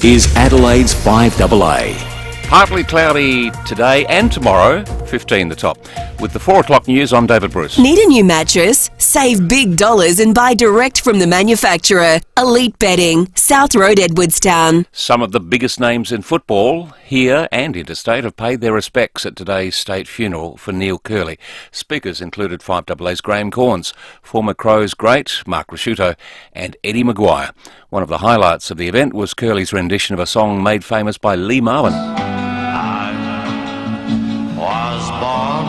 is Adelaide's FIVEAA. Partly cloudy today and tomorrow, 15 the top. With the 4 o'clock news, I'm David Bruce. Need a new mattress? Save big dollars and buy direct from the manufacturer. Elite Bedding, South Road, Edwardstown. Some of the biggest names in football, here and interstate, have paid their respects at today's state funeral for Neil Curley. Speakers included FIVEAA's Graham Corns, former Crows great Mark Rasciuto and Eddie Maguire. One of the highlights of the event was Curley's rendition of a song made famous by Lee Marvin. Was born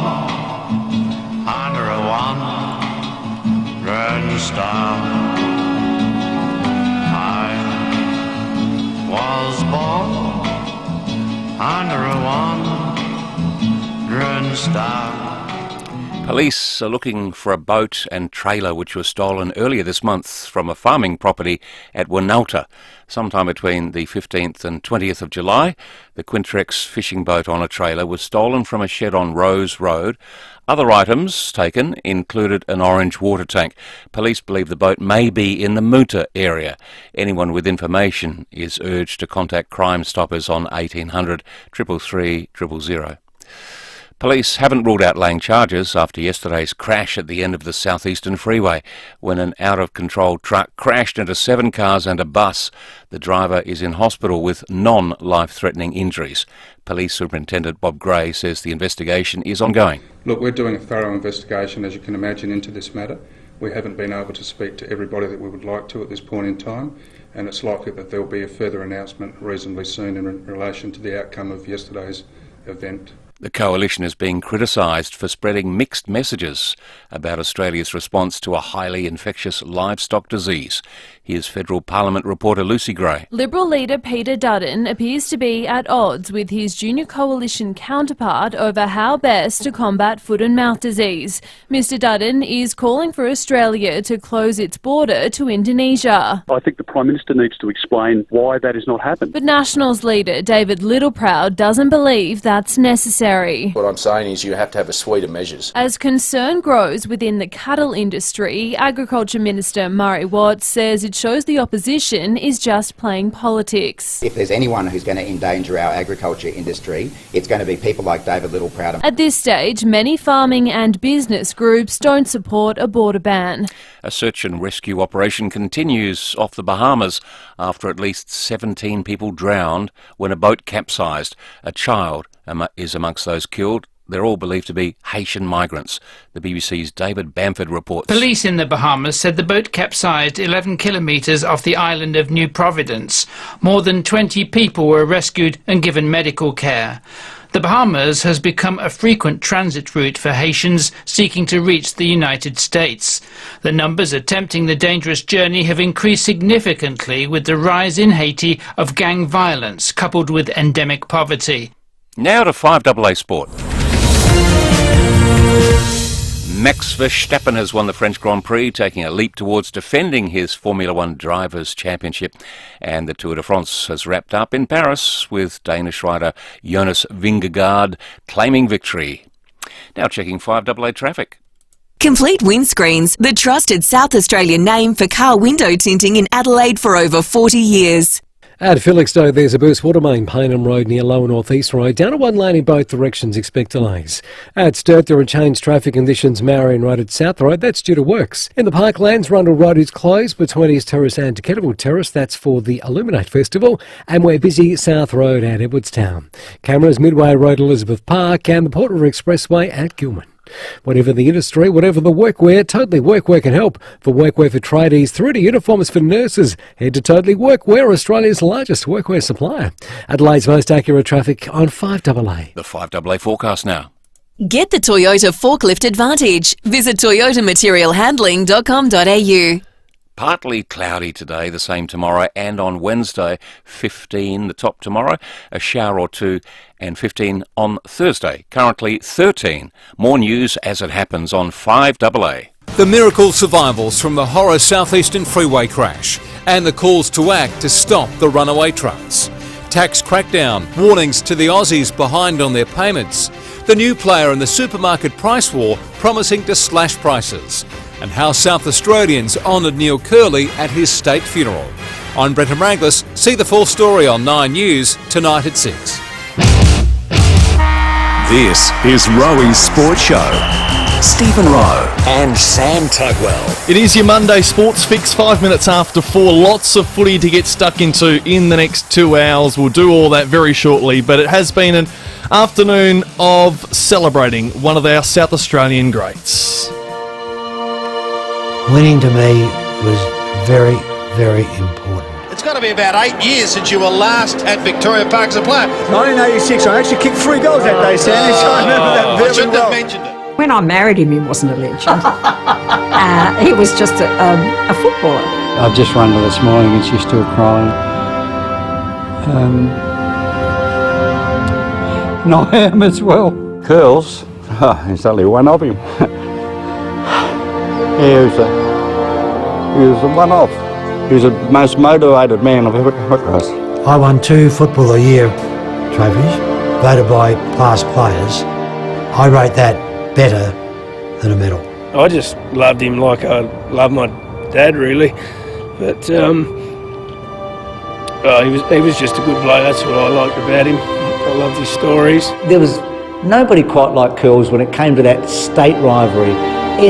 under a one-red star. I was born under a one-red star. Police are looking for a boat and trailer which was stolen earlier this month from a farming property at Wynalta. Sometime between the 15th and 20th of July, the Quintrex fishing boat on a trailer was stolen from a shed on Rose Road. Other items taken included an orange water tank. Police believe the boat may be in the Moonta area. Anyone with information is urged to contact Crime Stoppers on 1800 333 000. Police haven't ruled out laying charges after yesterday's crash at the end of the southeastern freeway when an out-of-control truck crashed into 7 cars and a bus. The driver is in hospital with non-life-threatening injuries. Police Superintendent Bob Gray says the investigation is ongoing. Look, we're doing a thorough investigation, as you can imagine, into this matter. We haven't been able to speak to everybody that we would like to at this point in time, and it's likely that there will be a further announcement reasonably soon in relation to the outcome of yesterday's event. The coalition is being criticised for spreading mixed messages about Australia's response to a highly infectious livestock disease. Here's Federal Parliament reporter Lucy Gray. Liberal leader Peter Dutton appears to be at odds with his junior coalition counterpart over how best to combat foot and mouth disease. Mr Dutton is calling for Australia to close its border to Indonesia. I think the Prime Minister needs to explain why that has not happened. But Nationals leader David Littleproud doesn't believe that's necessary. What I'm saying is you have to have a suite of measures. As concern grows within the cattle industry, Agriculture Minister Murray Watt says it shows the opposition is just playing politics. If there's anyone who's going to endanger our agriculture industry, it's going to be people like David Littleproud. At this stage, many farming and business groups don't support a border ban. A search and rescue operation continues off the Bahamas after at least 17 people drowned when a boat capsized. A child is amongst those killed. They're all believed to be Haitian migrants. The BBC's David Bamford reports. Police in the Bahamas said the boat capsized 11 kilometres off the island of New Providence. More than 20 people were rescued and given medical care. The Bahamas has become a frequent transit route for Haitians seeking to reach the United States. The numbers attempting the dangerous journey have increased significantly with the rise in Haiti of gang violence coupled with endemic poverty. Now to FIVEAA Sport. Max Verstappen has won the French Grand Prix, taking a leap towards defending his Formula One Drivers' Championship. And the Tour de France has wrapped up in Paris with Danish rider Jonas Vingegaard claiming victory. Now checking FIVEAA traffic. Complete Windscreens, the trusted South Australian name for car window tinting in Adelaide for over 40 years. At Felixstowe, there's a burst water main, Paynham Road near Lower North East Road. Down to one lane in both directions, expect delays. At Sturt, there are changed traffic conditions, Marion Road at South Road. That's due to works. In the Parklands, Rundle Road is closed between East Terrace and Kettleville Terrace. That's for the Illuminate Festival. And we're busy South Road at Edwardstown. Cameras, Midway Road, Elizabeth Park, and the Port River Expressway at Gilman. Whatever the industry, whatever the workwear, Totally Workwear can help. For workwear for tradies through to uniforms for nurses, head to Totally Workwear, Australia's largest workwear supplier. Adelaide's most accurate traffic on FIVEAA. The FIVEAA forecast now. Get the Toyota Forklift Advantage. Visit toyotamaterialhandling.com.au. Partly cloudy today, the same tomorrow, and on Wednesday, 15 the top tomorrow, a shower or two, and 15 on Thursday. Currently 13. More news as it happens on FIVEAA. The miracle survivals from the horror southeastern freeway crash and the calls to act to stop the runaway trucks. Tax crackdown, warnings to the Aussies behind on their payments. The new player in the supermarket price war promising to slash prices. And how South Australians honoured Neil Curley at his state funeral. I'm Brenton Raglis. See the full story on 9 News tonight at 6. This is Rowey's Sports Show. Stephen Rowe and Sam Tugwell. It is your Monday Sports Fix, 5 minutes after 4. Lots of footy to get stuck into in the next 2 hours. We'll do all that very shortly, but it has been an afternoon of celebrating one of our South Australian greats. Winning to me was very, very important. It's got to be about 8 years since you were last at Victoria Park as a player. 1986, I actually kicked 3 goals that day, Sandy, so I remember that very I shouldn't well. have mentioned it. When I married him, he wasn't a legend. He was just a footballer. I've just run her this morning and she's still crying. And I am as well. Curls? There's only one of him. He was a one-off. He was the most motivated man I've ever come across. I won 2 Football of the Year trophies, voted by past players. I rate that better than a medal. I just loved him like I love my dad, really. But he was just a good bloke. That's what I liked about him. I loved his stories. There was nobody quite like Curls when it came to that state rivalry,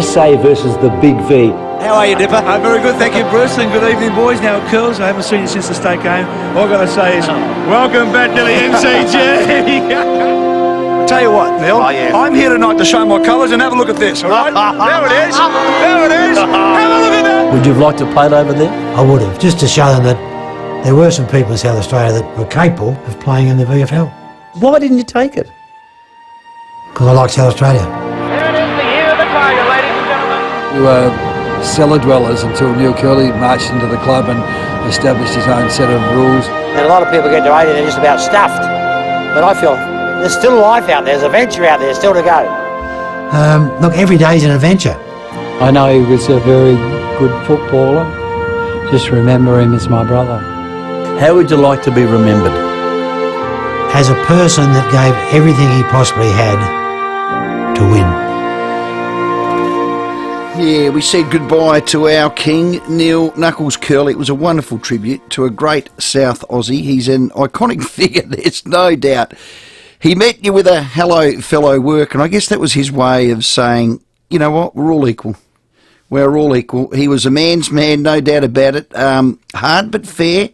SA versus the Big V. How are you, Dipper? Very good, thank you, Bruce, and good evening, boys. Now, Curls, I haven't seen you since the state game. All I've got to say is, welcome back to the MCG. Tell you what, Neil, I'm here tonight to show my colours and have a look at this, all right? There it is. There it is. Have a look at that. Would you have liked to have played over there? I would have, just to show them that there were some people in South Australia that were capable of playing in the VFL. Why didn't you take it? Because I like South Australia. Here it is, the year of the Tiger, ladies and gentlemen. We were cellar dwellers until Neil Curley marched into the club and established his own set of rules. And a lot of people get to 80 and they're just about stuffed. But I feel there's still life out there, there's adventure out there still to go. Look, every day's an adventure. I know he was a very good footballer. Just remember him as my brother. How would you like to be remembered? As a person that gave everything he possibly had to win. Yeah, we said goodbye to our king, Neil Knuckles Curley. It was a wonderful tribute to a great South Aussie. He's an iconic figure, there's no doubt. He met you with a hello fellow work, and I guess that was his way of saying, you know what, we're all equal. We're all equal. He was a man's man, no doubt about it. Hard but fair,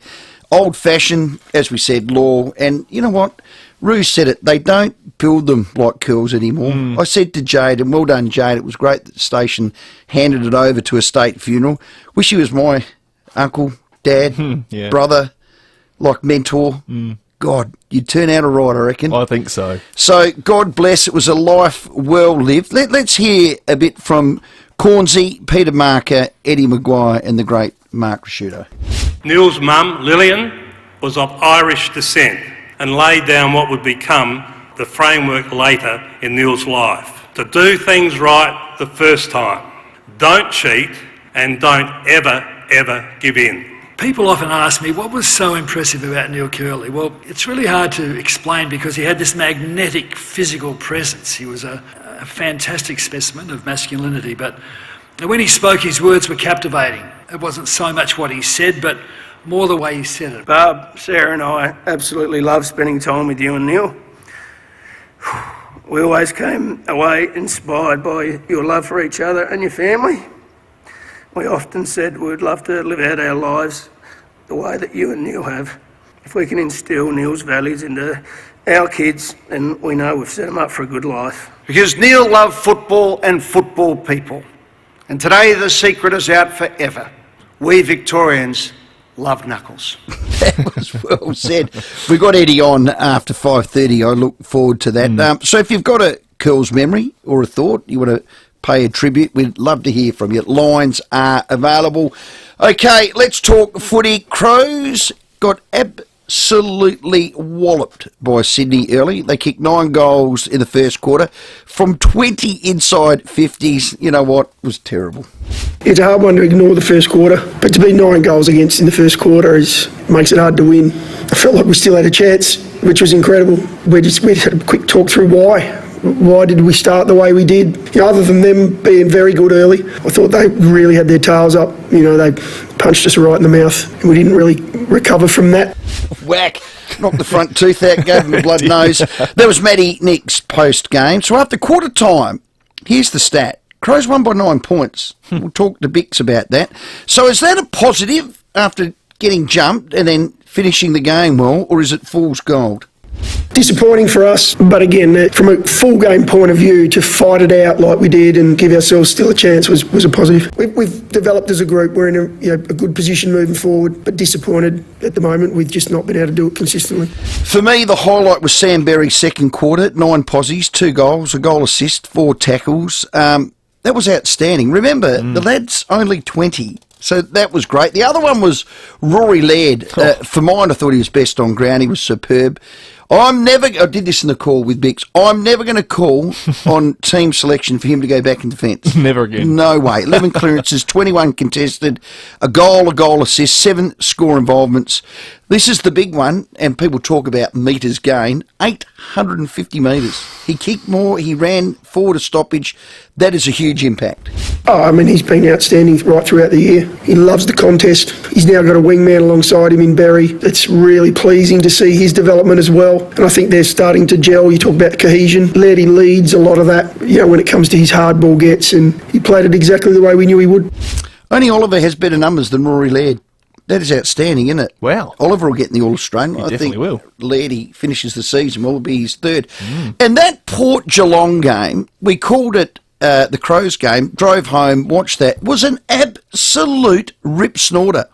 old-fashioned, as we said, law. And you know what? Roo said it, they don't build them like Curls anymore. I said to Jade, and well done, Jade, it was great that the station handed it over to a state funeral. Wish he was my uncle, dad, brother, like mentor. God, you'd turn out all right, I reckon. I think so. So, God bless, it was a life well lived. Let's hear a bit from Cornsey, Peter Marker, Eddie Maguire and the great Mark Rasciuto. Neil's mum, Lillian, was of Irish descent and laid down what would become the framework later in Neil's life. To do things right the first time. Don't cheat and don't ever give in. People often ask me, what was so impressive about Neil Curley? Well, it's really hard to explain because he had this magnetic physical presence. He was a fantastic specimen of masculinity, but when he spoke, his words were captivating. It wasn't so much what he said, but more the way he said it. Barb, Sarah and I absolutely love spending time with you and Neil. We always came away inspired by your love for each other and your family. We often said we'd love to live out our lives the way that you and Neil have. If we can instill Neil's values into our kids, then we know we've set them up for a good life. Because Neil loved football and football people. And today the secret is out forever. We Victorians love Knuckles. That was well said. We got Eddie on after 5:30. I look forward to that. So if you've got a Curls memory or a thought, you want to pay a tribute, we'd love to hear from you. Lines are available. Okay, let's talk footy. Crows got absolutely walloped by Sydney early. They kicked 9 goals in the first quarter from 20 inside 50s. You know what? It was terrible. It's a hard one to ignore the first quarter, but to be 9 goals against in the first quarter makes it hard to win. I felt like we still had a chance, which was incredible. We had a quick talk through why. Why did we start the way we did? You know, other than them being very good early, I thought they really had their tails up. You know, they punched us right in the mouth, and we didn't really recover from that. Whack. Knocked the front tooth out, gave him a blood nose. That was Matty Nick's post-game. So after quarter time, here's the stat. Crows won by 9 points. We'll talk to Bix about that. So is that a positive after getting jumped and then finishing the game well, or is it fool's gold? Disappointing for us, but again, from a full game point of view, to fight it out like we did and give ourselves still a chance was a positive. We've developed as a group. We're in a good position moving forward, but disappointed at the moment. We've just not been able to do it consistently. For me, the highlight was Sam Berry's second quarter, 9 posies, 2 goals, a goal assist, 4 tackles. That was outstanding. Remember, the lad's only 20. So that was great. The other one was Rory Laird. For mine, I thought he was best on ground. He was superb. I did this in the call with Bix. I'm never going to call on team selection for him to go back in defence. Never again. No way. 11 clearances, 21 contested, a goal assist, 7 score involvements. This is the big one, and people talk about metres gained. 850 metres. He kicked more, he ran forward a stoppage. That is a huge impact. He's been outstanding right throughout the year. He loves the contest. He's now got a wingman alongside him in Berry. It's really pleasing to see his development as well. And I think they're starting to gel. You talk about cohesion. Lairdy leads a lot of that, when it comes to his hard ball gets, and he played it exactly the way we knew he would. Only Oliver has better numbers than Rory Laird. That is outstanding, isn't it? Wow. Oliver will get in the All-Australian. I think will. Lairdy finishes the season, will be his third. And that Port Geelong game, we called it the Crows game, drove home, watched that, was an absolute rip snorter.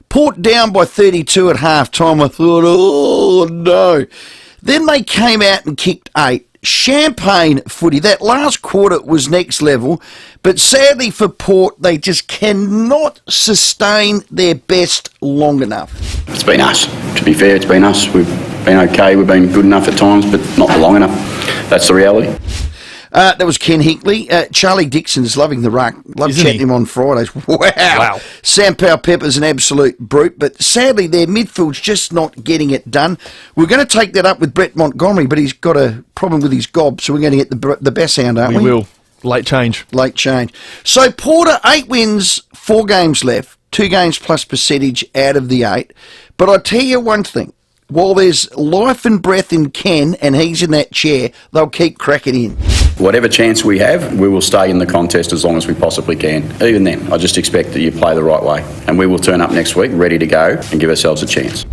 Port down by 32 at half-time. I thought, oh, no. Then they came out and kicked 8. Champagne footy. That last quarter was next level, but sadly for Port, they just cannot sustain their best long enough. It's been us. To be fair, it's been us. We've been okay. We've been good enough at times, but not for long enough. That's the reality. That was Ken Hinkley. Charlie Dixon's loving the ruck. Love chatting him on Fridays. Wow. Sam Powell-Pepper's an absolute brute, but sadly their midfield's just not getting it done. We're going to take that up with Brett Montgomery, but he's got a problem with his gob, so we're going to get the best sound, aren't we? We will. Late change. So Porter, 8 wins, 4 games left, 2 games plus percentage out of the 8. But I tell you one thing. While there's life and breath in Ken and he's in that chair, they'll keep cracking in. Whatever chance we have, we will stay in the contest as long as we possibly can. Even then, I just expect that you play the right way. And we will turn up next week ready to go and give ourselves a chance.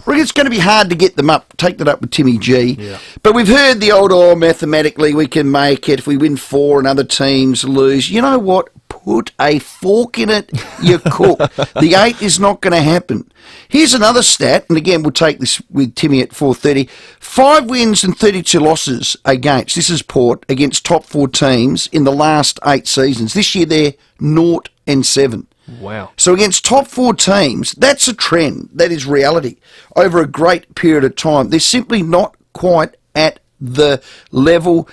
It's going to be hard to get them up. Take that up with Timmy G. Yeah. But we've heard the old, mathematically we can make it if we win 4 and other teams lose. You know what? Put a fork in it, you cook. The 8 is not going to happen. Here's another stat, and again, we'll take this with Timmy at 4:30. 5 wins and 32 losses against, this is Port, against top 4 teams in the last 8 seasons. This year, they're 0-7. Wow. So against top 4 teams, that's a trend. That is reality. Over a great period of time, they're simply not quite at the level.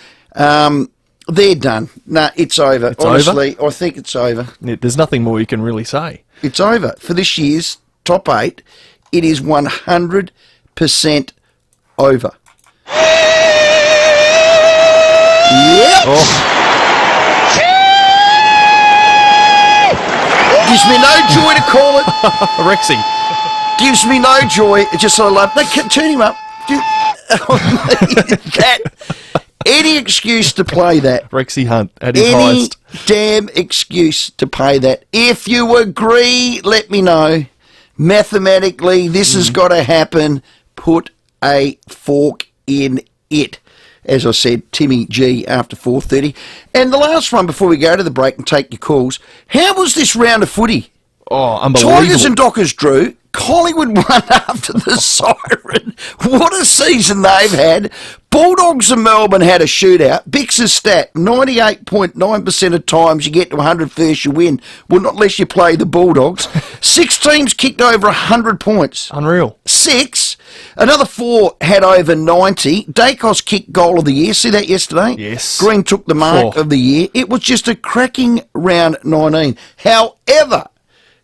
They're done. Nah, it's over. Honestly, I think it's over. There's nothing more you can really say. It's over. For this year's top 8, it is 100% over. Yep. Oh. Gives me no joy to call it. Rexy. Gives me no joy. It's just I love. No, turn him up. Any excuse to play that. Rexy Hunt at his highest. Any damn excuse to play that. If you agree, let me know. Mathematically, this has got to happen. Put a fork in it. As I said, Timmy G after 4:30. And the last one before we go to the break and take your calls. How was this round of footy? Oh, unbelievable. Tigers and Dockers drew. Collingwood won after the siren. What a season they've had. Bulldogs and Melbourne had a shootout. Bix's stat, 98.9% of times you get to 100 first, you win. Well, not unless you play the Bulldogs. 6 teams kicked over 100 points. Unreal. 6. Another 4 had over 90. Dacos kicked goal of the year. See that yesterday? Yes. Green took the mark of the year. It was just a cracking round 19. However,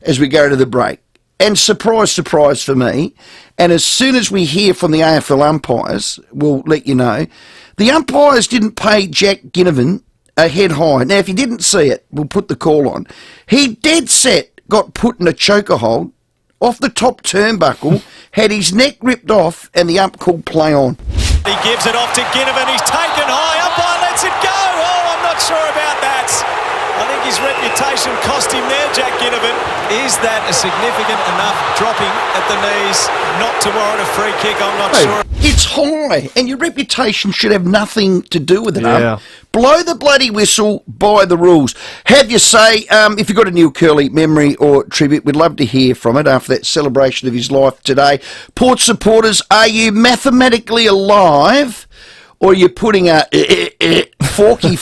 as we go to the break, and surprise, surprise for me, and as soon as we hear from the AFL umpires, we'll let you know, the umpires didn't pay Jack Ginnivan a head high. Now, if you didn't see it, we'll put the call on. He dead set got put in a choker hold off the top turnbuckle, had his neck ripped off, and the ump called play on. He gives it off to Ginnivan. He's taken high. Umpire lets it go. Oh, I'm not sure about that. I think his reputation cost him there, Jack Ginnivan. Is that a significant enough dropping at the knees not to warrant a free kick? I'm not sure. It's high, and your reputation should have nothing to do with it. Yeah. Blow the bloody whistle by the rules. Have your say. If you've got a Neil Curley memory or tribute, we'd love to hear from it after that celebration of his life today. Port supporters, are you mathematically alive, or are you putting a forky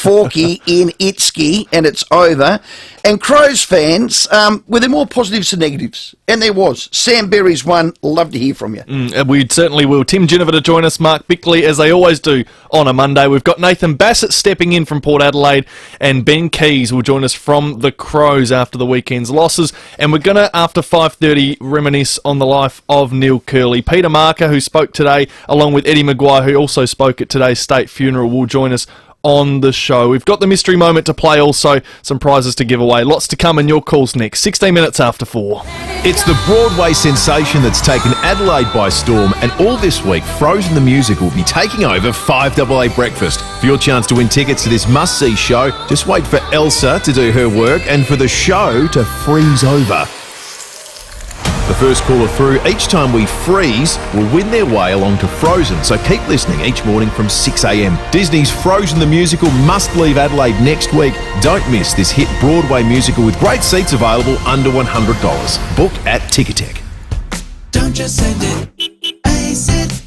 in Itski and it's over? And Crows fans, were there more positives than negatives? And there was. Sam Berry's one. Love to hear from you. We certainly will. Tim Ginnivan to join us, Mark Bickley, as they always do on a Monday. We've got Nathan Bassett stepping in from Port Adelaide, and Ben Keys will join us from the Crows after the weekend's losses. And we're going to, after 5:30, reminisce on the life of Neil Curley. Peter Marker, who spoke today, along with Eddie Maguire, who also spoke at today's state funeral, will join us on the show. We've got the mystery moment to play, also some prizes to give away. Lots to come, and your calls next. 16 minutes after 4. It's the Broadway sensation that's taken Adelaide by storm, and all this week Frozen the Musical will be taking over FIVEAA Breakfast. For your chance to win tickets to this must-see show, just wait for Elsa to do her work and for the show to freeze over. The first caller through each time we freeze will win their way along to Frozen, so keep listening each morning from 6 a.m. Disney's Frozen the Musical must leave Adelaide next week. Don't miss this hit Broadway musical with great seats available under $100. Book at Ticketek. Don't just send it, ace it.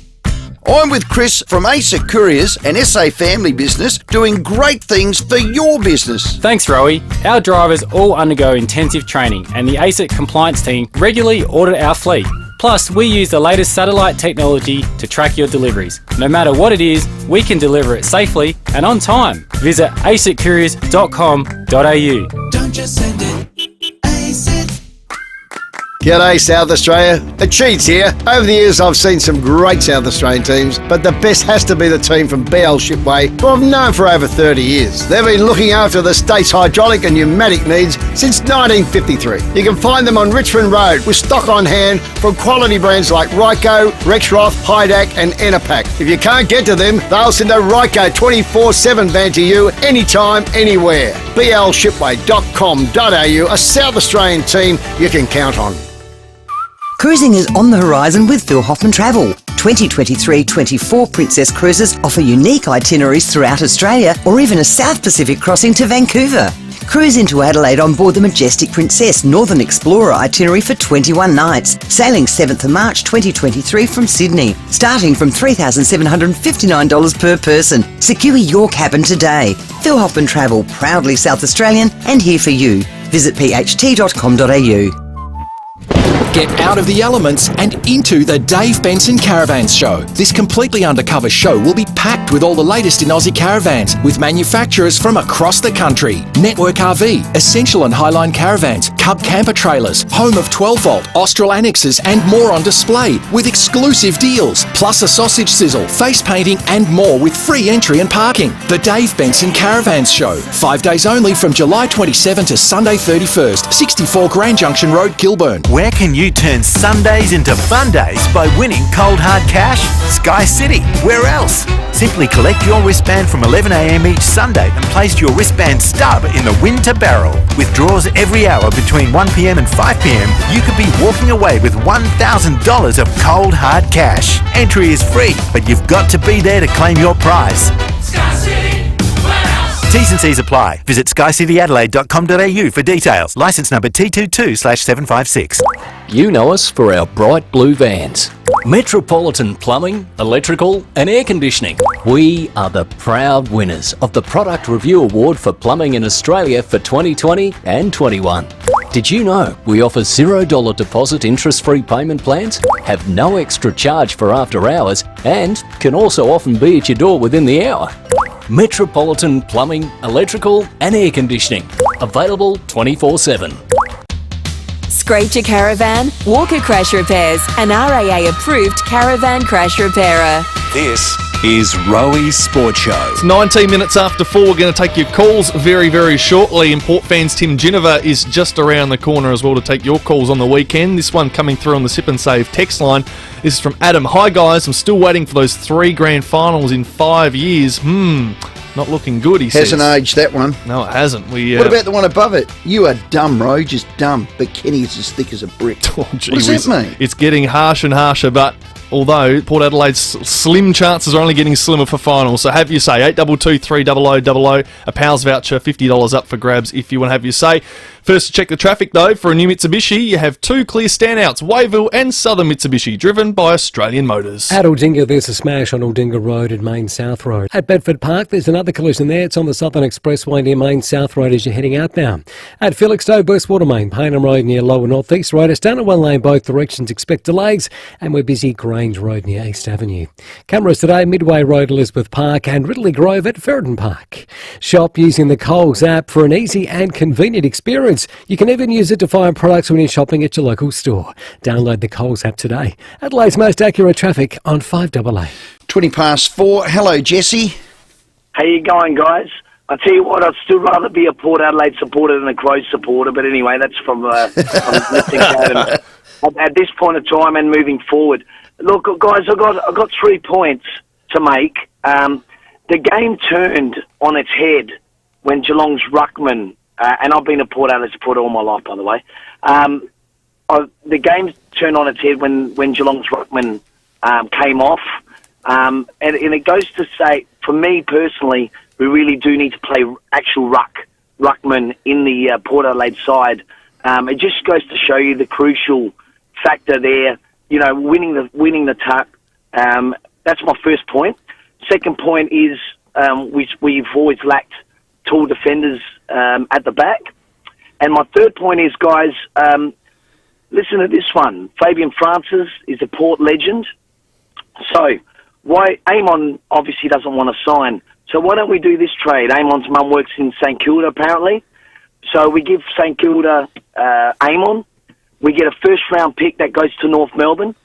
I'm with Chris from ASA Couriers, an SA family business, doing great things for your business. Thanks, Rowey. Our drivers all undergo intensive training, and the ASIC compliance team regularly audit our fleet. Plus, we use the latest satellite technology to track your deliveries. No matter what it is, we can deliver it safely and on time. Visit asiccouriers.com.au. Don't just send it, ace it. G'day South Australia, the Cheats here. Over the years I've seen some great South Australian teams, but the best has to be the team from BL Shipway, who I've known for over 30 years. They've been looking after the state's hydraulic and pneumatic needs since 1953. You can find them on Richmond Road with stock on hand from quality brands like Ryco, Rexroth, Hydac and Enerpac. If you can't get to them, they'll send a Ryco 24/7 van to you anytime, anywhere. blshipway.com.au, a South Australian team you can count on. Cruising is on the horizon with Phil Hoffman Travel. 2023-24 Princess Cruises offer unique itineraries throughout Australia or even a South Pacific crossing to Vancouver. Cruise into Adelaide on board the Majestic Princess Northern Explorer itinerary for 21 nights, sailing 7th of March 2023 from Sydney, starting from $3,759 per person. Secure your cabin today. Phil Hoffman Travel, proudly South Australian and here for you. Visit pht.com.au. Get out of the elements and into the Dave Benson Caravans Show. This completely undercover show will be packed with all the latest in Aussie caravans with manufacturers from across the country. Network RV, Essential and Highline Caravans, Cub Camper Trailers, home of 12-volt, Austral Annexes and more on display with exclusive deals, plus a sausage sizzle, face painting and more with free entry and parking. The Dave Benson Caravans Show. 5 days only from July 27 to Sunday 31st, 64 Grand Junction Road, Kilburn. Where can you turn Sundays into fun days by winning cold hard cash? Sky City. Where else? Simply collect your wristband from 11 a.m. each Sunday and place your wristband stub in the winter barrel. With draws every hour between 1 p.m. and 5 p.m, you could be walking away with $1,000 of cold hard cash. Entry is free, but you've got to be there to claim your prize. Sky City, where else? T's and C's apply. Visit skycityadelaide.com.au for details. Licence number T22/756. You know us for our bright blue vans. Metropolitan Plumbing, Electrical and Air Conditioning. We are the proud winners of the Product Review Award for Plumbing in Australia for 2020 and 21. Did you know we offer $0 deposit interest-free payment plans, have no extra charge for after hours and can also often be at your door within the hour? Metropolitan Plumbing, Electrical and Air Conditioning. Available 24/7. Scraped your caravan? Walker Crash Repairs, an RAA approved caravan crash repairer. This is Rowey's Sports Show. It's 19 minutes after 4. We're going to take your calls very, very shortly. And Port fans Tim Ginniver is just around the corner as well to take your calls on the weekend. This one coming through on the Sip and Save text line. This is from Adam. Hi, guys. I'm still waiting for those 3 grand finals in 5 years. Not looking good, he says. Hasn't aged, that one. No, it hasn't. What about the one above it? You are dumb, Ro, just dumb. But Kenny is as thick as a brick. Oh, gee what does whiz. that mean? It's getting harsh and harsher, but although Port Adelaide's slim chances are only getting slimmer for finals. So have your say. 822 300 a Pals voucher, $50 up for grabs if you want to have your say. First to check the traffic, though, for a new Mitsubishi, you have 2 clear standouts, Wayville and Southern Mitsubishi, driven by Australian Motors. At Aldinga, there's a smash on Aldinga Road at Main South Road. At Bedford Park, there's another collision there. It's on the Southern Expressway near Main South Road as you're heading outbound. At Felixstowe, Burstwater Main, Paynham Road near Lower North East Road. It's down at one lane both directions. Expect delays. And we're busy Grange Road near East Avenue. Cameras today, Midway Road, Elizabeth Park and Ridley Grove at Ferryden Park. Shop using the Coles app for an easy and convenient experience. You can even use it to find products when you're shopping at your local store. Download the Coles app today. Adelaide's most accurate traffic on 5AA. 20 past 4. Hello, Jesse. How you going, guys? I tell you what, I'd still rather be a Port Adelaide supporter than a Crows supporter. But anyway, that's from at this point of time and moving forward. Look, guys, I've got 3 points to make. The game turned on its head when Geelong's ruckman. And I've been a Port Adelaide supporter all my life, by the way. The game turned on its head when Geelong's ruckman came off. And it goes to say, for me personally, we really do need to play actual ruckman in the Port Adelaide side. It just goes to show you the crucial factor there. You know, winning the tuck. That's my first point. Second point is we've always lacked tall defenders at the back. And my third point is, guys, listen to this one. Fabian Francis is a Port legend. So why Amon obviously doesn't want to sign. So why don't we do this trade? Amon's mum works in St Kilda, apparently. So we give St Kilda Amon. We get a first-round pick that goes to North Melbourne.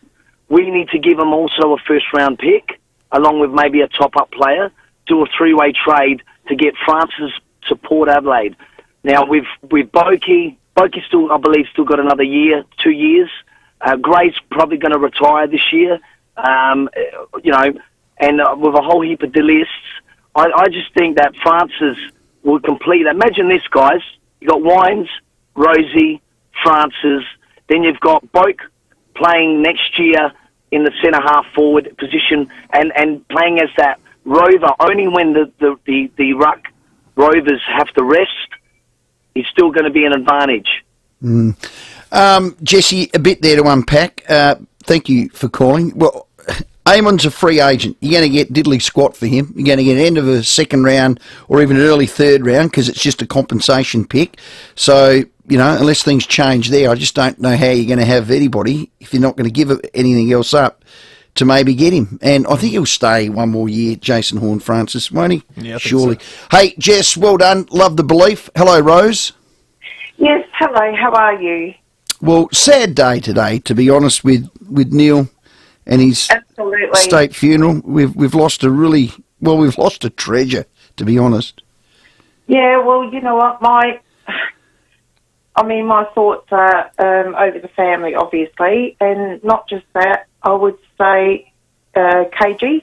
We need to give them also a first-round pick, along with maybe a top-up player, do a 3-way trade to get Francis to Port Adelaide. Now, with Boakey still, I believe, still got another year, 2 years. Gray's probably going to retire this year, and with a whole heap of lists. I just think that Francis will complete. Imagine this, guys. You've got Wines, Rosie, Francis. Then you've got Boak playing next year in the centre-half forward position and playing as that rover. Only when the ruck rovers have to rest, is still going to be an advantage. Jesse, a bit there to unpack. Thank you for calling. Well, Amon's a free agent. You're going to get diddly squat for him. You're going to get an end of a second round or even an early third round because it's just a compensation pick. So, unless things change there, I just don't know how you're going to have anybody, if you're not going to give anything else up, to maybe get him. And I think he'll stay one more year, Jason Horne-Francis, won't he? Yeah, I think surely. so. Hey, Jess, well done. Love the belief. Hello, Rose. Yes, hello. How are you? Well, sad day today, to be honest, with Neil and his state funeral. We've lost we've lost a treasure, to be honest. Yeah, well, you know what, my thoughts are over the family, obviously, and not just that. I would say KG.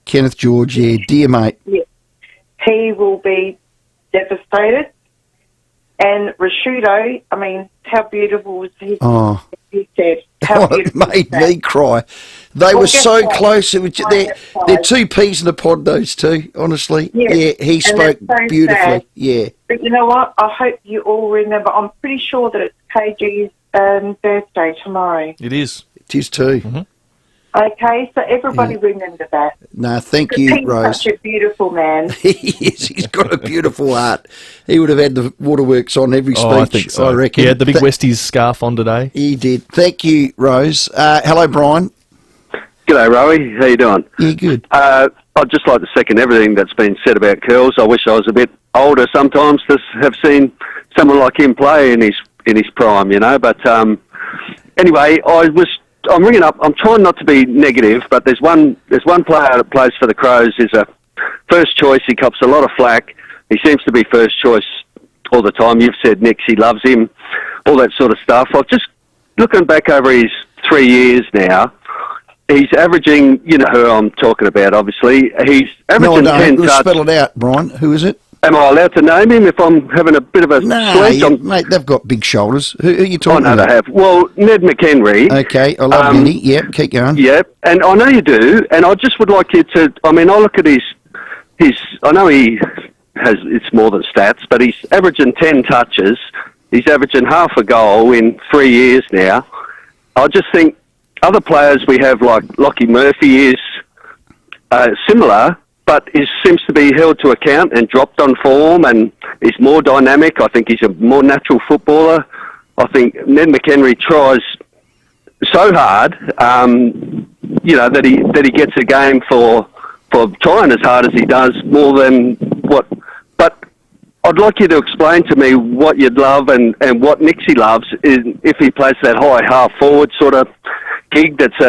Kenneth George, yeah, dear mate. Yeah. He will be devastated. And Rashudo, how beautiful was his head? It made me cry. They were so close. They're 2 peas in a pod, those two, honestly. Yeah, he spoke beautifully. Sad. Yeah. But you know what? I hope you all remember. I'm pretty sure that it's KG's birthday tomorrow. It is. It is too. Mm-hmm. Okay, so everybody remember that. No, thank you, he's Rose. Such a beautiful man. He is. He's got a beautiful heart. He would have had the waterworks on every speech, I think so. I reckon. He had the big Westies scarf on today. He did. Thank you, Rose. Hello, Brian. G'day, Rowey. How you doing? Yeah, good. I'd just like to second everything that's been said about Curls. I wish I was a bit older sometimes to have seen someone like him play in his prime, But anyway, I was I'm ringing up. I'm trying not to be negative, but there's one player that plays for the Crows. Is a first choice. He cops a lot of flack. He seems to be first choice all the time. You've said Nixie loves him, all that sort of stuff. I've just looking back over his 3 years now. He's averaging, you know who I'm talking about, obviously. He's averaging 10 touches. Spell it out, Brian. Who is it? Am I allowed to name him if I'm having a bit of a sledge? Mate, they've got big shoulders. Who are you talking about? I know they have. Well, Ned McHenry. Okay, I love Neddy. Yep, keep going. Yep, and I know you do, and I just would like you to, I mean, I look at his I know he has, it's more than stats, but he's averaging 10 touches. He's averaging half a goal in 3 years now. I just think other players we have, like Lockie Murphy, is similar, but seems to be held to account and dropped on form and is more dynamic. I think he's a more natural footballer. I think Ned McHenry tries so hard, you know, that he gets a game for trying as hard as he does, more than what. But I'd like you to explain to me what you'd love and what Nixie loves is if he plays that high half forward sort of gig that's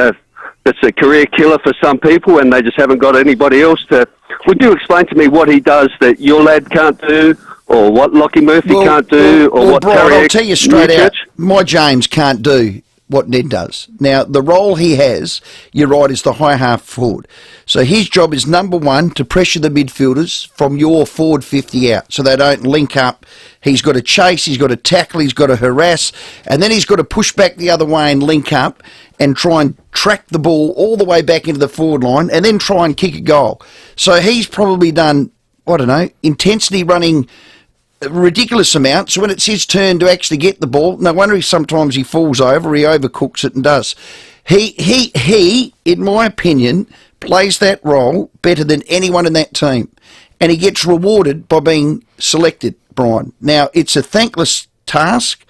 a career killer for some people and they just haven't got anybody else to. Would you explain to me what he does that your lad can't do, or what Lockie Murphy can't do, or what Brian, Terry? I'll tell you straight out, my James can't do what Ned does. Now, the role he has, you're right, is the high half forward. So his job is, number one, to pressure the midfielders from your forward 50 out so they don't link up. He's got to chase, he's got to tackle, he's got to harass, and then he's got to push back the other way and link up and try and track the ball all the way back into the forward line and then try and kick a goal. So he's probably done, I don't know, intensity running a ridiculous amount. So when it's his turn to actually get the ball, no wonder sometimes he falls over, he overcooks it and does. He, in my opinion, plays that role better than anyone in that team. And he gets rewarded by being selected, Brian. Now, it's a thankless task,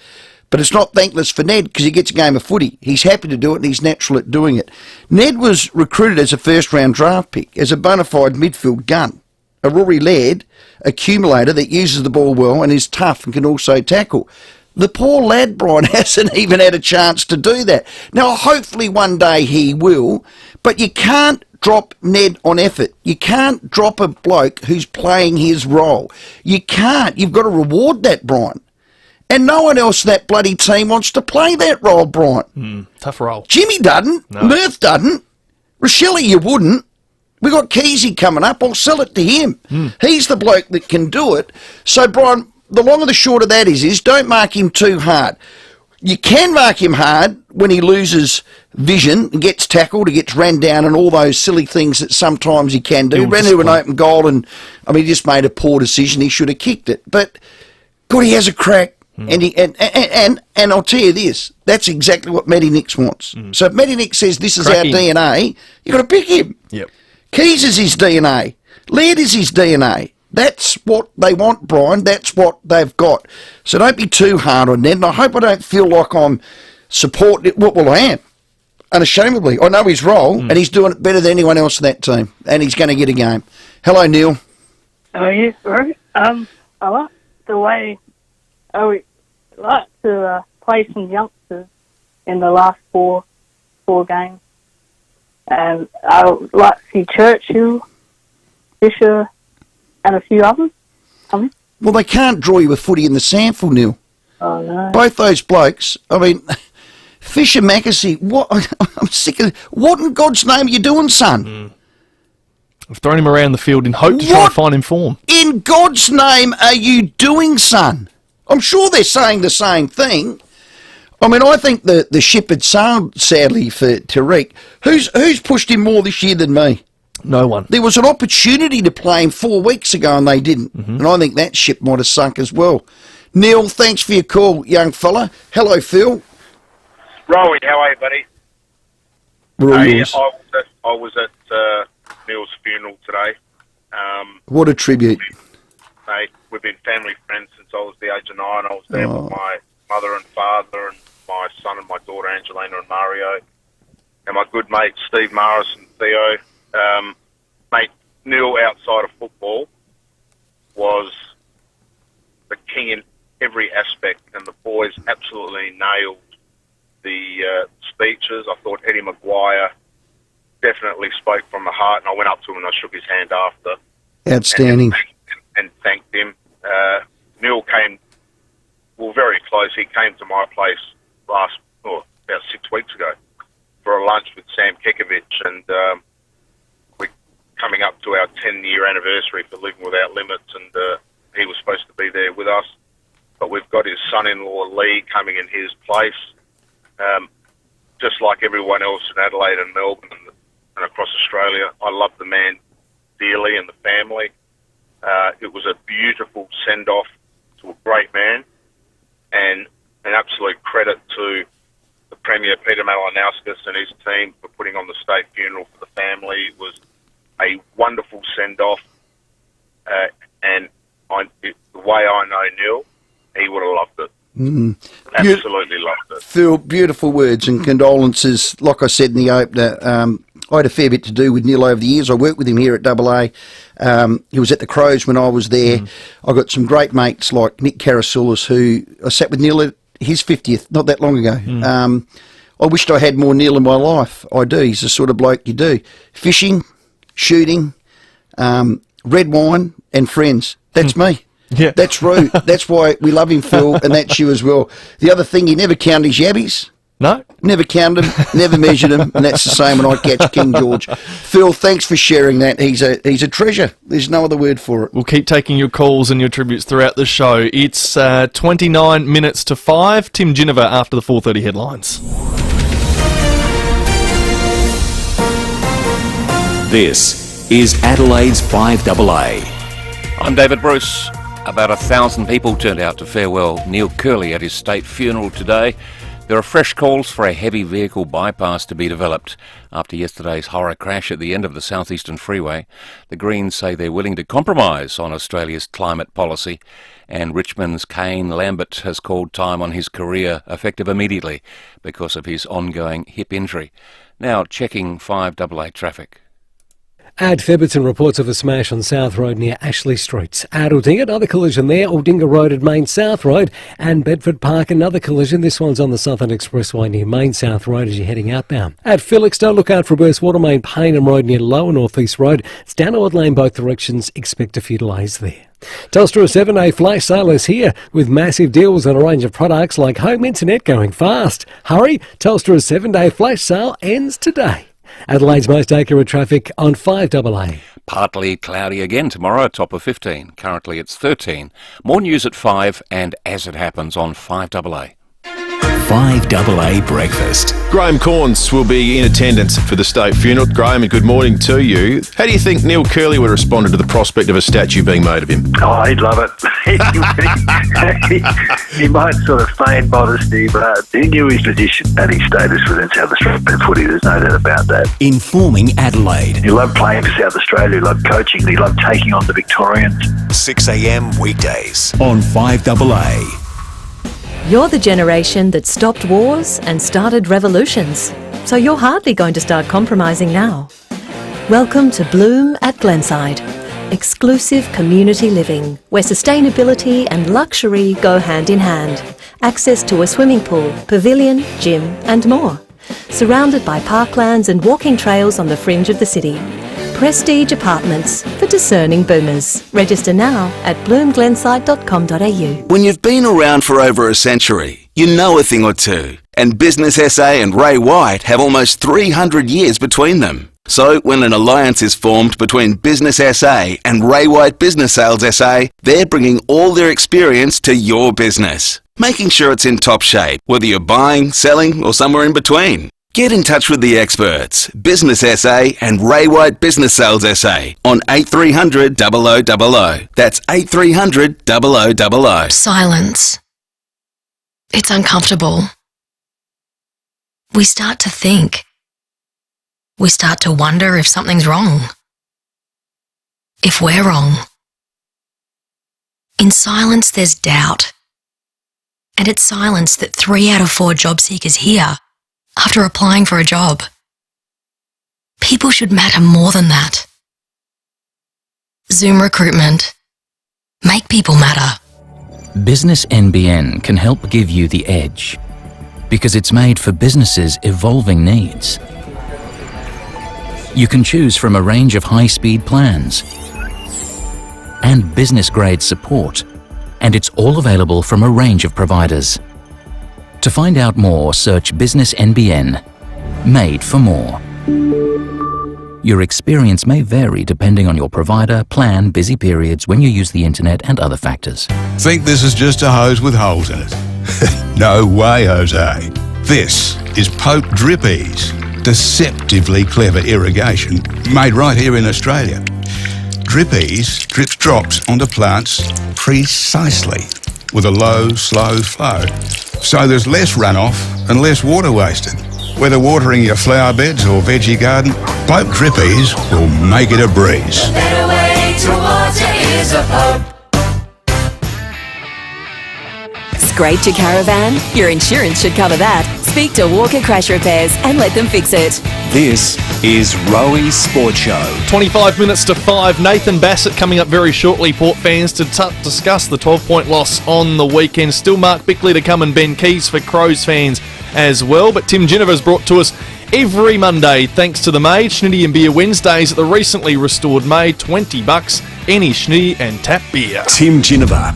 but it's not thankless for Ned because he gets a game of footy. He's happy to do it and he's natural at doing it. Ned was recruited as a first-round draft pick, as a bona fide midfield gun. A Rory Laird accumulator that uses the ball well and is tough and can also tackle. The poor lad, Brian, hasn't even had a chance to do that. Now, hopefully one day he will, but you can't drop Ned on effort. You can't drop a bloke who's playing his role. You can't. You've got to reward that, Brian. And no one else in that bloody team wants to play that role, Brian. Tough role. Jimmy doesn't. No. Murph doesn't. Rochelle, you wouldn't. We got Keezy coming up. I'll sell it to him. He's the bloke that can do it. So, Brian, the long and the short of that is don't mark him too hard. You can mark him hard when he loses vision and gets tackled, he gets ran down and all those silly things that sometimes he can do. Ran into an open goal and, I mean, he just made a poor decision. He should have kicked it. But, God, he has a crack. And I'll tell you this, that's exactly what Matty Nix wants. So if Matty Nix says this is our DNA, you've got to pick him. Yep. Keys is his DNA. Laird is his DNA. That's what they want, Brian. That's what they've got. So don't be too hard on Ned. And I hope I don't feel like I'm supporting it. Well, I am. Unashamedly. I know his role, and he's doing it better than anyone else in that team. And he's going to get a game. Hello, Neil. Oh, yes, bro. I like the way we like to play some youngsters in the last four games. And I would like to see Churchill, Fisher, and a few others coming. Well, they can't draw you a footy in the sample, Neil. Oh, no. Both those blokes, I mean, Fisher, Mackesy, what? I'm sick of it. What in God's name are you doing, son? I've thrown him around the field in hope to try and find him form. In God's name are you doing, son? I'm sure they're saying the same thing. I mean, I think the ship had sailed, sadly, for Tariq. Who's pushed him more this year than me? No one. There was an opportunity to play him 4 weeks ago and they didn't. And I think that ship might have sunk as well. Neil, thanks for your call, young fella. Hello, Phil. Rowey, how are you, buddy? We're all yours. I was at Neil's funeral today. What a tribute. Mate, we've been family friends since I was the age of 9. I was there with my mother and father and my son and my daughter Angelina and Mario and my good mate Steve Morris and Theo. Mate, Neil outside of football was the king in every aspect, and the boys absolutely nailed the speeches. I thought Eddie Maguire definitely spoke from the heart, and I went up to him and I shook his hand after. Outstanding. And thanked him. Neil came, very close. He came to my place about 6 weeks ago for a lunch with Sam Kekovich, and we're coming up to our 10-year anniversary for Living Without Limits, and he was supposed to be there with us. But we've got his son-in-law, Lee, coming in his place. Just like everyone else in Adelaide and Melbourne and across Australia, I love the man dearly and the family. It was a beautiful send-off to a great man, and an absolute credit to the Premier, Peter Malinauskas, and his team for putting on the state funeral for the family. It was a wonderful send-off, and the way I know Neil, he would have loved it. Absolutely loved it. Phil, beautiful words and condolences. Like I said in the opener, I had a fair bit to do with Neil over the years. I worked with him here at AA. He was at the Crows when I was there. I got some great mates like Nick Karasoulis, who I sat with Neil at his 50th not that long ago. I wished I had more Neil in my life. I do. He's the sort of bloke you do. Fishing, shooting, red wine and friends. That's me. Yeah. That's Roo. That's why we love him, Phil, and that's you as well. The other thing, he never counted his yabbies. No. Never counted them, never measured them, and that's the same when I catch King George. Phil, thanks for sharing that. He's a treasure. There's no other word for it. We'll keep taking your calls and your tributes throughout the show. It's 29 minutes to 5. Tim Ginniver after the 4:30 headlines. This is Adelaide's 5AA. I'm David Bruce. About 1,000 people turned out to farewell Neil Curley at his state funeral today. There are fresh calls for a heavy vehicle bypass to be developed after yesterday's horror crash at the end of the southeastern freeway. The Greens say they're willing to compromise on Australia's climate policy, and Richmond's Kane Lambert has called time on his career effective immediately because of his ongoing hip injury. Now checking 5AA traffic. Ad Theberton reports of a smash on South Road near Ashley Street. At Aldinga, another collision there. Aldinga Road at Main South Road. And Bedford Park, another collision. This one's on the Southern Expressway near Main South Road as you're heading outbound. At Felixstowe, look out for a burst water main. Paynham Road near Lower North East Road. It's down Ord Lane both directions. Expect a few delays there. Telstra 7-day flash sale is here with massive deals on a range of products like home internet going fast. Hurry, Telstra's 7-day flash sale ends today. Adelaide's most accurate traffic on 5AA. Partly cloudy again tomorrow, top of 15. Currently it's 13. More news at 5 and as it happens on 5AA. 5AA Breakfast. Graham Corns will be in attendance for the state funeral. Graham, and good morning to you. How do you think Neil Curley would have responded to the prospect of a statue being made of him? Oh, he'd love it. He might sort of feign modesty, but he knew his position and his status within South Australian footy. There's no doubt about that. Informing Adelaide. He loved playing for South Australia. He loved coaching. He loved taking on the Victorians. 6 a.m. weekdays on 5AA. You're the generation that stopped wars and started revolutions, so you're hardly going to start compromising now. Welcome to Bloom at Glenside, exclusive community living where sustainability and luxury go hand in hand. Access to a swimming pool, pavilion, gym and more. Surrounded by parklands and walking trails on the fringe of the city. Prestige apartments for discerning boomers. Register now at bloomglenside.com.au. When you've been around for over a century, you know a thing or two. And Business SA and Ray White have almost 300 years between them. So when an alliance is formed between Business SA and Ray White Business Sales SA, they're bringing all their experience to your business, making sure it's in top shape, whether you're buying, selling, or somewhere in between. Get in touch with the experts, Business SA and Ray White Business Sales SA on 8300 0000. That's 8300 0000. Silence. It's uncomfortable. We start to think. We start to wonder if something's wrong. If we're wrong. In silence, there's doubt. And it's silence that 3 out of 4 job seekers hear after applying for a job. People should matter more than that. Zoom Recruitment. Make people matter. Business NBN can help give you the edge. because it's made for businesses' evolving needs. You can choose from a range of high-speed plans and business-grade support, and it's all available from a range of providers. To find out more, search Business NBN. Made for more. Your experience may vary depending on your provider, plan, busy periods, when you use the internet and other factors. Think this is just a hose with holes in it? No way, Jose. This is Pope Drip Ease. Deceptively clever irrigation made right here in Australia. Drip Ease drips drops onto plants precisely with a low, slow flow. So there's less runoff and less water wasted. Whether watering your flower beds or veggie garden, Pope Drip Ease will make it a breeze. A better way to water is a Pope. Scraped your caravan? Your insurance should cover that. Speak to Walker Crash Repairs and let them fix it. This is Rowey's Sports Show. 25 minutes to 5. Nathan Bassett coming up very shortly, Port fans, to discuss the 12-point loss on the weekend. Still Mark Bickley to come and Ben Keys for Crows fans as well. But Tim Ginniver's brought to us every Monday thanks to the Maid. Schnitty and Beer Wednesdays at the recently restored Maid. $20. Any Schnitty and tap beer. Tim Ginniver.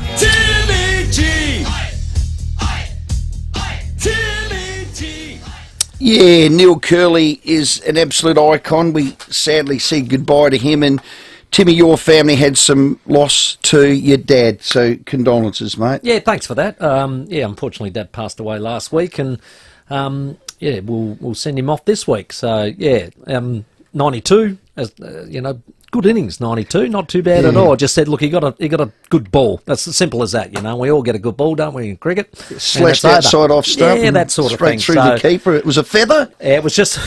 Yeah, Neil Curley is an absolute icon. We sadly said goodbye to him. And Timmy, your family had some loss to your dad, so condolences, mate. Yeah, thanks for that. Unfortunately, Dad passed away last week, and we'll send him off this week. So 92, good innings, 92, not too bad at all. I just said, look, he got a good ball. That's as simple as that, We all get a good ball, don't we, in cricket? Slashed outside off stump. Yeah, that sort of thing. Straight through the keeper. It was a feather? Yeah, it was just...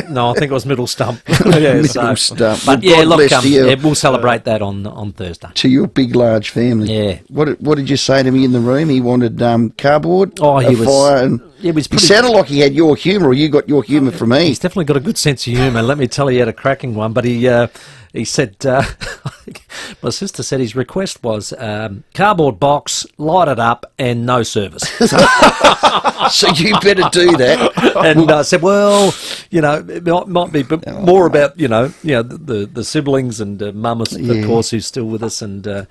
no, I think it was middle stump. Middle stump. But well, look, you. We'll celebrate that on Thursday. To your big, large family. Yeah. What did you say to me in the room? He wanted cardboard, fire, and... Yeah, he sounded like he had your humour, or you got your humour from me. He's definitely got a good sense of humour. Let me tell you, he had a cracking one. But he said, my sister said his request was cardboard box, light it up, and no service. So you better do that. And I said, well, it might be more about, the siblings and Mum, of course, who's still with us. And so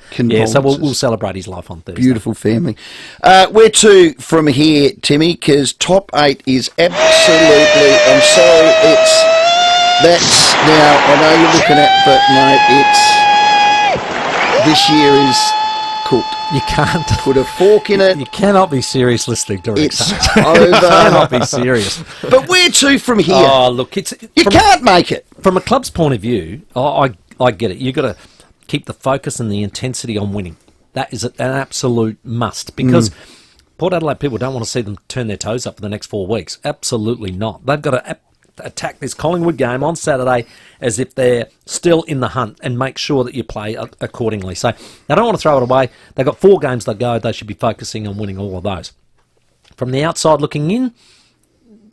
we'll celebrate his life on Thursday. Beautiful family. Where to from here, Timmy? Because top 8 is absolutely, I'm sorry, that's now, I know you're looking at, but mate, this year is cooked. You can't put a fork in it. You cannot be serious listening to It's over. over. You cannot be serious. But where to from here? Oh, look, you can't make it. From a club's point of view, I get it. You've got to keep the focus and the intensity on winning. That is an absolute must, because Port Adelaide people don't want to see them turn their toes up for the next 4 weeks. Absolutely not. They've got to attack this Collingwood game on Saturday as if they're still in the hunt, and make sure that you play accordingly. So they don't want to throw it away. They've got 4 games to go. They should be focusing on winning all of those. From the outside looking in,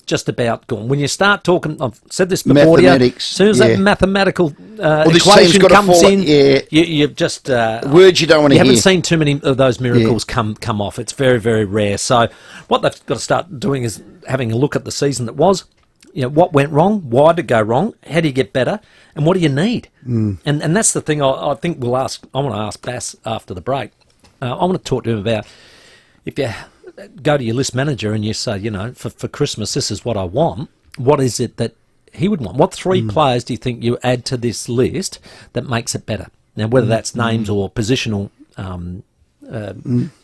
just about gone. When you start talking, I've said this before to you, as soon as that mathematical equation comes in, you've just... words you don't want to hear. You haven't seen too many of those miracles come off. It's very, very rare. So what they've got to start doing is having a look at the season that was. What went wrong? Why did it go wrong? How do you get better? And what do you need? And that's the thing I think we'll ask. I want to ask Bass after the break. I want to talk to him about, if you go to your list manager and you say, for Christmas, this is what I want. What is it that he would want? What 3 players do you think you add to this list that makes it better? Now, whether that's names or positional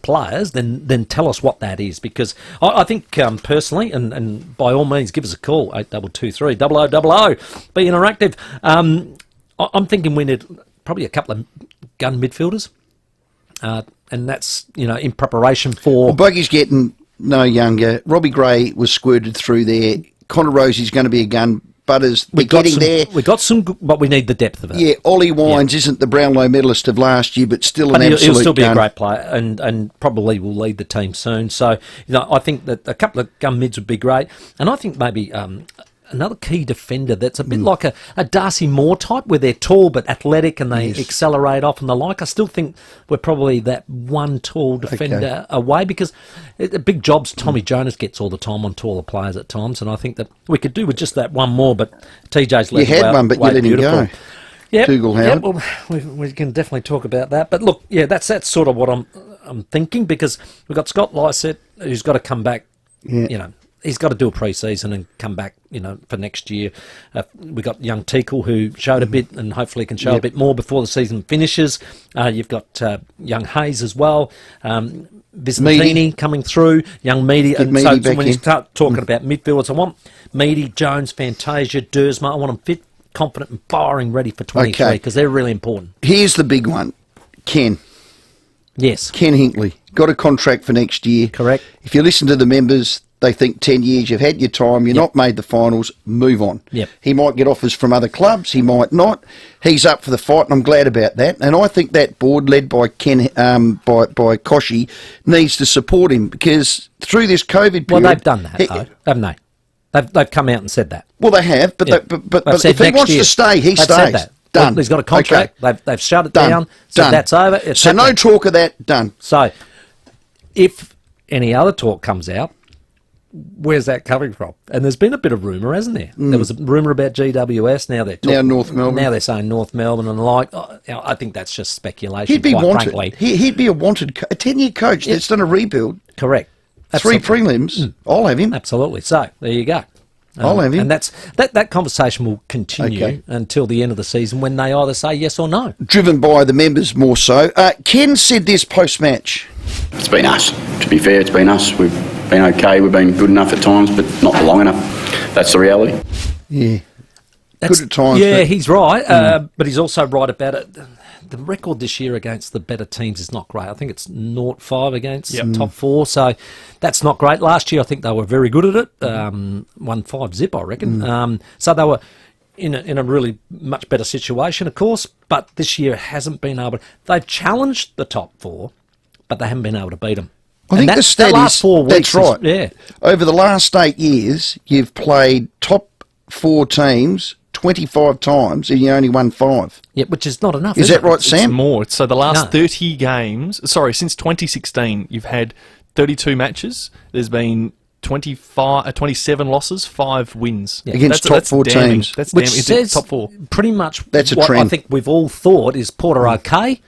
players, then tell us what that is, because I think personally, and by all means give us a call, 8223 0000, be interactive. I'm thinking we need probably a couple of gun midfielders, and that's in preparation for... Well, Buggy's getting no younger. Robbie Gray was squirted through there. Connor Rosie's going to be a gun. Butters, they're getting there. We've got some, but we need the depth of it. Yeah, Ollie Wines isn't the Brownlow medalist of last year, but still an absolute he'll still be gun. a great player, and probably will lead the team soon. So, I think that a couple of gun mids would be great, and I think maybe another key defender that's a bit like a Darcy Moore type, where they're tall but athletic and they accelerate off and the like. I still think we're probably that one tall defender away, because big jobs Tommy Jonas gets all the time on taller players at times, and I think that we could do with just that one more, but TJ's let You had one, but you let him go. Yep. Dougal Howard. Well, we can definitely talk about that. But look, that's sort of what I'm thinking, because we've got Scott Lycett, who's got to come back. You know, he's got to do a pre-season and come back, for next year. We've got young Teakle, who showed a bit and hopefully can show a bit more before the season finishes. You've got young Hayes as well. Visentini coming through, young Meaty. And so when you start talking about midfielders, I want Meaty, Jones, Fantasia, Dersma. I want them fit, confident and firing ready for 23, because they're really important. Here's the big one. Ken. Yes. Ken Hinkley. Got a contract for next year. Correct. If you listen to the members, they think 10 years, you've had your time, you're not made the finals, move on. Yep. He might get offers from other clubs, he might not. He's up for the fight, and I'm glad about that. And I think that board, led by Ken, by Koshy, needs to support him, because through this COVID period... Well, they've done that, though, haven't they? They've come out and said that. Well, they have, but if he wants to stay, he stays. Said that. Done. Well, he's got a contract. They've shut it down. So Done. that's over. It's so happening. No talk of that. Done. So if any other talk comes out, where's that coming from? And there's been a bit of rumour, hasn't there? There was a rumour about GWS. Now they're talking, North Melbourne. Now they're saying North Melbourne and the like. I think that's just speculation. He'd be quite wanted. Frankly. He'd be a wanted, a 10-year coach that's done a rebuild. Correct. 3 prelims. I'll have him. Absolutely. So there you go. I'll have him. And that conversation will continue until the end of the season, when they either say yes or no. Driven by the members more so. Ken said this post-match. It's been us. To be fair, it's been us. We've been okay. We've been good enough at times, but not for long enough. That's the reality. Yeah. Good at times. Yeah, he's right. But he's also right about it. The record this year against the better teams is not great. I think it's 0-5 against top 4, so that's not great. Last year, I think they were very good at it. Won 5-0, I reckon. So they were in a really much better situation, of course, but this year hasn't been able to... They've challenged the top 4, but they haven't been able to beat them. I think the stat is... last 4 weeks that's right. Yeah. Over the last 8 years, you've played top 4 teams 25 times and you only won 5. Yeah, which is not enough. Is that right, Sam? It's more. So the last 30 games, since 2016, you've had 32 matches. There's been 27 losses, 5 wins. Yeah. Against top 4 teams. That's which damning. says top 4. Pretty much that's a what trend. I think we've all thought is Port are okay,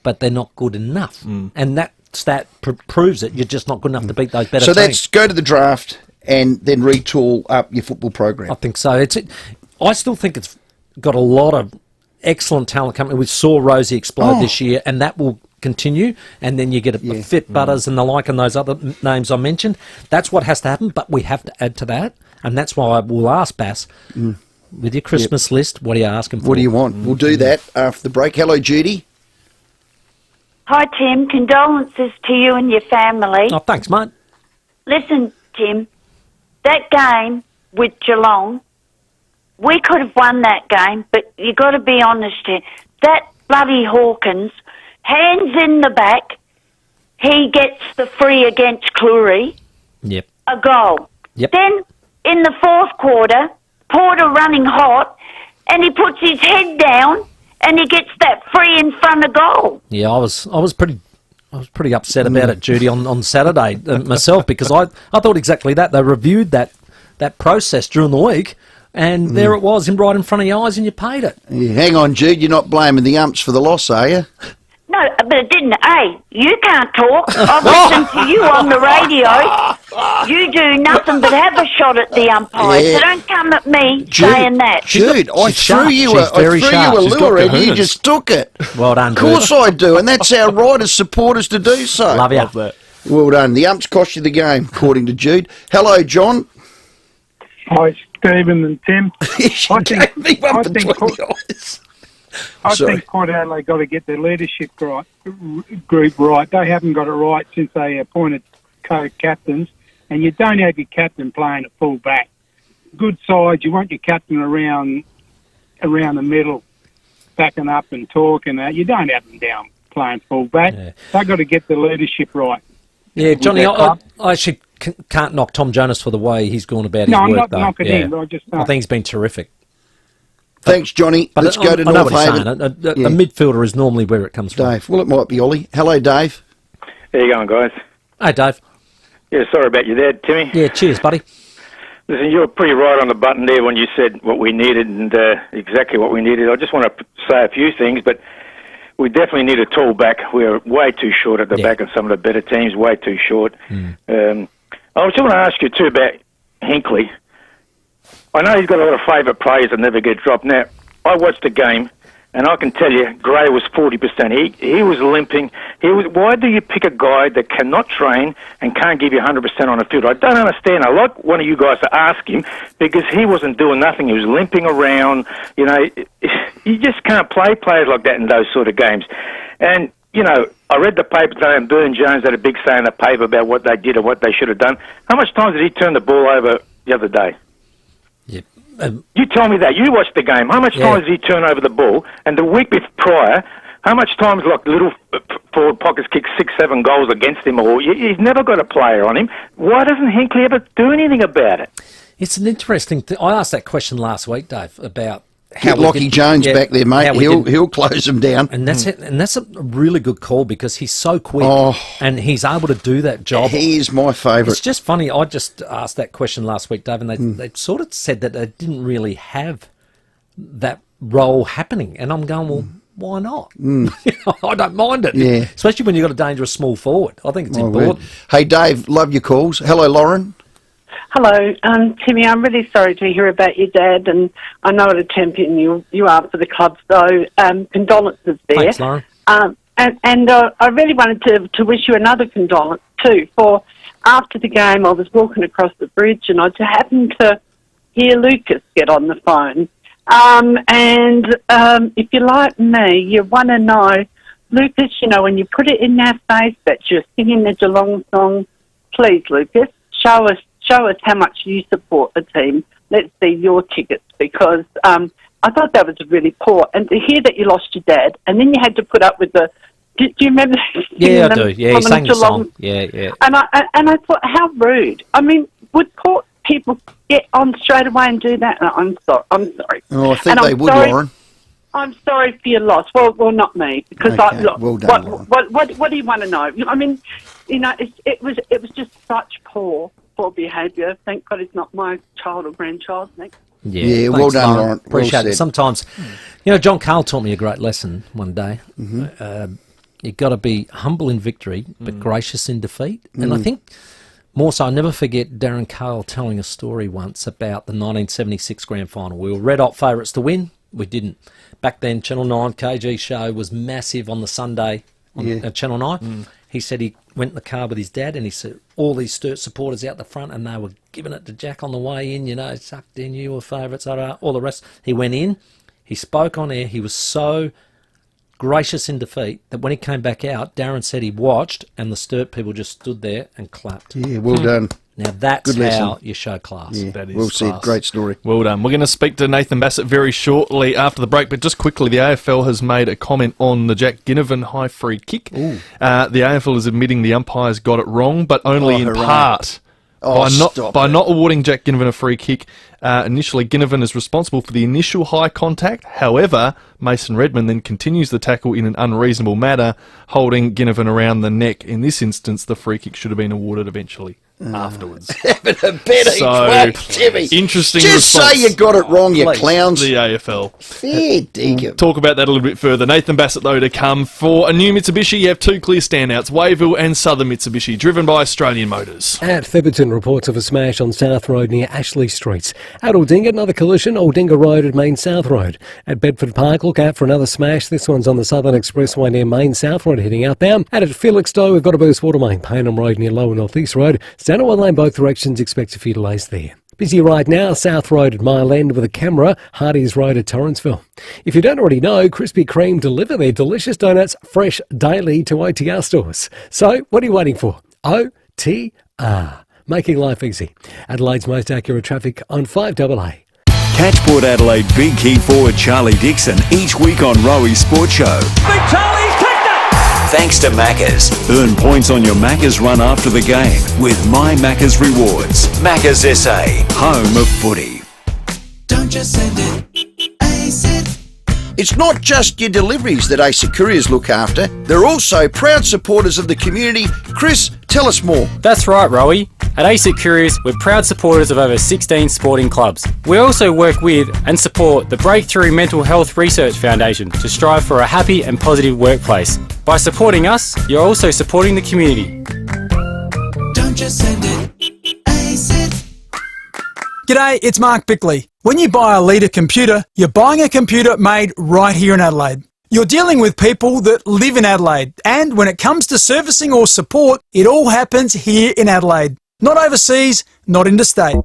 but they're not good enough. And that stat proves it. You're just not good enough to beat those better teams. So that's go to the draft and then retool up your football program. I think so. I still think it's got a lot of excellent talent coming. We saw Rosie explode this year, and that will continue. And then you get a Fit Butters and the like, and those other names I mentioned. That's what has to happen, but we have to add to that. And that's why we'll ask Bass, with your Christmas list, what are you asking for? What do you want? We'll do that after the break. Hello, Judy. Hi, Tim. Condolences to you and your family. Oh, thanks, mate. Listen, Tim, that game with Geelong, we could have won that game, but you got to be honest here. That bloody Hawkins, hands in the back, he gets the free against Cleary. Yep. A goal. Yep. Then, in the fourth quarter, Porter running hot, and he puts his head down, and he gets that free in front of goal. Yeah, I was pretty upset about it, Judy, on Saturday myself, because I thought exactly that. They reviewed that process during the week, and there it was, right in front of your eyes, and you paid it. Yeah, hang on, Jude. You're not blaming the umps for the loss, are you? No, but it didn't. Hey, you can't talk. I've listened to you on the radio. You do nothing but have a shot at the umpire. Yeah. So don't come at me saying that. Jude, I threw you a lure and you just took it. Well done, Of course I do, and that's our right as supporters to do so. Love you. Love that. Well done. The umps cost you the game, according to Jude. Hello, John. Hi, Stephen and Tim. I think Port Adelaide got to get their leadership group right. They haven't got it right since they appointed co-captains, and you don't have your captain playing at full back. Good sides, you want your captain around the middle, backing up and talking. You don't have them down playing full back. Yeah. They've got to get the leadership right. Yeah, Johnny, I actually can't knock Tom Jonas for the way he's gone about No, his I'm work, not though. knocking Yeah. him. I think he's been terrific. Thanks, Johnny. But Let's go to I know North what he's Haven. saying. A midfielder is normally where it comes from. Dave. Well, it might be Ollie. Hello, Dave. How you going, guys? Hey, Dave. Yeah, sorry about your dad, Timmy. Yeah, cheers, buddy. Listen, you were pretty right on the button there when you said what we needed and exactly what we needed. I just want to say a few things, but we definitely need a tall back. We're way too short at the back of some of the better teams, way too short. I just want to ask you, too, about Hinkley. I know he's got a lot of favourite players that never get dropped. Now, I watched the game, and I can tell you, Gray was 40%. He was limping. Why do you pick a guy that cannot train and can't give you 100% on the field? I don't understand. I like one of you guys to ask him because he wasn't doing nothing. He was limping around. You know, you just can't play players like that in those sort of games. And, you know, I read the paper today and Burn Jones had a big say in the paper about what they did and what they should have done. How much times did he turn the ball over the other day? You tell me that. You watched the game. How much times did he turn over the ball? And the week prior, how much times, like, little forward pockets kick 6-7 goals against him? Or he's never got a player on him. Why doesn't Hinkley ever do anything about it? It's an interesting thing. I asked that question last week, Dave, about Get Lockie Jones back there, mate. He'll close him down. And that's it. And that's a really good call because he's so quick and he's able to do that job. He is my favourite. It's just funny. I just asked that question last week, Dave, and they sort of said that they didn't really have that role happening. And I'm going, well, why not? I don't mind it. Yeah. Especially when you've got a dangerous small forward. I think it's important. Hey, Dave, love your calls. Hello, Lauren. Hello, Timmy. I'm really sorry to hear about your dad, and I know what a champion you are for the club. So, condolences there. Thanks, Lauren. And I really wanted to wish you another condolence too. For after the game, I was walking across the bridge, and I just happened to hear Lucas get on the phone. If you're like me, you want to know, Lucas. You know, when you put it in their face that you're singing the Geelong song, please, Lucas, show us how much you support the team. Let's see your tickets because I thought that was really poor. And to hear that you lost your dad and then you had to put up with the... Do you remember? Yeah, I do. Yeah, he sang the song. Yeah. And I thought, how rude. I mean, would people get on straight away and do that? No, I'm sorry. Oh, I think they would, Lauren. I'm sorry for your loss. Well, not me, because well done, Lauren. What do you want to know? I mean, you know, it was just such poor behaviour. Thank God it's not my child or grandchild. Yeah, well done, Lauren. Appreciate it. Sometimes, you know, John Carl taught me a great lesson one day. You've got to be humble in victory, but gracious in defeat. And I think more so, I'll never forget Darren Carl telling a story once about the 1976 grand final. We were red hot favourites to win. We didn't. Back then, Channel 9 KG show was massive on the Sunday on Channel 9. He said he went in the car with his dad and he said all these Sturt supporters out the front and they were giving it to Jack on the way in, you know, sucked in, you were favourites, all the rest. He went in, he spoke on air, he was so gracious in defeat that when he came back out, Darren said he watched and the Sturt people just stood there and clapped. Yeah, well done. Now that's Good lesson. how you show class. Yeah, That is well said. class. Great story. Well done. We're going to speak to Nathan Bassett very shortly after the break, but just quickly, the AFL has made a comment on the Jack Ginnivan high free kick. The AFL is admitting the umpires got it wrong, but only in hooray. part. By not awarding Jack Ginnivan a free kick, initially Ginnivan is responsible for the initial high contact. However, Mason Redman then continues the tackle in an unreasonable manner, holding Ginnivan around the neck. In this instance, the free kick should have been awarded eventually afterwards. Having a betting whack, Timmy. Interesting Just response. say you got it wrong, you Please. clowns. The AFL. Fair dinkum. Talk about that a little bit further. Nathan Bassett, though, to come. For a new Mitsubishi, you have two clear standouts, Wayville and Southern Mitsubishi, driven by Australian Motors. At Theberton, reports of a smash on South Road near Ashley Street. At Aldinga, another collision, Aldinga Road at Main South Road. At Bedford Park, look out for another smash. This one's on the Southern Expressway near Main South Road, heading outbound. And at Felixstowe, we've got a Burst Water Main, Paynham Road near Lower North East Road. Standard one lane both directions, expect a few delays there. Busy right now, South Road at Mile End with a camera, Hardy's Road at Torrenceville. If you don't already know, Krispy Kreme deliver their delicious donuts fresh daily to OTR stores. So, what are you waiting for? OTR. Making life easy. Adelaide's most accurate traffic on 5AA. Catch Port Adelaide big key forward Charlie Dixon each week on Rowey Sports Show. thanks to Macca's. Earn points on your Macca's run after the game with My Macca's Rewards. Macca's SA, home of footy. Don't just send it, ace it. It's not just your deliveries that ASIC Couriers look after. They're also proud supporters of the community. Chris, tell us more. That's right, Rowey. At ASIC Couriers, we're proud supporters of over 16 sporting clubs. We also work with and support the Breakthrough Mental Health Research Foundation to strive for a happy and positive workplace. By supporting us, you're also supporting the community. Don't just send it, ace it. G'day, it's Mark Bickley. When you buy a Leader computer, you're buying a computer made right here in Adelaide. You're dealing with people that live in Adelaide, and when it comes to servicing or support, it all happens here in Adelaide. Not overseas, not interstate.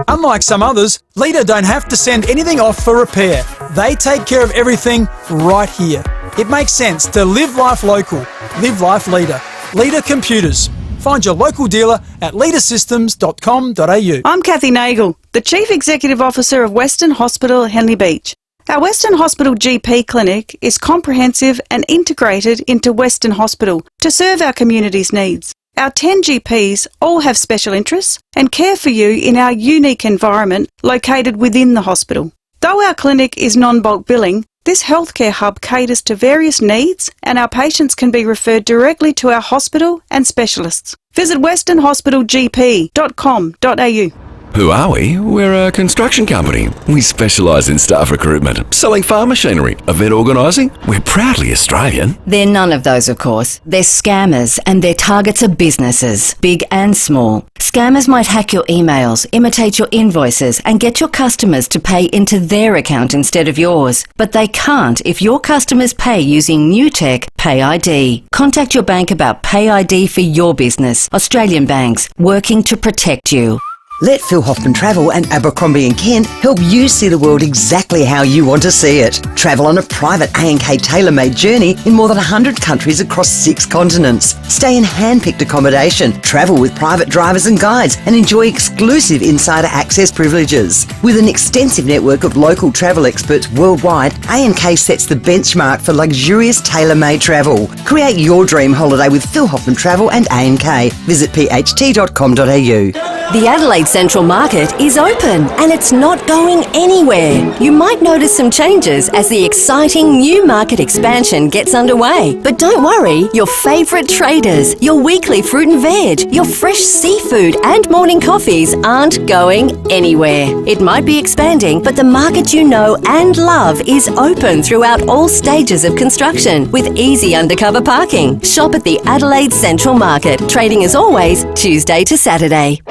Unlike some others, Leader don't have to send anything off for repair. They take care of everything right here. It makes sense to live life local. Live life Leader. Leader Computers. Find your local dealer at leadersystems.com.au. I'm Kathy Nagel, the Chief Executive Officer of Western Hospital, Henley Beach. Our Western Hospital GP clinic is comprehensive and integrated into Western Hospital to serve our community's needs. Our 10 GPs all have special interests and care for you in our unique environment located within the hospital. Though our clinic is non-bulk billing, this healthcare hub caters to various needs and our patients can be referred directly to our hospital and specialists. Visit westernhospitalgp.com.au. Who are we? We're a construction company. We specialise in staff recruitment, selling farm machinery, event organising. We're proudly Australian. They're none of those, of course. They're scammers, and their targets are businesses, big and small. Scammers might hack your emails, imitate your invoices, and get your customers to pay into their account instead of yours. But they can't if your customers pay using new tech, PayID. Contact your bank about PayID for your business. Australian banks, working to protect you. Let Phil Hoffman Travel and Abercrombie & Kent help you see the world exactly how you want to see it. Travel on a private A&K tailor-made journey in more than 100 countries across 6 continents. Stay in hand-picked accommodation, travel with private drivers and guides, and enjoy exclusive insider access privileges. With an extensive network of local travel experts worldwide, A&K sets the benchmark for luxurious tailor-made travel. Create your dream holiday with Phil Hoffman Travel and A&K. Visit pht.com.au. The Adelaide Central Market is open and it's not going anywhere. You might notice some changes as the exciting new market expansion gets underway. But don't worry, your favourite traders, your weekly fruit and veg, your fresh seafood and morning coffees aren't going anywhere. It might be expanding, but the market you know and love is open throughout all stages of construction with easy undercover parking. Shop at the Adelaide Central Market, trading as always Tuesday to Saturday.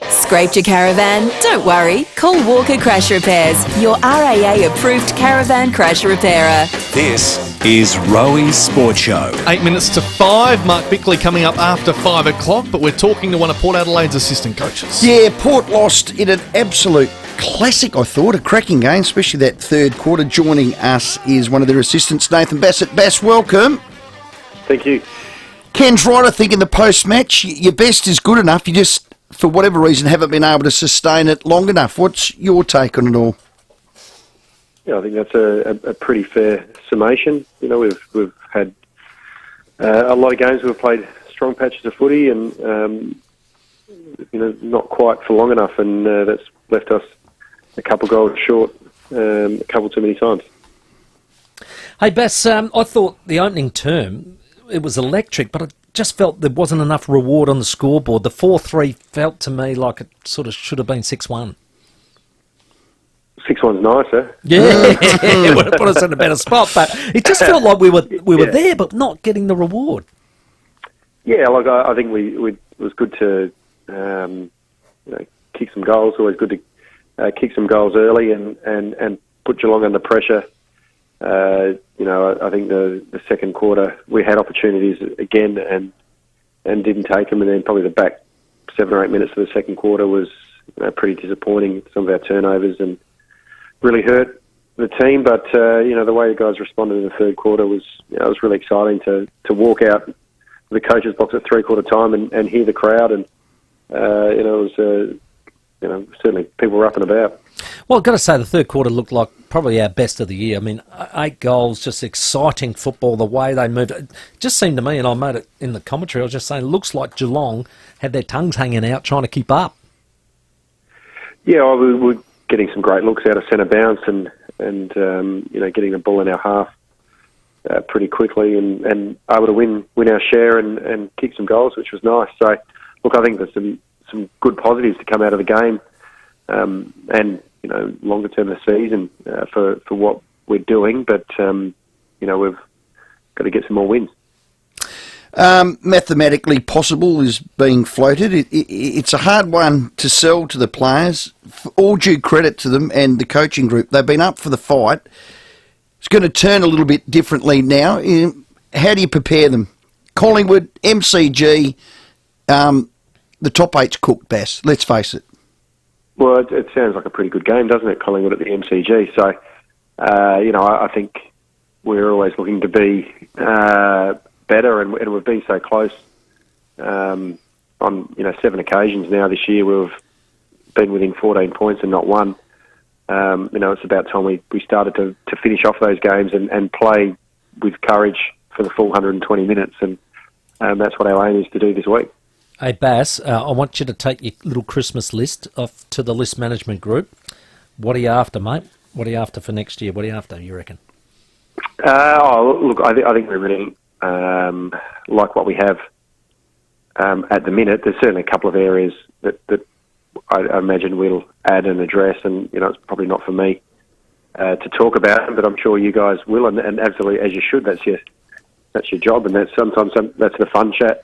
Scraped your caravan? Don't worry. Call Walker Crash Repairs, your RAA-approved caravan crash repairer. This is Rowey's Sports Show. 8 minutes to 5. Mark Bickley coming up after 5 o'clock, but we're talking to one of Port Adelaide's assistant coaches. Yeah, Port lost in an absolute classic, I thought, a cracking game, especially that third quarter. Joining us is one of their assistants, Nathan Bassett. Bass, welcome. Thank you. Ken's right, I think, in the post-match. Your best is good enough. You just, for whatever reason, haven't been able to sustain it long enough. What's your take on it all? Yeah, I think that's a pretty fair summation. You know, we've had a lot of games we've played strong patches of footy and, you know, not quite for long enough, and that's left us a couple goals short a couple too many times. Hey, Bess, I thought the opening term, it was electric, but I just felt there wasn't enough reward on the scoreboard. The 4-3 felt to me like it sort of should have been 6-1. 6-1's nicer. Yeah, it would have put us in a better spot, but it just felt like we were there, but not getting the reward. Yeah, like I think it was good to you know, kick some goals. Always good to kick some goals early and put Geelong under pressure. You know, I think the second quarter we had opportunities again and didn't take them, and then probably the back 7 or 8 minutes of the second quarter was, you know, pretty disappointing. Some of our turnovers and really hurt the team. But you know, the way the guys responded in the third quarter was, you know, it was really exciting to walk out the coach's box at 3/4 time and hear the crowd, and you know, it was certainly people were up and about. Well, I've got to say, the third quarter looked like probably our best of the year. I mean, 8 goals, just exciting football, the way they moved. It just seemed to me, and I made it in the commentary, I was just saying, it looks like Geelong had their tongues hanging out trying to keep up. Yeah, we were getting some great looks out of centre bounce and getting the ball in our half pretty quickly and able to win our share and kick some goals, which was nice. So, look, I think there's some good positives to come out of the game. And longer term of the season for what we're doing, but we've got to get some more wins. Mathematically possible is being floated. It's a hard one to sell to the players. All due credit to them and the coaching group. They've been up for the fight. It's going to turn a little bit differently now. How do you prepare them? Collingwood, MCG, the top 8's cooked, Bass. Let's face it. Well, it sounds like a pretty good game, doesn't it, Collingwood at the MCG? So, I think we're always looking to be better, and we've been so close on 7 occasions now this year. We've been within 14 points and not won. It's about time we started to finish off those games and play with courage for the full 120 minutes, and that's what our aim is to do this week. Hey, Bass, I want you to take your little Christmas list off to the list management group. What are you after, mate? What are you after for next year? What are you after, you reckon? Look, I think we really like what we have at the minute. There's certainly a couple of areas that I imagine we'll add and address, and it's probably not for me to talk about, but I'm sure you guys will, and absolutely as you should. That's your job, and that's sometimes that's the fun chat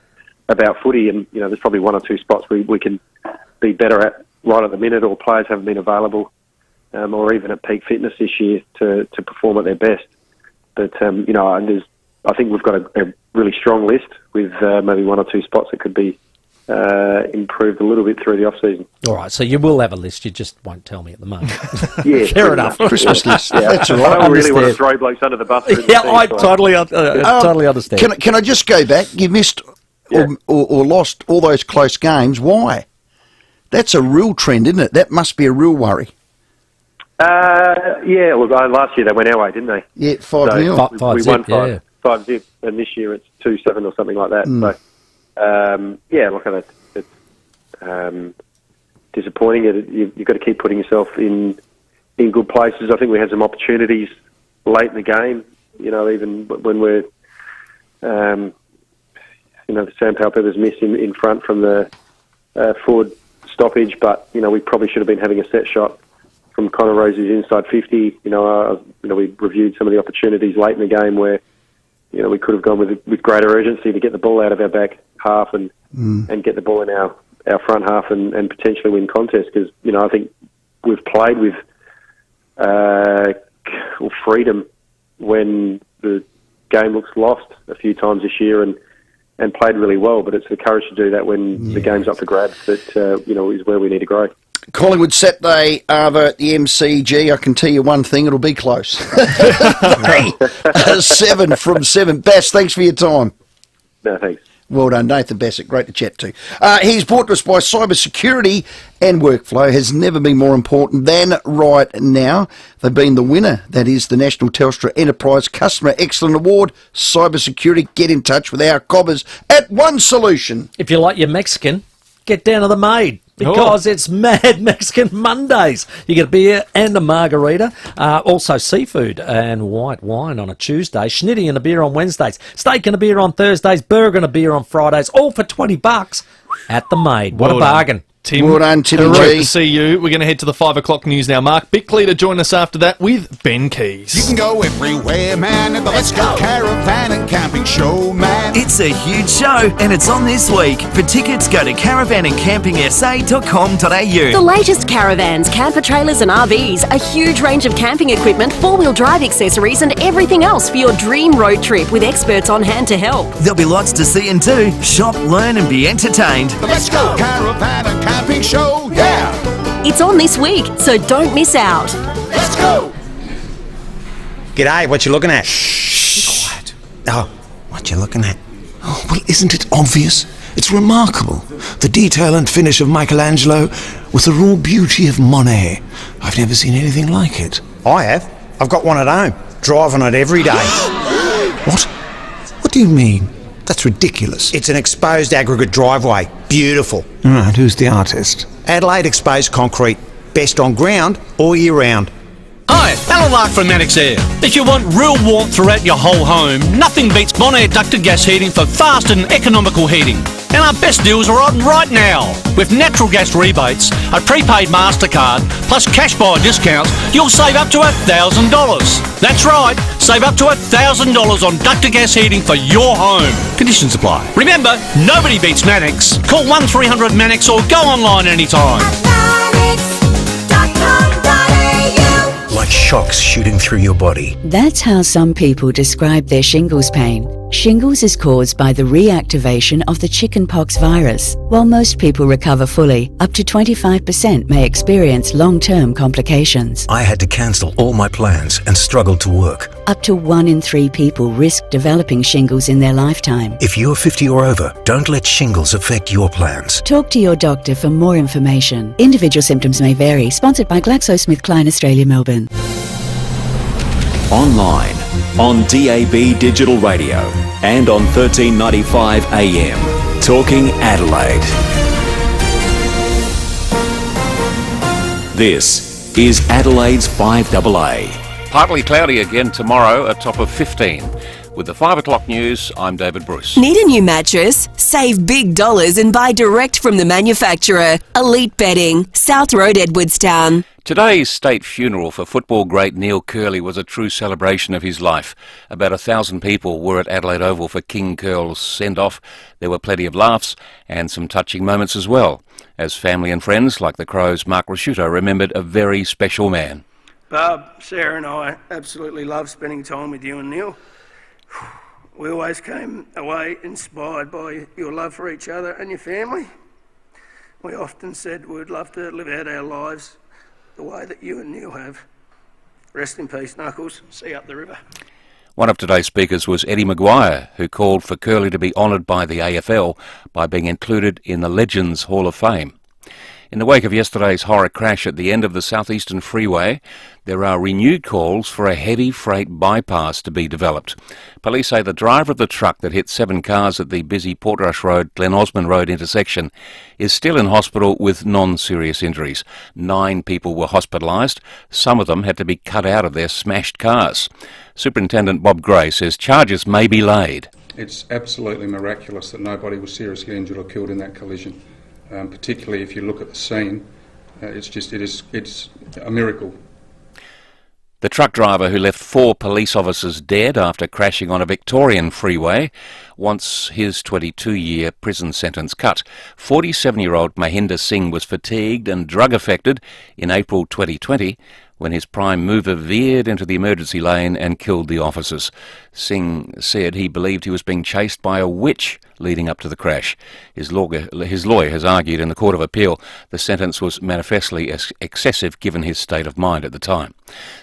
about footy. And there's probably 1 or 2 spots we can be better at right at the minute, or players haven't been available, or even at peak fitness this year to perform at their best. But I think we've got a really strong list with maybe 1 or 2 spots that could be improved a little bit through the off-season. All right, so you will have a list, you just won't tell me at the moment. Yeah, fair enough. Christmas list. Yeah. That's all right. I don't really want to throw blokes under the bus. Yeah, I totally understand. Can I just go back? You missed or lost all those close games. Why? That's a real trend, isn't it? That must be a real worry. Yeah, look, last year they went our way, didn't they? Yeah, 5-0. So we won 5-0, and this year it's 2-7 or something like that. So, look, it's disappointing. You've got to keep putting yourself in good places. I think we had some opportunities late in the game, even when we're, the Sam Powell-Pepper's miss in front from the forward stoppage, but, we probably should have been having a set shot from Connor Rosie's inside 50. We reviewed some of the opportunities late in the game where, we could have gone with greater urgency to get the ball out of our back half and get the ball in our front half and potentially win contests, because, I think we've played with freedom when the game looks lost a few times this year and played really well, but it's the courage to do that when the game's up for grabs that, is where we need to grow. Collingwood Saturday over at the MCG. I can tell you one thing, it'll be close. 7 from 7. Bass, thanks for your time. No, thanks. Well done, Nathan Bassett. Great to chat to. He's brought to us by cybersecurity, and workflow has never been more important than right now. They've been the winner. That is the National Telstra Enterprise Customer Excellent Award. Cybersecurity. Get in touch with our cobbers at One Solution. If you like your Mexican, get down to the Maid, because it's Mad Mexican Mondays. You get a beer and a margarita, also seafood and white wine on a Tuesday, schnitty and a beer on Wednesdays, steak and a beer on Thursdays, burger and a beer on Fridays, all for $20 at the Maid. What a bargain. Tim, well done, Timmy great G. to see you. We're going to head to the 5 o'clock news now. Mark Bickley to join us after that with Ben Keys. You can go everywhere, man, at the Let's Go Caravan and Camping Show, man. It's a huge show, and it's on this week. For tickets, go to caravanandcampingsa.com.au. The latest caravans, camper trailers and RVs, a huge range of camping equipment, four-wheel drive accessories and everything else for your dream road trip with experts on hand to help. There'll be lots to see and do. Shop, learn and be entertained. The Let's Go Caravan and Camping Show, yeah! It's on this week, so don't miss out. Let's go! G'day, what you looking at? Shh. Be quiet. Oh, what you looking at? Oh, well, isn't it obvious? It's remarkable. The detail and finish of Michelangelo with the raw beauty of Monet. I've never seen anything like it. I have. I've got one at home. Drive on it every day. What? What do you mean? That's ridiculous. It's an exposed aggregate driveway. Beautiful. Right, who's the artist? Adelaide Exposed Concrete. Best on ground all year round. Hi, Alan Lark from Mannix here. If you want real warmth throughout your whole home, nothing beats Monair ducted gas heating for fast and economical heating. And our best deals are on right now. With natural gas rebates, a prepaid MasterCard, plus cash buy discounts, you'll save up to $1,000. That's right, save up to $1,000 on ducted gas heating for your home. Conditions apply. Remember, nobody beats Mannix. Call 1300 Mannix or go online anytime. Like shocks shooting through your body. That's how some people describe their shingles pain. Shingles is caused by the reactivation of the chickenpox virus. While most people recover fully, up to 25% may experience long-term complications. I had to cancel all my plans and struggled to work. Up to 1 in 3 people risk developing shingles in their lifetime. If you're 50 or over, don't let shingles affect your plans. Talk to your doctor for more information. Individual symptoms may vary. Sponsored by GlaxoSmithKline Australia, Melbourne. Online, on DAB Digital Radio and on 1395 AM. Talking Adelaide. This is Adelaide's FIVEAA. Partly cloudy again tomorrow, a top of 15. With the 5 o'clock news, I'm David Bruce. Need a new mattress? Save big dollars and buy direct from the manufacturer. Elite Bedding, South Road, Edwardstown. Today's state funeral for football great Neil Curley was a true celebration of his life. About 1,000 people were at Adelaide Oval for King Curl's send-off. There were plenty of laughs and some touching moments as well, as family and friends like the Crows' Mark Rasciuto remembered a very special man. Barb, Sarah and I absolutely love spending time with you and Neil. We always came away inspired by your love for each other and your family. We often said we'd love to live out our lives the way that you and Neil have. Rest in peace, Knuckles. See you up the river. One of today's speakers was Eddie Maguire, who called for Curley to be honoured by the AFL by being included in the Legends Hall of Fame. In the wake of yesterday's horror crash at the end of the Southeastern Freeway, there are renewed calls for a heavy freight bypass to be developed. Police say the driver of the truck that hit 7 cars at the busy Portrush Road, Glen Osmond Road intersection is still in hospital with non-serious injuries. 9 people were hospitalised. Some of them had to be cut out of their smashed cars. Superintendent Bob Gray says charges may be laid. It's absolutely miraculous that nobody was seriously injured or killed in that collision. Particularly if you look at the scene, it's a miracle. The truck driver who left 4 police officers dead after crashing on a Victorian freeway wants his 22-year prison sentence cut. 47-year-old Mahinder Singh was fatigued and drug-affected in April 2020 when his prime mover veered into the emergency lane and killed the officers. Singh said he believed he was being chased by a witch leading up to the crash. His lawyer has argued in the Court of Appeal the sentence was manifestly excessive given his state of mind at the time.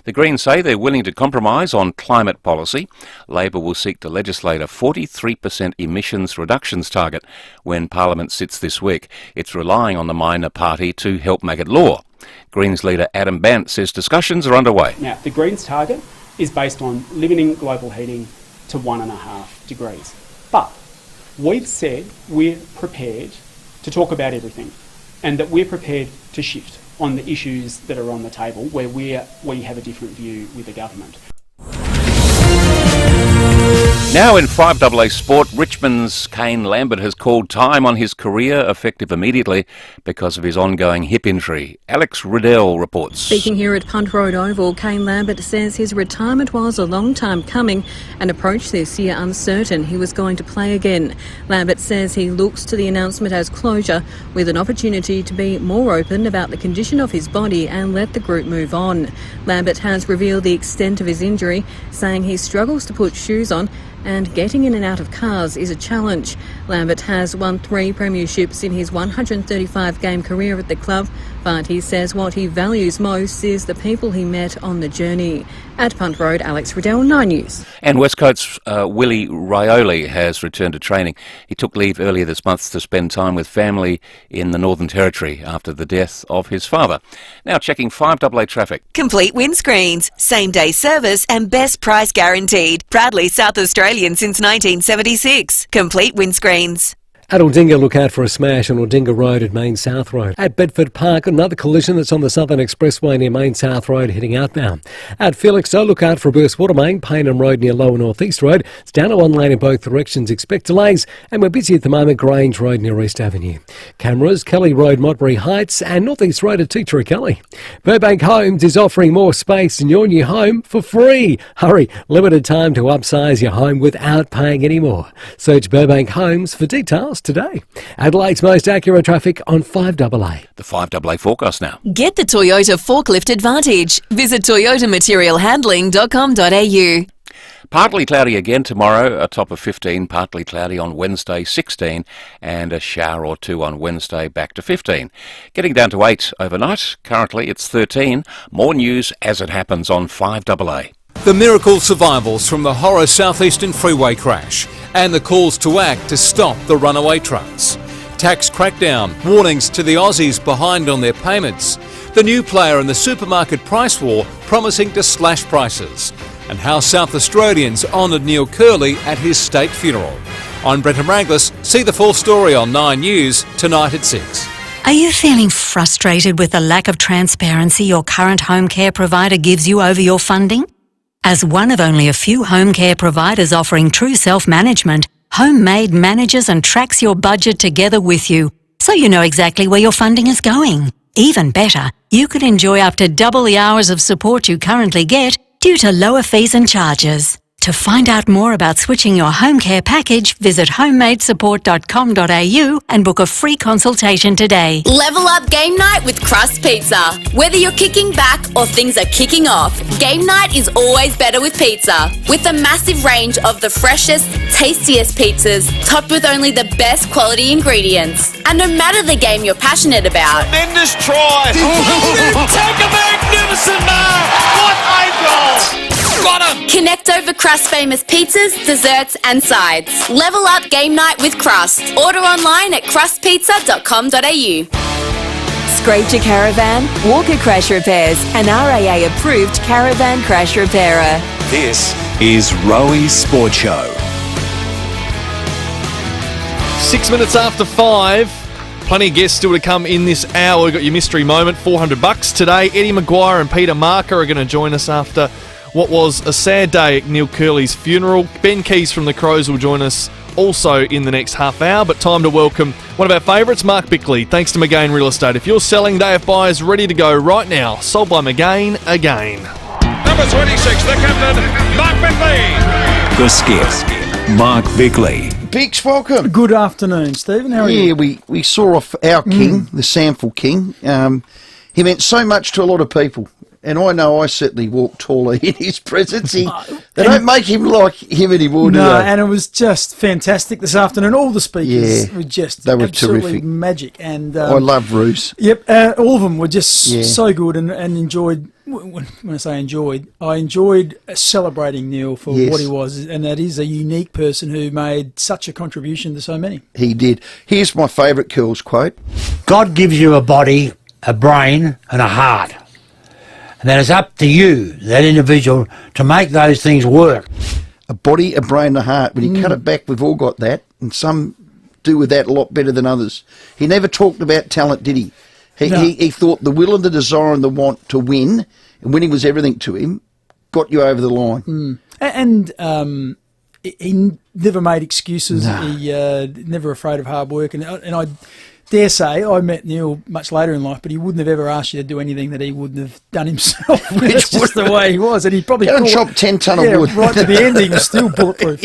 The Greens say they're willing to compromise on climate policy. Labor will seek to legislate a 43% emissions reductions target when Parliament sits this week. It's relying on the minor party to help make it law. Greens leader Adam Bant says discussions are underway. Now, the Greens target is based on limiting global heating to 1.5 degrees. But we've said we're prepared to talk about everything and that we're prepared to shift on the issues that are on the table where we have a different view with the government. Now in FIVEAA Sport, Richmond's Kane Lambert has called time on his career, effective immediately because of his ongoing hip injury. Alex Riddell reports. Speaking here at Punt Road Oval, Kane Lambert says his retirement was a long time coming and approached this year uncertain he was going to play again. Lambert says he looks to the announcement as closure, with an opportunity to be more open about the condition of his body and let the group move on. Lambert has revealed the extent of his injury, saying he struggles to put shoes on and getting in and out of cars is a challenge. Lambert has won 3 premierships in his 135-game career at the club, But he says what he values most is the people he met on the journey. At Punt Road, Alex Riddell, 9 News. And Westcote's Willie Rowey has returned to training. He took leave earlier this month to spend time with family in the Northern Territory after the death of his father. Now checking FIVEAA traffic. Complete windscreens, same-day service and best price guaranteed. Proudly South Australian since 1976. Complete windscreens. At Aldinga, look out for a smash on Aldinga Road at Main South Road. At Bedford Park, another collision that's on the Southern Expressway near Main South Road heading outbound. At Felixstowe, look out for a burst water main, Paynham Road near Lower North East Road. It's down to one lane in both directions. Expect delays. And we're busy at the moment, Grange Road near East Avenue. Cameras, Kelly Road, Modbury Heights and North East Road at Teacher Kelly. Burbank Homes is offering more space in your new home for free. Hurry, limited time to upsize your home without paying any more. Search Burbank Homes for details today. Adelaide's most accurate traffic on FIVEAA. The FIVEAA forecast now. Get the Toyota forklift advantage. Visit toyotamaterialhandling.com.au. Partly cloudy again tomorrow, a top of 15, partly cloudy on Wednesday, 16, and a shower or two on Wednesday, back to 15. Getting down to 8 overnight. Currently it's 13. More news as it happens on FIVEAA. The miracle survivals from the horror Southeastern Freeway crash and the calls to act to stop the runaway trucks. Tax crackdown, warnings to the Aussies behind on their payments, the new player in the supermarket price war promising to slash prices, and how South Australians honoured Neil Curley at his state funeral. I'm Brenton Ranglis. See the full story on 9 News tonight at 6. Are you feeling frustrated with the lack of transparency your current home care provider gives you over your funding? As one of only a few home care providers offering true self-management, Homemade manages and tracks your budget together with you, so you know exactly where your funding is going. Even better, you could enjoy up to double the hours of support you currently get due to lower fees and charges. To find out more about switching your home care package, visit homemadesupport.com.au and book a free consultation today. Level up game night with Crust Pizza. Whether you're kicking back or things are kicking off, game night is always better with pizza. With a massive range of the freshest, tastiest pizzas, topped with only the best quality ingredients. And no matter the game you're passionate about. Tremendous try! Take a magnificent mark! What a goal! Got him! Connect over Crust famous pizzas, desserts and sides. Level up game night with Crust. Order online at crustpizza.com.au. Scraped your caravan? Walker Crash Repairs, an RAA approved caravan crash repairer. This is Rowey's Sport Show. 6 minutes after 5. Plenty of guests still to come in this hour. We've got your mystery moment, $400 today. Eddie Maguire and Peter Marker are going to join us after what was a sad day at Neil Curley's funeral. Ben Keys from the Crows will join us also in the next half hour, but time to welcome one of our favourites, Mark Bickley, thanks to McGain Real Estate. If you're selling, they have buyers ready to go right now. Sold by McGain again. Number 26, the captain, Mark Bickley. The skip, Mark Bickley. Bix, welcome. Good afternoon, Stephen. How are you? Yeah, we saw off our king, the Sample King. He meant so much to a lot of people. And I know I certainly walked taller in his presence. They don't make him like him anymore, do no, they? and it was just fantastic this afternoon. All the speakers were just they were absolutely terrific. Magic. And I love Roos. Yep, all of them were just so good and enjoyed. When I say enjoyed, I enjoyed celebrating Neil for what he was, and that is a unique person who made such a contribution to so many. He did. Here's my favourite Curls quote. God gives you a body, a brain and a heart. And then it's up to you, that individual, to make those things work. A body, a brain and a heart. When you cut it back, we've all got that, and some do with that a lot better than others. He never talked about talent, did he? He thought the will and the desire and the want to win, and winning was everything to him, got you over the line. And he never made excuses. No. He never afraid of hard work. And I dare say, I met Neil much later in life, but he wouldn't have ever asked you to do anything that he wouldn't have done himself. That's just the way he was. And he probably go and chop 10 tonne of wood. Right to the end, he was still bulletproof.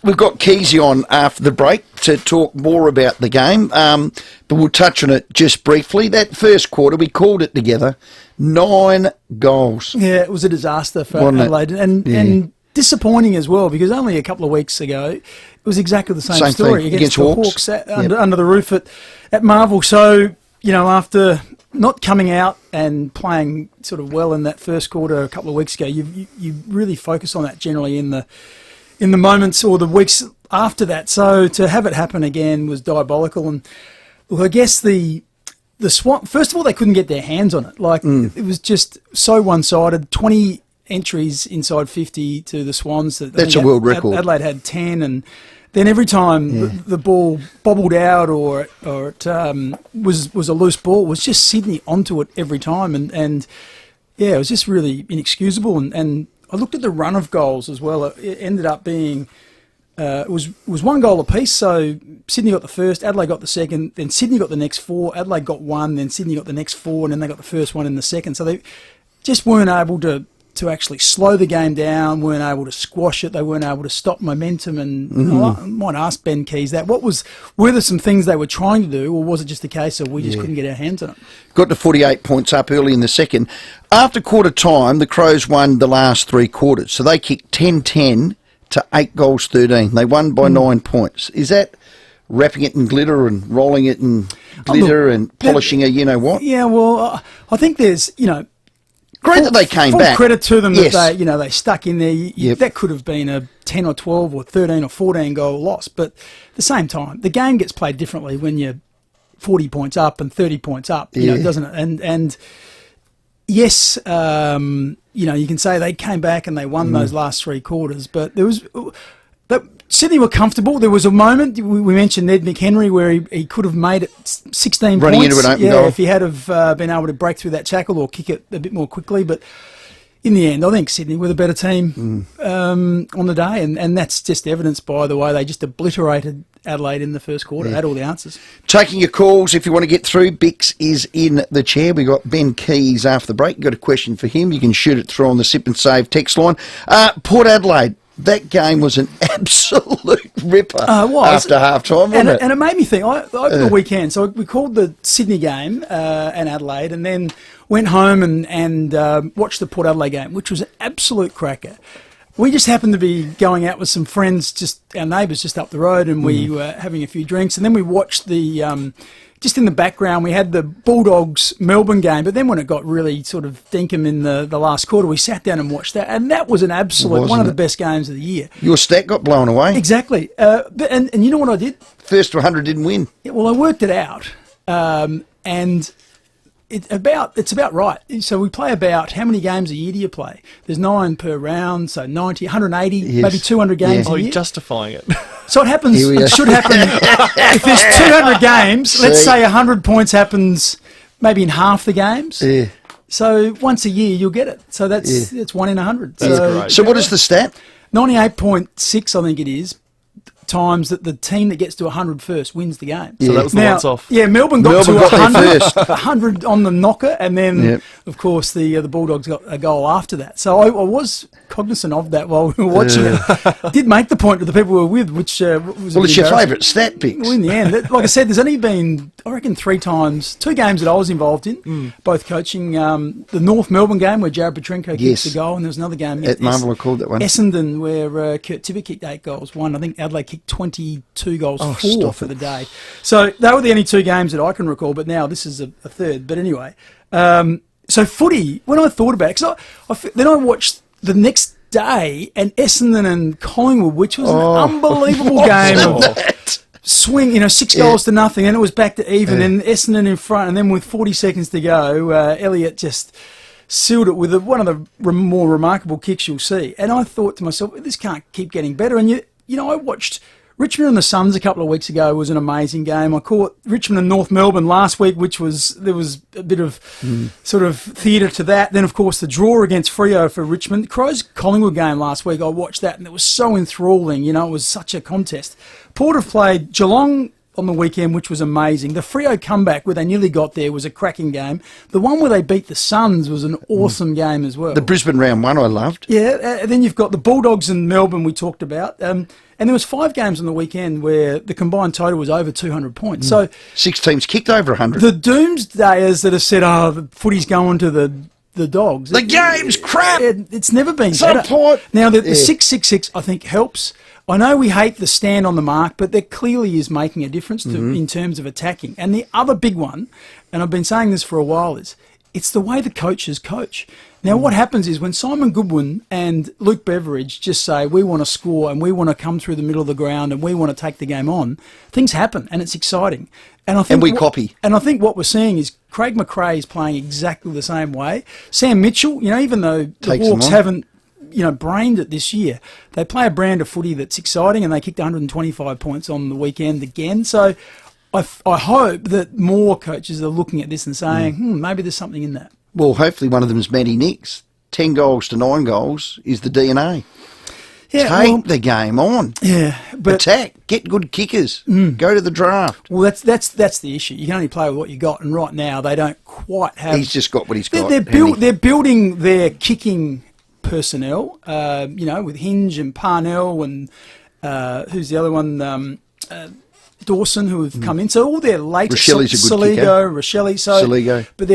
We've got Keezy on after the break to talk more about the game, but we'll touch on it just briefly. That first quarter, we called it together, 9 goals. Yeah, it was a disaster for Adelaide. And disappointing as well, because only a couple of weeks ago it was exactly the same story against the Hawks under the roof at Marvel. So after not coming out and playing sort of well in that first quarter a couple of weeks ago, you really focus on that generally in the moments or the weeks after that. So to have it happen again was diabolical. And look, I guess the Swans, first of all, they couldn't get their hands on it. It was just so one-sided. 20 entries inside 50 to the Swans. That's a world record. Adelaide had 10, and then every time the ball bobbled out or it was a loose ball, it was just Sydney onto it every time. And it was just really inexcusable. And I looked at the run of goals as well. It ended up being... it was one goal apiece, so Sydney got the first, Adelaide got the second, then Sydney got the next 4, Adelaide got 1, then Sydney got the next 4, and then they got the first one in the second. So they just weren't able to actually slow the game down, weren't able to squash it, they weren't able to stop momentum. And I might ask Ben Keys that. Were there some things they were trying to do, or was it just a case of we just couldn't get our hands on it? Got to 48 points up early in the second. After quarter time, the Crows won the last 3 quarters, so they kicked 10-10 to 8 goals 13. They won by 9 points. Is that wrapping it in glitter and rolling it in glitter and polishing a you-know-what? Yeah, well, I think there's, great that they came back. Full credit to them that they stuck in there. That could have been a 10 or 12 or 13 or 14 goal loss. But at the same time, the game gets played differently when you're 40 points up and 30 points up, doesn't it? And yes, you can say they came back and they won those last 3 quarters, but Sydney were comfortable. There was a moment, we mentioned Ned McHenry, where he could have made it 16 running points. Into an open goal. If he had have been able to break through that tackle or kick it a bit more quickly. But in the end, I think Sydney were the better team on the day, and that's just evidenced by the way they just obliterated Adelaide in the first quarter. Had all the answers. Taking your calls if you want to get through. Bix is in the chair. We got Ben Keys after the break. You got a question for him? You can shoot it through on the Sip and Save text line. Port Adelaide. That game was an absolute ripper after half-time, wasn't it? And it made me think, over the weekend, so we called the Sydney game and Adelaide, and then went home and watched the Port Adelaide game, which was an absolute cracker. We just happened to be going out with some friends, our neighbours just up the road, and we were having a few drinks, and then we watched the... just in the background, we had the Bulldogs Melbourne game, but then when it got really sort of dinkum in the last quarter, we sat down and watched that, and that was an absolute one of the best games of the year. Your stat got blown away. Exactly. And you know what I did? First to 100 didn't win. Yeah, well, I worked it out, and it's about right. So we play about, how many games a year do you play? There's 9 per round, so 90, 180, maybe 200 games a year. You're justifying it. So it happens, it should happen, if there's 200 games, let's say 100 points happens maybe in half the games. Yeah. So once a year you'll get it. So that's 1 in 100. That's great. So what is the stat? 98.6, I think it is, times that the team that gets to 100 first wins the game. So that was the once off. Yeah, Melbourne got to 100 on the knocker, and then, of course, the Bulldogs got a goal after that. So I was cognizant of that while we were watching it. Did make the point to the people we were with, which was it's your favourite stat, Bix. Well, in the end, like I said, there's only been, I reckon, 3 times, 2 games that I was involved in, both coaching. The North Melbourne game where Jared Petrenko kicked the goal, and there was another game at Marvel, I called that one. Essendon, where Kurt Tibbett kicked 8 goals, I think Adelaide kicked 22 goals, 4 for the day. So they were the only 2 games that I can recall, but now this is a third. But anyway, so footy, when I thought about it, then I watched the next day and Essendon and Collingwood, which was an unbelievable game of swing, 6 goals to nothing, and it was back to even, and Essendon in front, and then with 40 seconds to go, Elliott just sealed it with one of the more remarkable kicks you'll see. And I thought to myself, this can't keep getting better. And I watched Richmond and the Suns a couple of weeks ago. Was an amazing game. I caught Richmond and North Melbourne last week, there was a bit of sort of theatre to that. Then, of course, the draw against Freo for Richmond. Crows Collingwood game last week, I watched that, and it was so enthralling. It was such a contest. Port have played Geelong on the weekend, which was amazing. The Freo comeback, where they nearly got there, was a cracking game. The one where they beat the Suns was an awesome game as well. The Brisbane round 1 I loved. Yeah, then you've got the Bulldogs and Melbourne we talked about. And there was 5 games on the weekend where the combined total was over 200 points. So 6 teams kicked over 100. The doomsdayers that have said, the footy's going to the Dogs. The game's crap. It's never been better. Now, the 666, I think, helps. I know we hate the stand on the mark, but there clearly is making a difference in terms of attacking. And the other big one, and I've been saying this for a while, is it's the way the coaches coach. Now, what happens is when Simon Goodwin and Luke Beveridge just say, we want to score and we want to come through the middle of the ground and we want to take the game on, things happen and it's exciting. And I think we copy. And I think what we're seeing is Craig McRae is playing exactly the same way. Sam Mitchell, even though the Hawks haven't, brained it this year, they play a brand of footy that's exciting and they kicked 125 points on the weekend again. So I hope that more coaches are looking at this and saying, maybe there's something in that. Well, hopefully one of them is Matty Nicks. 10 goals to 9 goals is the DNA. Yeah, Take the game on. Yeah, but attack. Get good kickers. Go to the draft. Well, that's the issue. You can only play with what you got, and right now they don't quite have. He's just got what he's got. They're building their kicking personnel. With Hinge and Parnell and who's the other one? Dawson, who have come in. So all their latest Selego, Selego. But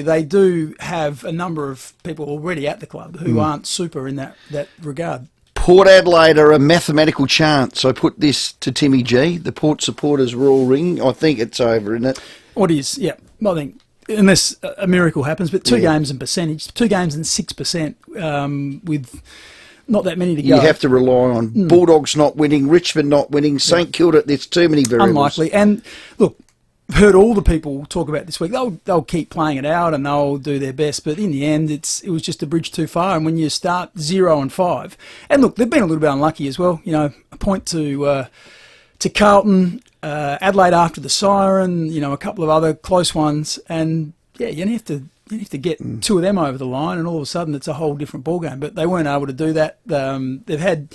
they do have a number of people already at the club who aren't super in that regard. Port Adelaide are a mathematical chance. I put this to Timmy G. The Port supporters were all ringing. I think it's over, isn't it? What is? Yeah, I think unless a miracle happens, but 2 games in percentage, 2 games and 6% with not that many to go. You have to rely on Bulldogs not winning, Richmond not winning, St Kilda. There's too many variables. Unlikely. And look, I've heard all the people talk about this week. They'll keep playing it out and they'll do their best, but in the end, it was just a bridge too far. And when you start 0-5, and look, they've been a little bit unlucky as well. A point to Carlton, Adelaide after the siren. A couple of other close ones, and you have to get 2 of them over the line, and all of a sudden it's a whole different ballgame. But they weren't able to do that. They've had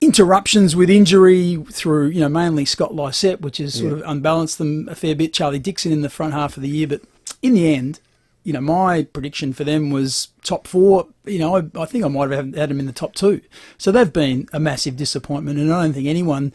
interruptions with injury through, mainly Scott Lysette, which has sort of unbalanced them a fair bit. Charlie Dixon in the front half of the year. But in the end, my prediction for them was top 4. I think I might have had them in the top 2. So they've been a massive disappointment, and I don't think anyone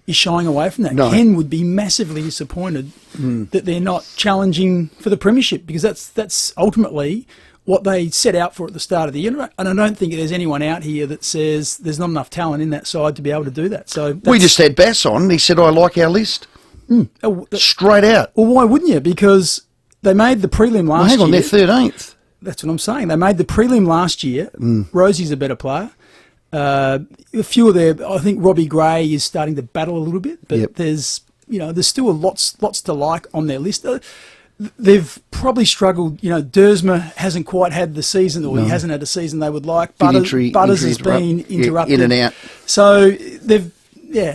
is shying away from that. No. Ken would be massively disappointed that they're not challenging for the premiership, because that's ultimately what they set out for at the start of the year. And I don't think there's anyone out here that says there's not enough talent in that side to be able to do that. So we just had Bass on. He said, I like our list. Straight out. Well, why wouldn't you? Because they made the prelim last year. Hang on, they're 13th. That's what I'm saying. They made the prelim last year. Rosie's a better player. A few of I think Robbie Gray is starting to battle a little bit, but there's still lots to like on their list. They've probably struggled. Dersma hasn't quite had the season, or he hasn't had the season they would like. Butters has been interrupted. In and out. So they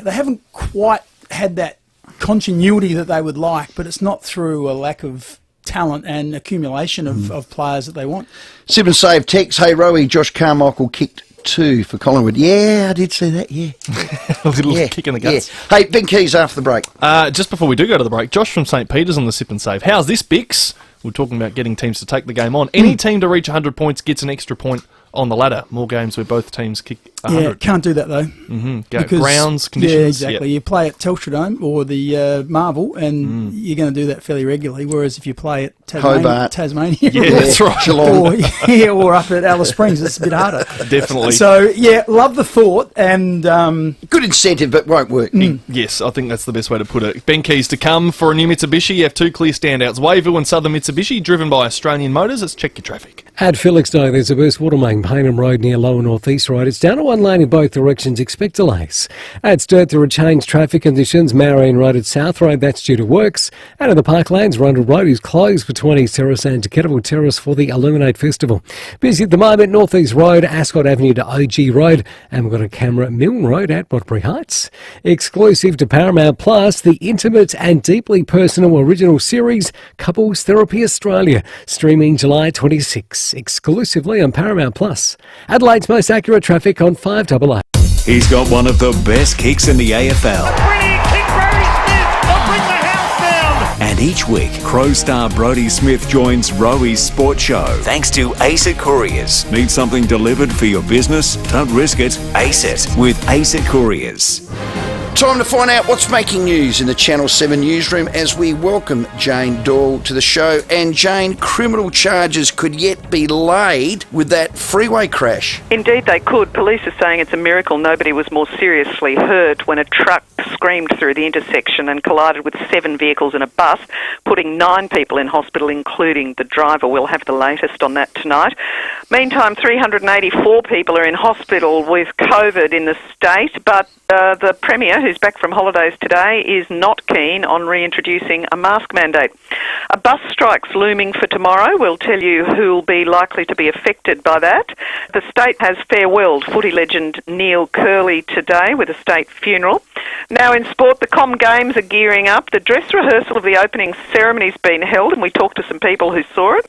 haven't quite had that continuity that they would like, but it's not through a lack of talent and accumulation of players that they want. Sip and Save text, hey Rowey, Josh Carmichael kicked 2 for Collingwood. Yeah, I did see that, A little kick in the guts. Yeah. Hey, Ben Keys after the break. Just before we do go to the break, Josh from St. Peter's on the Sip and Save. How's this, Bix? We're talking about getting teams to take the game on. Any team to reach 100 points gets an extra point on the ladder. More games where both teams kick 100. Yeah, can't do that though. Because, grounds, conditions. Yeah, exactly. You play at Telstra Dome or the Marvel, and you're going to do that fairly regularly. Whereas if you play at Tasmania, that's right. or up at Alice Springs, it's a bit harder. Definitely. So love the thought, and good incentive, but won't work. Yes, I think that's the best way to put it. Ben Keys to come for a new Mitsubishi. You have 2 clear standouts: Wayville and Southern Mitsubishi, driven by Australian Motors. Let's check your traffic. At Felixstowe, there's a burst water main, Paynham Road near Lower North East Road. It's down to 1 lane in both directions. Expect delays. At Sturt, there are changed traffic conditions. Marion Road at South Road, that's due to works. And in the Parklands, Rundle Road is closed between East Terrace and Kettleville Terrace for the Illuminate Festival. Busy at the moment, North East Road, Ascot Avenue to OG Road. And we've got a camera at Milne Road at Botbury Heights. Exclusive to Paramount Plus, the intimate and deeply personal original series, Couples Therapy Australia, streaming July 26. Exclusively on Paramount Plus. Adelaide's most accurate traffic on 588. He's got one of the best kicks in the AFL. Brilliant kick, Brody Smith. They'll bring the house down. And each week, Crow star Brodie Smith joins Rowey's Sports Show. Thanks to ACET Couriers. Need something delivered for your business? Don't risk it. ACET with ACET Couriers. Time to find out what's making news in the Channel 7 newsroom as we welcome Jane Doyle to the show. And Jane, criminal charges could yet be laid with that freeway crash. Indeed they could. Police are saying it's a miracle nobody was more seriously hurt when a truck screamed through the intersection and collided with 7 vehicles and a bus, putting 9 people in hospital, including the driver. We'll have the latest on that tonight. Meantime, 384 people are in hospital with COVID in the state, but the Premier, who's back from holidays today, is not keen on reintroducing a mask mandate. A bus strike's looming for tomorrow. We'll tell you who'll be likely to be affected by that. The state has farewelled footy legend Neil Curley today with a state funeral. Now in sport, the Com Games are gearing up. The dress rehearsal of the opening ceremony's been held, and we talked to some people who saw it.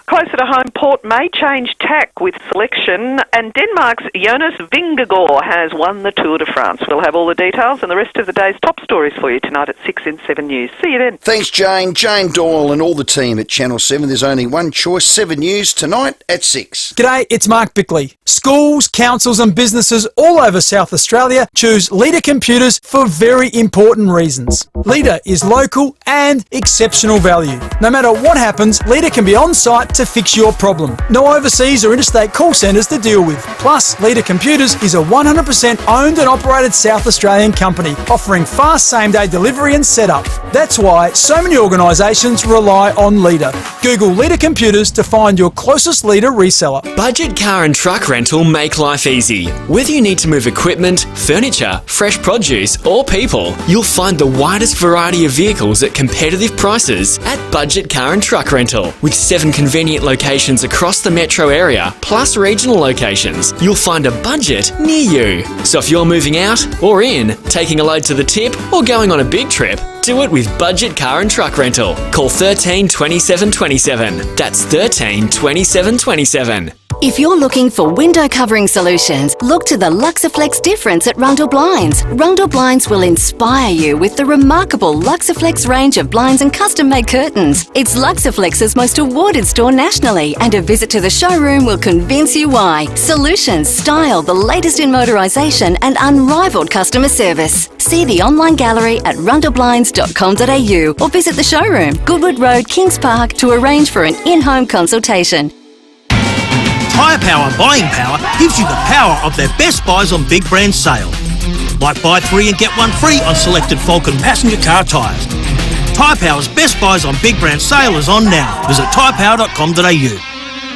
Closer to home, Port may change tack with selection, and Denmark's Jonas Vingegaard has won the Tour de France. We'll have all the details and the rest of the day's top stories for you tonight at 6 in 7 News. See you then. Thanks, Jane. Jane Doyle and all the team at Channel 7. There's only one choice, 7 News, tonight at 6. G'day, it's Mark Bickley. Schools, councils and businesses all over South Australia choose Leader Computers for very important reasons. Leader is local and exceptional value. No matter what happens, Leader can be on site to fix your problem. No overseas or interstate call centres to deal with. Plus, Leader Computers is a 100% owned and operated South Australian company, offering fast same-day delivery and setup. That's why so many organisations rely on Leader. Google Leader Computers to find your closest Leader reseller. Budget car and truck rental make life easy. Whether you need to move equipment, furniture, fresh produce or people, you'll find the widest variety of vehicles at competitive prices at Budget Car and Truck Rental. With 7 convenient locations across the metro area, plus regional locations, you'll find a budget near you. So if you're moving out or in, taking a load to the tip or going on a big trip, do it with Budget Car and Truck Rental. Call 13 27 27. That's 13 27 27. If you're looking for window covering solutions, look to the Luxaflex difference at Rundle Blinds. Rundle Blinds will inspire you with the remarkable Luxaflex range of blinds and custom-made curtains. It's Luxaflex's most awarded store nationally, and a visit to the showroom will convince you why. Solutions, style, the latest in motorisation and unrivaled customer service. See the online gallery at rundleblinds.com.au or visit the showroom, Goodwood Road, Kings Park, to arrange for an in-home consultation. Tyre Power and Buying Power gives you the power of their best buys on big brand sale. Like buy 3 and get 1 free on selected Falcon passenger car tyres. Tyre Power's best buys on big brand sale is on now. Visit tyrepower.com.au.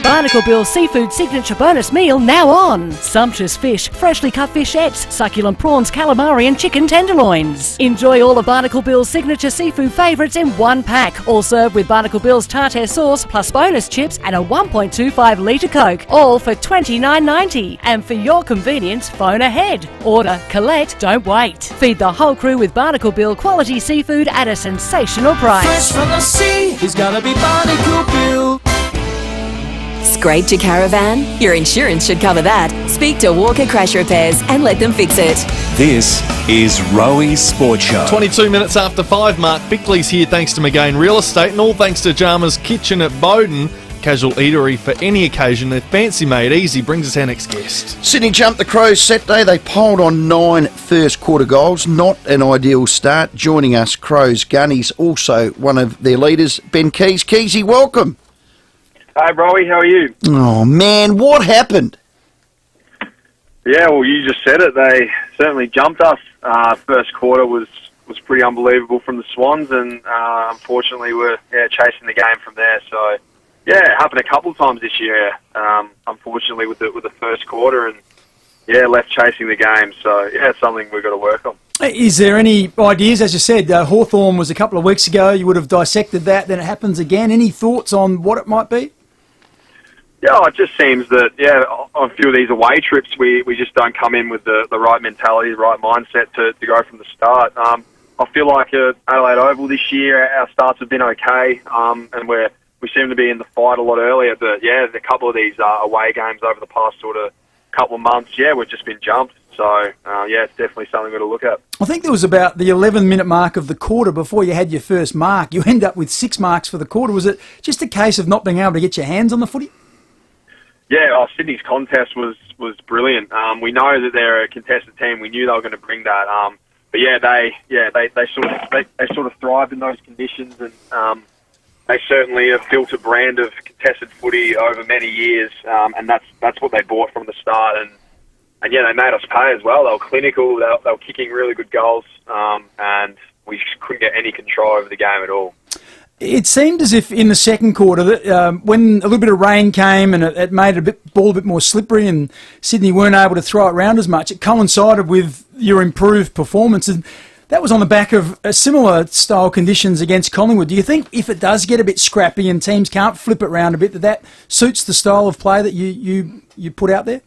Barnacle Bill's Seafood Signature Bonus Meal now on. Sumptuous fish, freshly cut fishettes, succulent prawns, calamari and chicken tenderloins. Enjoy all of Barnacle Bill's signature seafood favourites in one pack. All served with Barnacle Bill's tartare sauce plus bonus chips and a 1.25 litre Coke. All for $29.90. And for your convenience, phone ahead. Order, collect, don't wait. Feed the whole crew with Barnacle Bill quality seafood at a sensational price. Fresh from the sea, it's gotta be Barnacle Bill. Scraped your caravan? Your insurance should cover that. Speak to Walker Crash Repairs and let them fix it. This is Rowey's Sports Show. 22 minutes after 5, Mark Bickley's here thanks to McGain Real Estate, and all thanks to Jama's Kitchen at Bowden. Casual eatery for any occasion. Their fancy made easy brings us our next guest. Sydney jumped the Crows Saturday. They polled on 9 first quarter goals. Not an ideal start. Joining us, Crows Gunny's also one of their leaders, Ben Keys. Keysy, welcome. Hey, Rowey, how are you? Oh, man, what happened? Yeah, well, you just said it. They certainly jumped us. First quarter was pretty unbelievable from the Swans, and unfortunately we're chasing the game from there. So, yeah, it happened a couple of times this year, unfortunately, with the first quarter, and, left chasing the game. So, it's something we've got to work on. Is there any ideas? As you said, Hawthorn was a couple of weeks ago. You would have dissected that. Then it happens again. Any thoughts on what it might be? Yeah, it just seems that, on a few of these away trips, we just don't come in with the right mentality, the right mindset to go from the start. I feel like at Adelaide Oval this year, our starts have been okay, and we seem to be in the fight a lot earlier. But, a couple of these away games over the past sort of couple of months, we've just been jumped. So, it's definitely something we've got to look at. I think there was about the 11-minute mark of the quarter before you had your first mark. You end up with 6 marks for the quarter. Was it just a case of not being able to get your hands on the footy? Yeah, Sydney's contest was brilliant. We know that they're a contested team. We knew they were going to bring that. yeah, they sort of thrive in those conditions, and they certainly have built a brand of contested footy over many years, and that's what they bought from the start. And yeah, they made us pay as well. They were clinical. They were kicking really good goals, and we just couldn't get any control over the game at all. It seemed as if in the second quarter, that, when a little bit of rain came and it made ball a bit more slippery, and Sydney weren't able to throw it around as much, it coincided with your improved performance. And that was on the back of a similar style conditions against Collingwood. Do you think if it does get a bit scrappy and teams can't flip it around a bit, that suits the style of play that you put out there?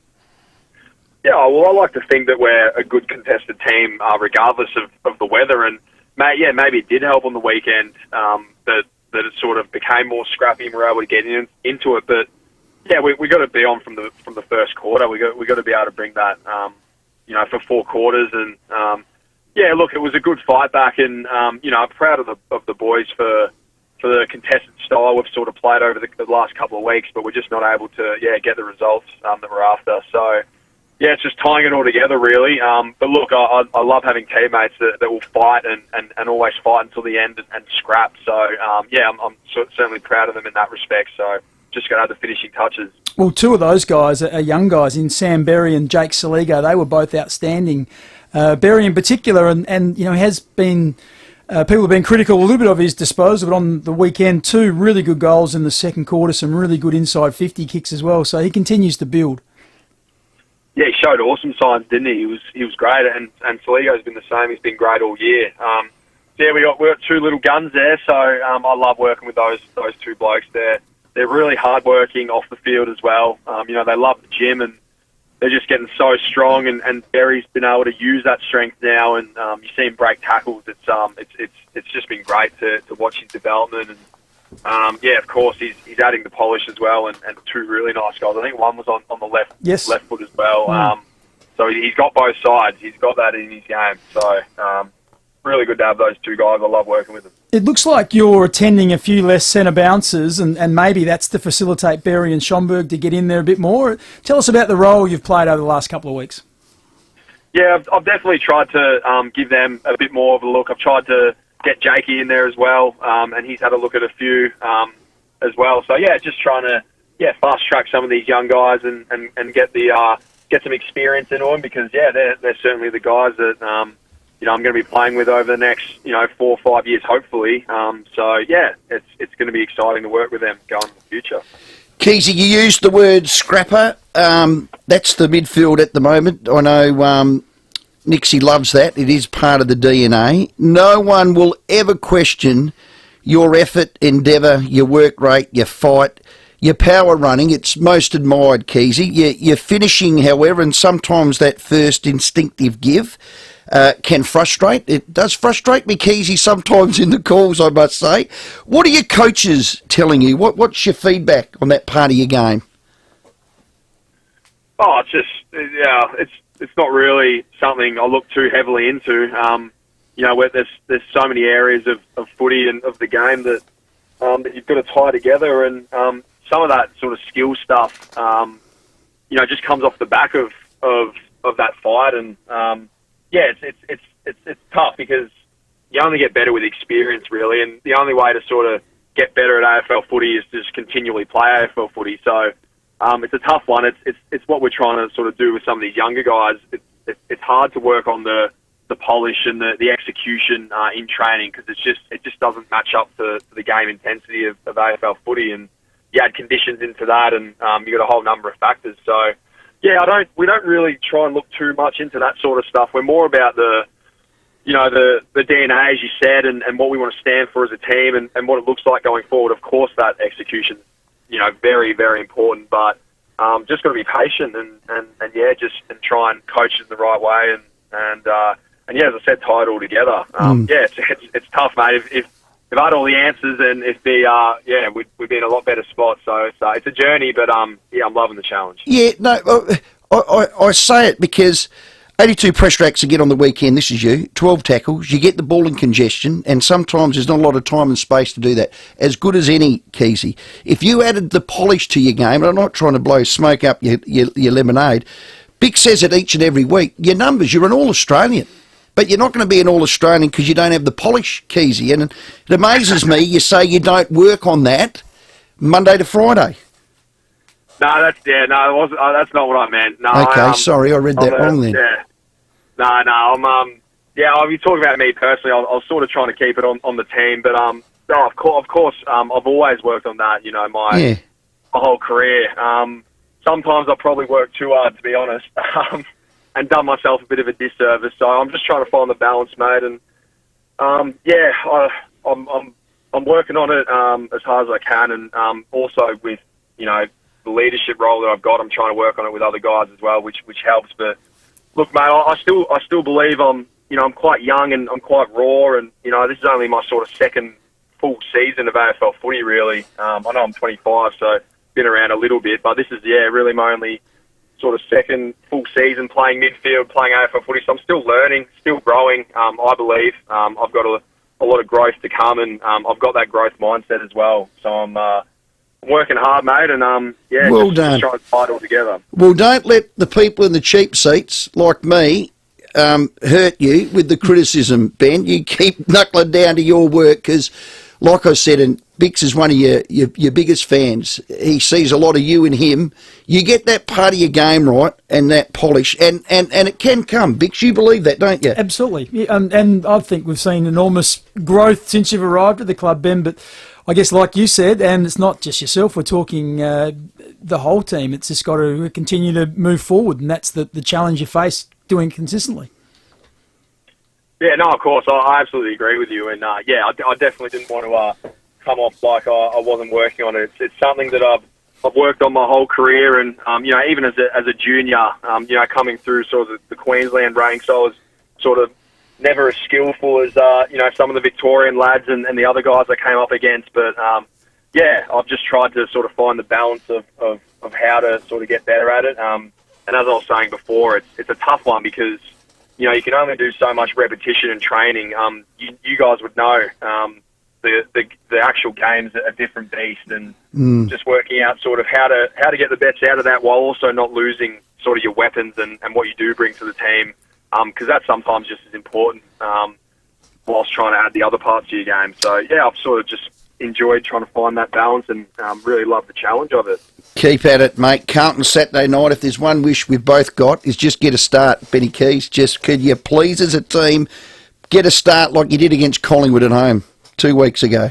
Yeah, well, I like to think that we're a good contested team, regardless of the weather. And maybe it did help on the weekend that it sort of became more scrappy and we were able to get into it. But yeah, we got to be on from the first quarter. We got to be able to bring that, for 4 quarters. And yeah, look, it was a good fight back, and I'm proud of the boys for the contested style we've sort of played over the last couple of weeks. But we're just not able to get the results that we're after. So. Yeah, it's just tying it all together, really. But look, I love having teammates that will fight and always fight until the end and scrap. So, I'm certainly proud of them in that respect. So, just going to have the finishing touches. Well, 2 of those guys are young guys in Sam Berry and Jake Selego. They were both outstanding. Berry in particular, and has been... people have been critical a little bit of his disposal, but on the weekend, 2 really good goals in the second quarter, some really good inside 50 kicks as well. So, he continues to build. Yeah, he showed awesome signs, didn't he? He was great, and Selego's been the same. He's been great all year. We got 2 little guns there, so I love working with those 2 blokes. They're really hardworking off the field as well. They love the gym, and they're just getting so strong. And Barry's been able to use that strength now, and you see him break tackles. It's just been great to watch his development. And of course, he's adding the polish as well, and 2 really nice goals. I think one was on the left foot as well. So he's got both sides. He's got that in his game. So really good to have those 2 guys. I love working with them. It looks like you're attending a few less centre bounces, and maybe that's to facilitate Berry and Schomburg to get in there a bit more. Tell us about the role you've played over the last couple of weeks. Yeah, I've definitely tried to give them a bit more of a look. I've tried to get Jakey in there as well, and he's had a look at a few as well. So yeah, just trying to fast track some of these young guys and get some experience into them, because they're certainly the guys that I'm going to be playing with over the next 4 or 5 years, hopefully. So yeah, it's going to be exciting to work with them going in the future. Keezy, you used the word scrapper. That's the midfield at the moment. I know Nixie loves that. It is part of the DNA. No one will ever question your effort, endeavour, your work rate, your fight, your power running. It's most admired, Keezy. Your finishing, however, and sometimes that first instinctive give can frustrate. It does frustrate me, Keezy, sometimes in the calls, I must say. What are your coaches telling you? What's your feedback on that part of your game? Oh, it's not really something I look too heavily into. Where there's so many areas of footy and of the game that you've got to tie together, and some of that sort of skill stuff, just comes off the back of that fight, and it's tough because you only get better with experience, really, and the only way to sort of get better at AFL footy is to just continually play AFL footy. So. It's a tough one. It's what we're trying to sort of do with some of these younger guys. It's hard to work on the polish and the execution in training, because it just doesn't match up to the game intensity of AFL footy, and you add conditions into that, and you got a whole number of factors. So we don't really try and look too much into that sort of stuff. We're more about the DNA, as you said, and what we want to stand for as a team, and what it looks like going forward. Of course, that execution. Very, very important, but just got to be patient and try and coach it in the right way, and as I said, tie it all together. It's tough, mate. If I had all the answers, and we'd be in a lot better spot. So it's a journey, but I'm loving the challenge. Yeah, no, I say it because 82 pressure acts again on the weekend. This is you. 12 tackles. You get the ball in congestion, and sometimes there's not a lot of time and space to do that. As good as any, Keezy. If you added the polish to your game, and I'm not trying to blow smoke up your lemonade, Bick says it each and every week, your numbers, you're an All-Australian. but you're not going to be an All-Australian because you don't have the polish, Keezy. And it amazes me you say you don't work on that Monday to Friday. No, that's not what I meant. No, Okay, sorry, I read that wrong then. Yeah. I'm you're talking about me personally. I was sort of trying to keep it on the team, but no, of course, I've always worked on that. You know, my whole career. Sometimes I probably worked too hard, to be honest, and done myself a bit of a disservice. So I'm just trying to find the balance, mate. And I'm working on it as hard as I can, and also with the leadership role that I've got, I'm trying to work on it with other guys as well, which helps. But look, mate, I still believe I'm quite young and I'm quite raw, and this is only my sort of second full season of AFL footy, really. I know I'm 25, so been around a little bit, but this is really my only sort of second full season playing midfield, playing AFL footy. So I'm still learning, still growing. I believe I've got a lot of growth to come, and I've got that growth mindset as well. So I'm working hard, mate, and well done. Just trying to tie it all together. Well, don't let the people in the cheap seats like me hurt you with the criticism, Ben. You keep knuckling down to your work because, like I said, and Bix is one of your biggest fans. He sees a lot of you in him. You get that part of your game right and that polish, and it can come. Bix, you believe that, don't you? Absolutely. Yeah, and I think we've seen enormous growth since you've arrived at the club, Ben, but I guess like you said, and it's not just yourself, we're talking the whole team. It's just got to continue to move forward, and that's the challenge you face doing consistently. Yeah, no, of course, I absolutely agree with you, and I definitely didn't want to come off like I wasn't working on it. It's something that I've worked on my whole career, and even as a junior, coming through sort of the Queensland ranks, I was sort of never as skillful as some of the Victorian lads and the other guys I came up against, but I've just tried to sort of find the balance of how to sort of get better at it. And as I was saying before, it's a tough one because you can only do so much repetition and training. You guys would know the actual game's a different beast, and just working out sort of how to get the best out of that while also not losing sort of your weapons and what you do bring to the team, because that's sometimes just as important whilst trying to add the other parts to your game. So I've sort of just enjoyed trying to find that balance, and really love the challenge of it. Keep at it, mate. Carlton Saturday night, if there's one wish we've both got, is just get a start, Benny Keys. Just could you please, as a team, get a start like you did against Collingwood at home 2 weeks ago?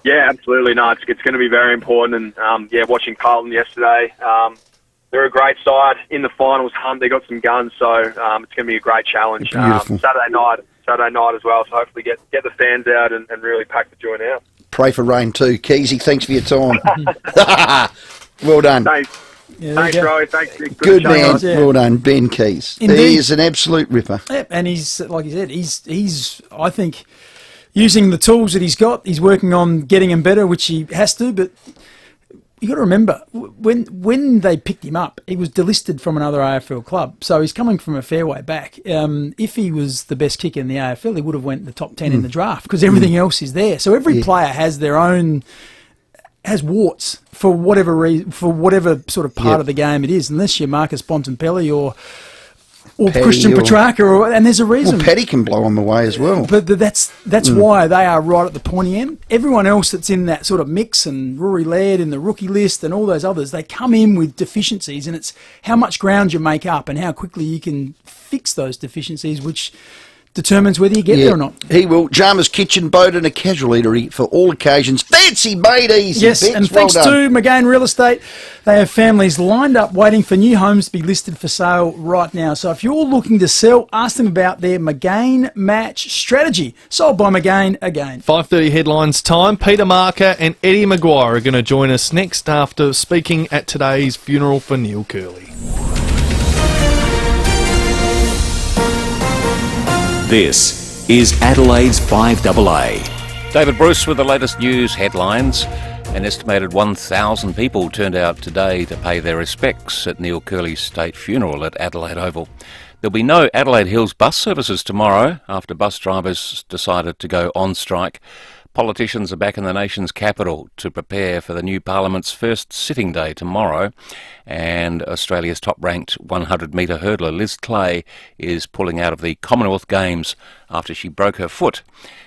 Yeah, absolutely. No, it's going to be very important. And, watching Carlton yesterday, they're a great side. In the finals hunt, they got some guns, so it's going to be a great challenge. Saturday night as well, so hopefully get the fans out and really pack the joint out. Pray for rain too. Keezy, thanks for your time. Well done. Thanks, Rowey. Thanks, Nick. Good man. Well done, Ben Keys. Indeed. He is an absolute ripper. Yep, and he's, like you said, he's I think, using the tools that he's got. He's working on getting them better, which he has to, but you got to remember, when they picked him up, he was delisted from another AFL club, so he's coming from a fair way back. If he was the best kicker in the AFL, he would have went in the top 10 in the draft, because everything else is there. So every player has has warts for whatever reason, for whatever sort of part of the game it is, unless you're Marcus Bontempelli or Christian Petrarca, and there's a reason. Well, Petty can blow them away as well. But that's why they are right at the pointy end. Everyone else that's in that sort of mix, and Rory Laird in the rookie list and all those others, they come in with deficiencies, and it's how much ground you make up and how quickly you can fix those deficiencies, which determines whether you get there or not. He will. Jarmer's Kitchen, boat and a casual eatery for all occasions. Fancy made easy. Yes, and thanks to McGain Real Estate, they have families lined up waiting for new homes to be listed for sale right now. So if you're looking to sell, ask them about their McGain Match strategy. Sold by McGain again. 5:30 headlines time. Peter Marker and Eddie Maguire are going to join us next after speaking at today's funeral for Neil Curley. This is Adelaide's 5AA. David Bruce with the latest news headlines. An estimated 1,000 people turned out today to pay their respects at Neil Curley's state funeral at Adelaide Oval. There'll be no Adelaide Hills bus services tomorrow after bus drivers decided to go on strike. Politicians are back in the nation's capital to prepare for the new Parliament's first sitting day tomorrow. And Australia's top-ranked 100-metre hurdler Liz Clay is pulling out of the Commonwealth Games after she broke her foot.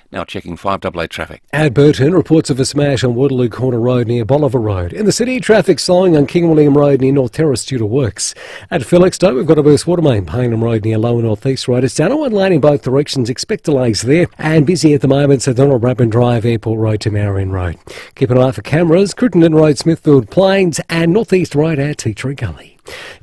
Now checking 5AA traffic. At Burton, reports of a smash on Waterloo Corner Road near Bolivar Road. In the city, traffic slowing on King William Road near North Terrace due to works. At Felixstowe, we've got a burst water main, Paynham Road near Lower North East Road. It's down on one lane in both directions. Expect delays there. And busy at the moment, so Donald Bradman Drive, Airport Road to Marion Road. Keep an eye for cameras, Crittenden Road, Smithfield Plains and North East Road at Tea Tree Gully.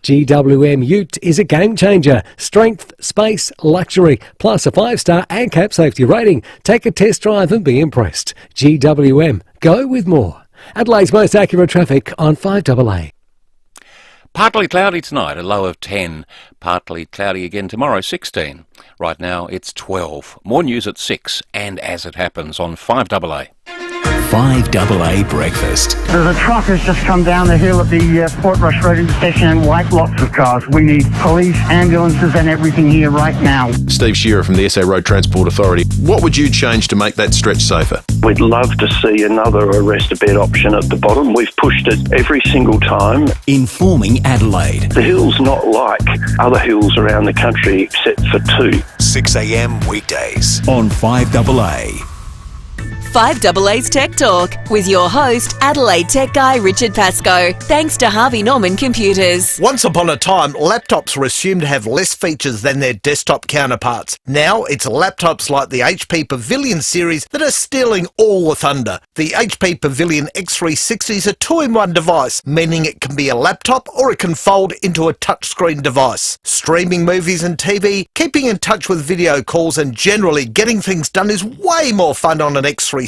GWM Ute is a game changer. Strength, space, luxury, plus a 5-star ANCAP safety rating. Take a test drive and be impressed. GWM, go with more. Adelaide's most accurate traffic on 5AA. Partly cloudy tonight, a low of 10. Partly cloudy again tomorrow, 16. Right now it's 12. More news at 6 and as it happens on 5AA. 5AA Breakfast. The truck has just come down the hill at the Port Rush Road intersection and wiped lots of cars. We need police, ambulances and everything here right now. Steve Shearer from the SA Road Transport Authority. What would you change to make that stretch safer? We'd love to see another arrest-a-bed option at the bottom. We've pushed it every single time. Informing Adelaide. The hill's not like other hills around the country except for 2. 6 a.m. weekdays on 5AA. 5AA's Tech Talk with your host, Adelaide Tech Guy Richard Pascoe. Thanks to Harvey Norman Computers. Once upon a time, laptops were assumed to have less features than their desktop counterparts. Now, it's laptops like the HP Pavilion series that are stealing all the thunder. The HP Pavilion X360 is a 2-in-1 device, meaning it can be a laptop or it can fold into a touchscreen device. Streaming movies and TV, keeping in touch with video calls and generally getting things done is way more fun on an X360.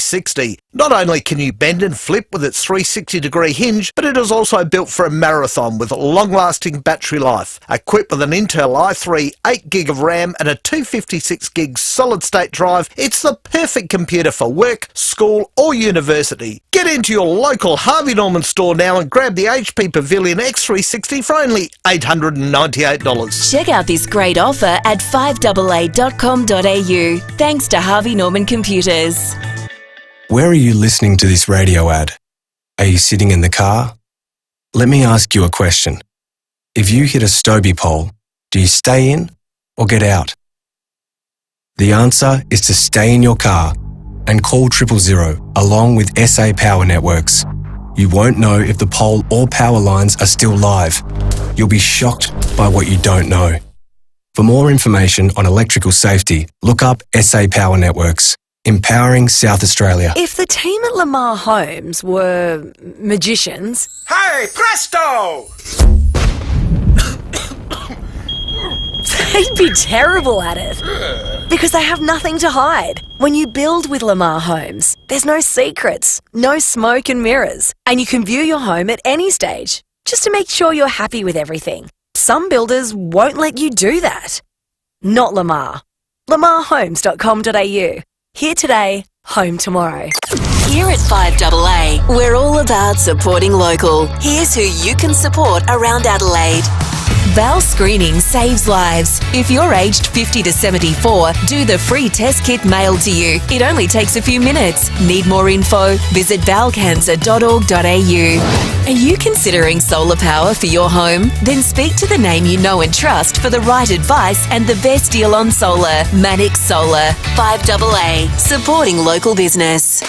Not only can you bend and flip with its 360-degree hinge, but it is also built for a marathon with long-lasting battery life. Equipped with an Intel i3, 8GB of RAM and a 256GB solid-state drive, it's the perfect computer for work, school or university. Get into your local Harvey Norman store now and grab the HP Pavilion X360 for only $898. Check out this great offer at 5AA.com.au. Thanks to Harvey Norman Computers. Where are you listening to this radio ad? Are you sitting in the car? Let me ask you a question. If you hit a Stobie pole, do you stay in or get out? The answer is to stay in your car and call 000 along with SA Power Networks. You won't know if the pole or power lines are still live. You'll be shocked by what you don't know. For more information on electrical safety, look up SA Power Networks. Empowering South Australia. If the team at Lamar Homes were magicians... Hey, presto! They'd be terrible at it. Because they have nothing to hide. When you build with Lamar Homes, there's no secrets, no smoke and mirrors, and you can view your home at any stage, just to make sure you're happy with everything. Some builders won't let you do that. Not Lamar. lamarhomes.com.au. Here today, home tomorrow. Here at 5AA, we're all about supporting local. Here's who you can support around Adelaide. Bowel screening saves lives. If you're aged 50 to 74, do the free test kit mailed to you. It only takes a few minutes. Need more info? Visit bowelcancer.org.au. Are you considering solar power for your home? Then speak to the name you know and trust for the right advice and the best deal on solar. Manix Solar. 5AA. Supporting local business.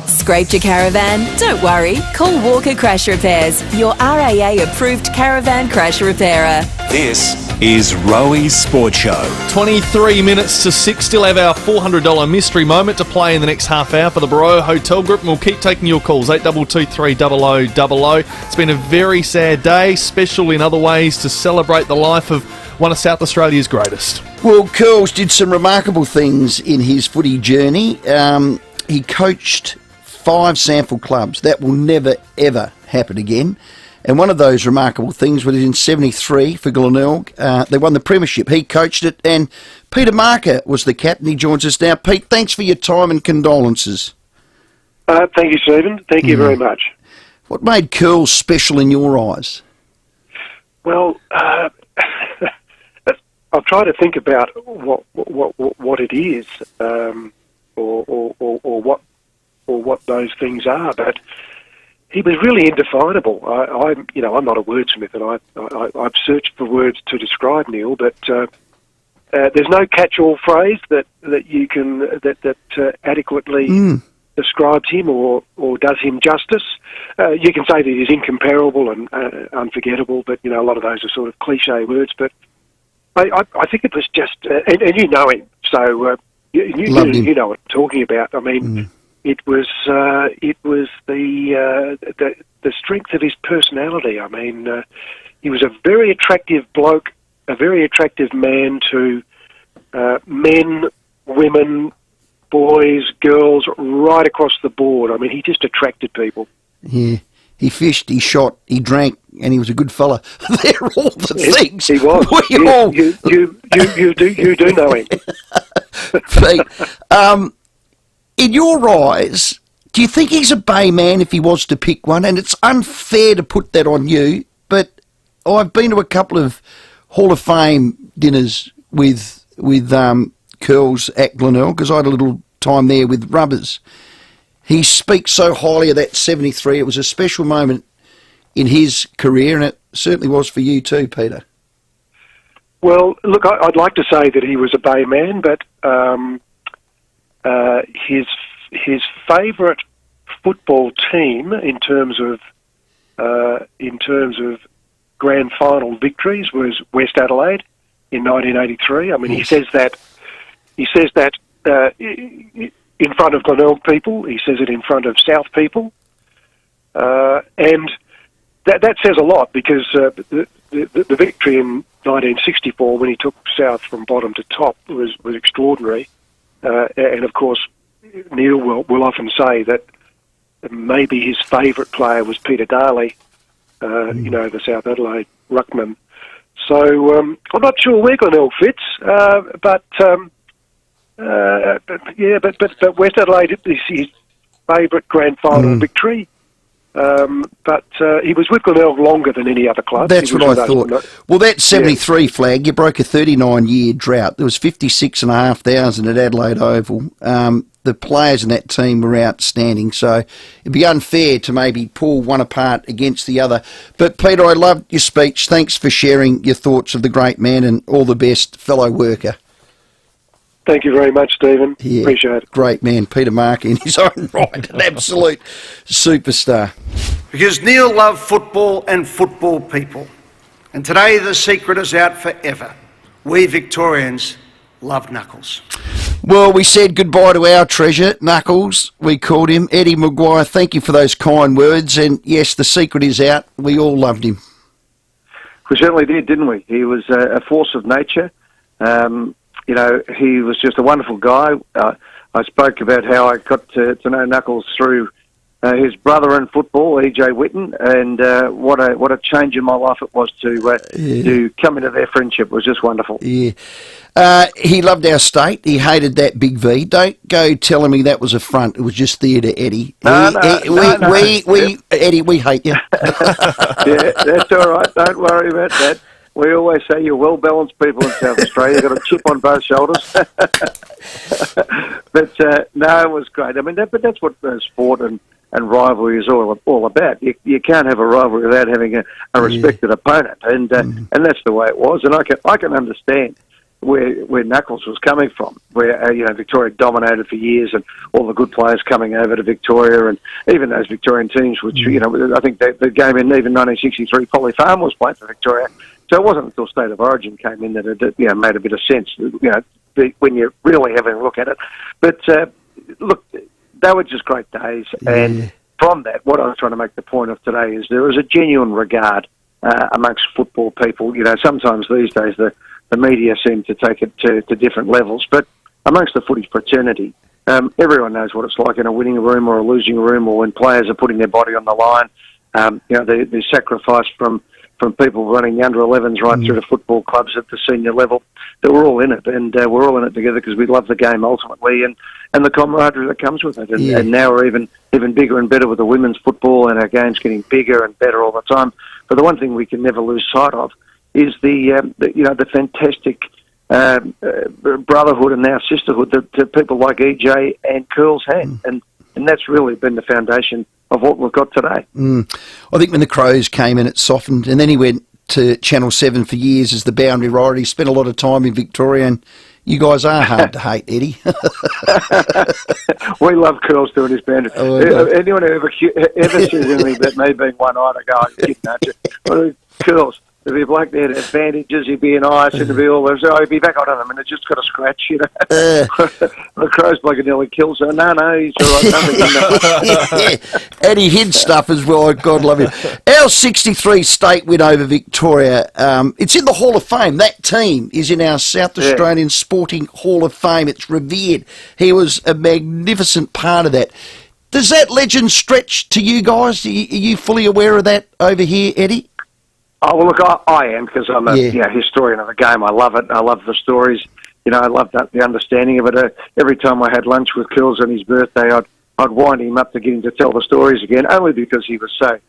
Scraped your caravan? Don't worry. Call Walker Crash Repairs, your RAA-approved caravan crash repairer. This is Rowey's Sports Show. 23 minutes to 6. Still have our $400 mystery moment to play in the next half hour for the Barroa Hotel Group, and we'll keep taking your calls, 8223 0000. It's been a very sad day, special in other ways, to celebrate the life of one of South Australia's greatest. Well, Curls did some remarkable things in his footy journey. He coached 5 sample clubs. That will never, ever happen again. And one of those remarkable things was in 73 for Glenelg. They won the premiership. He coached it, and Peter Marker was the captain. He joins us now. Pete, thanks for your time and condolences. Thank you, Stephen. Thank you very much. What made Curls special in your eyes? Well, I'll try to think about what it is, or what those things are, but he was really indefinable. I'm not a wordsmith, and I've searched for words to describe Neil, but there's no catch-all phrase that you can that adequately describes him or does him justice. You can say that he's incomparable and unforgettable, but a lot of those are sort of cliche words. But I think it was just, and you know him, so you know what I'm talking about. I mean, it was the strength of his personality. I mean, he was a very attractive bloke, a very attractive man to men, women, boys, girls, right across the board. I mean, he just attracted people. Yeah. He fished, he shot, he drank, and he was a good fella. They're all the things. He was. You do know him. Pete, in your eyes, do you think he's a Bay man if he was to pick one? And it's unfair to put that on you, but I've been to a couple of Hall of Fame dinners with Curls at Glenelg, because I had a little time there with Rubbers. He speaks so highly of that 73. It was a special moment in his career, and it certainly was for you too, Peter. Well, look, I'd like to say that he was a Bay man, but his favourite football team in terms of grand final victories was West Adelaide in 1983. I mean, yes. He says that in front of Glenelg people. He says it in front of South people, and that says a lot, because the victory in 1964, when he took South from bottom to top, was extraordinary. And of course, Neil will often say that maybe his favourite player was Peter Darley, the South Adelaide ruckman. So I'm not sure where Glenelg fits, but West Adelaide is his favourite grand final victory. But he was with Glenelg longer than any other club. That's what I thought. Well, that 73 flag, you broke a 39-year drought. There was 56,500 at Adelaide Oval. The players in that team were outstanding, so it'd be unfair to maybe pull one apart against the other. But, Peter, I loved your speech. Thanks for sharing your thoughts of the great man, and all the best, fellow worker. Thank you very much, Stephen. Yeah, appreciate it. Great man, Peter Mark, in his own right, an absolute superstar. Because Neil loved football and football people. And today the secret is out forever. We Victorians love Knuckles. Well, we said goodbye to our treasure, Knuckles. We called him Eddie Maguire. Thank you for those kind words. And yes, the secret is out. We all loved him. We certainly did, didn't we? He was a force of nature. He was just a wonderful guy. I spoke about how I got to know Knuckles through his brother in football, E.J. Whitten, and what a change in my life it was to come into their friendship. It was just wonderful. Yeah. He loved our state. He hated that big V. Don't go telling me that was a front. It was just theatre, Eddie. Eddie, we hate you. Yeah, that's all right. Don't worry about that. We always say you're well-balanced people in South Australia. You've got a chip on both shoulders. But, no, it was great. I mean, that's what sport and rivalry is all about. You can't have a rivalry without having a respected opponent, and that's the way it was. And I can understand where Knuckles was coming from, where Victoria dominated for years, and all the good players coming over to Victoria, and even those Victorian teams, which I think the game in even 1963, Polly Farm was playing for Victoria. So it wasn't until State of Origin came in that it made a bit of sense, when you're really having a look at it. But look, they were just great days, and from that, what I was trying to make the point of today is there was a genuine regard amongst football people. Sometimes these days the media seem to take it to different levels, but amongst the footy fraternity, everyone knows what it's like in a winning room or a losing room, or when players are putting their body on the line. The sacrifice from people running the under-11s right through to football clubs at the senior level, that we're all in it, and we're all in it together because we love the game ultimately, and the camaraderie that comes with it. And now we're even bigger and better with the women's football, and our game's getting bigger and better all the time. But the one thing we can never lose sight of is the fantastic brotherhood and now sisterhood that people like EJ and Curls had. And And that's really been the foundation of what we've got today. I think when the Crows came in, it softened, and then he went to Channel 7 for years as the boundary rider. He spent a lot of time in Victoria, and you guys are hard to hate, Eddie. We love Curls doing his boundary. Anyone who ever says anything about me being one-eyed, I go, I'm kidding, aren't you? Curls. If you're like that, advantages, he'd be in ice, and he'd be all those. Oh, he'd be back on them, and it's just got a scratch, you know. The Crow's bloke nearly kills her. No, he's all right. And he hid stuff as well. God love him. Our 63 state win over Victoria. It's in the Hall of Fame. That team is in our South Australian Sporting Hall of Fame. It's revered. He was a magnificent part of that. Does that legend stretch to you guys? Are you fully aware of that over here, Eddie? Oh, well, look, I am, because I'm a historian of the game. I love it. I love the stories. You know, I love the understanding of it. Every time I had lunch with Curls on his birthday, I'd wind him up to get him to tell the stories again, only because he was so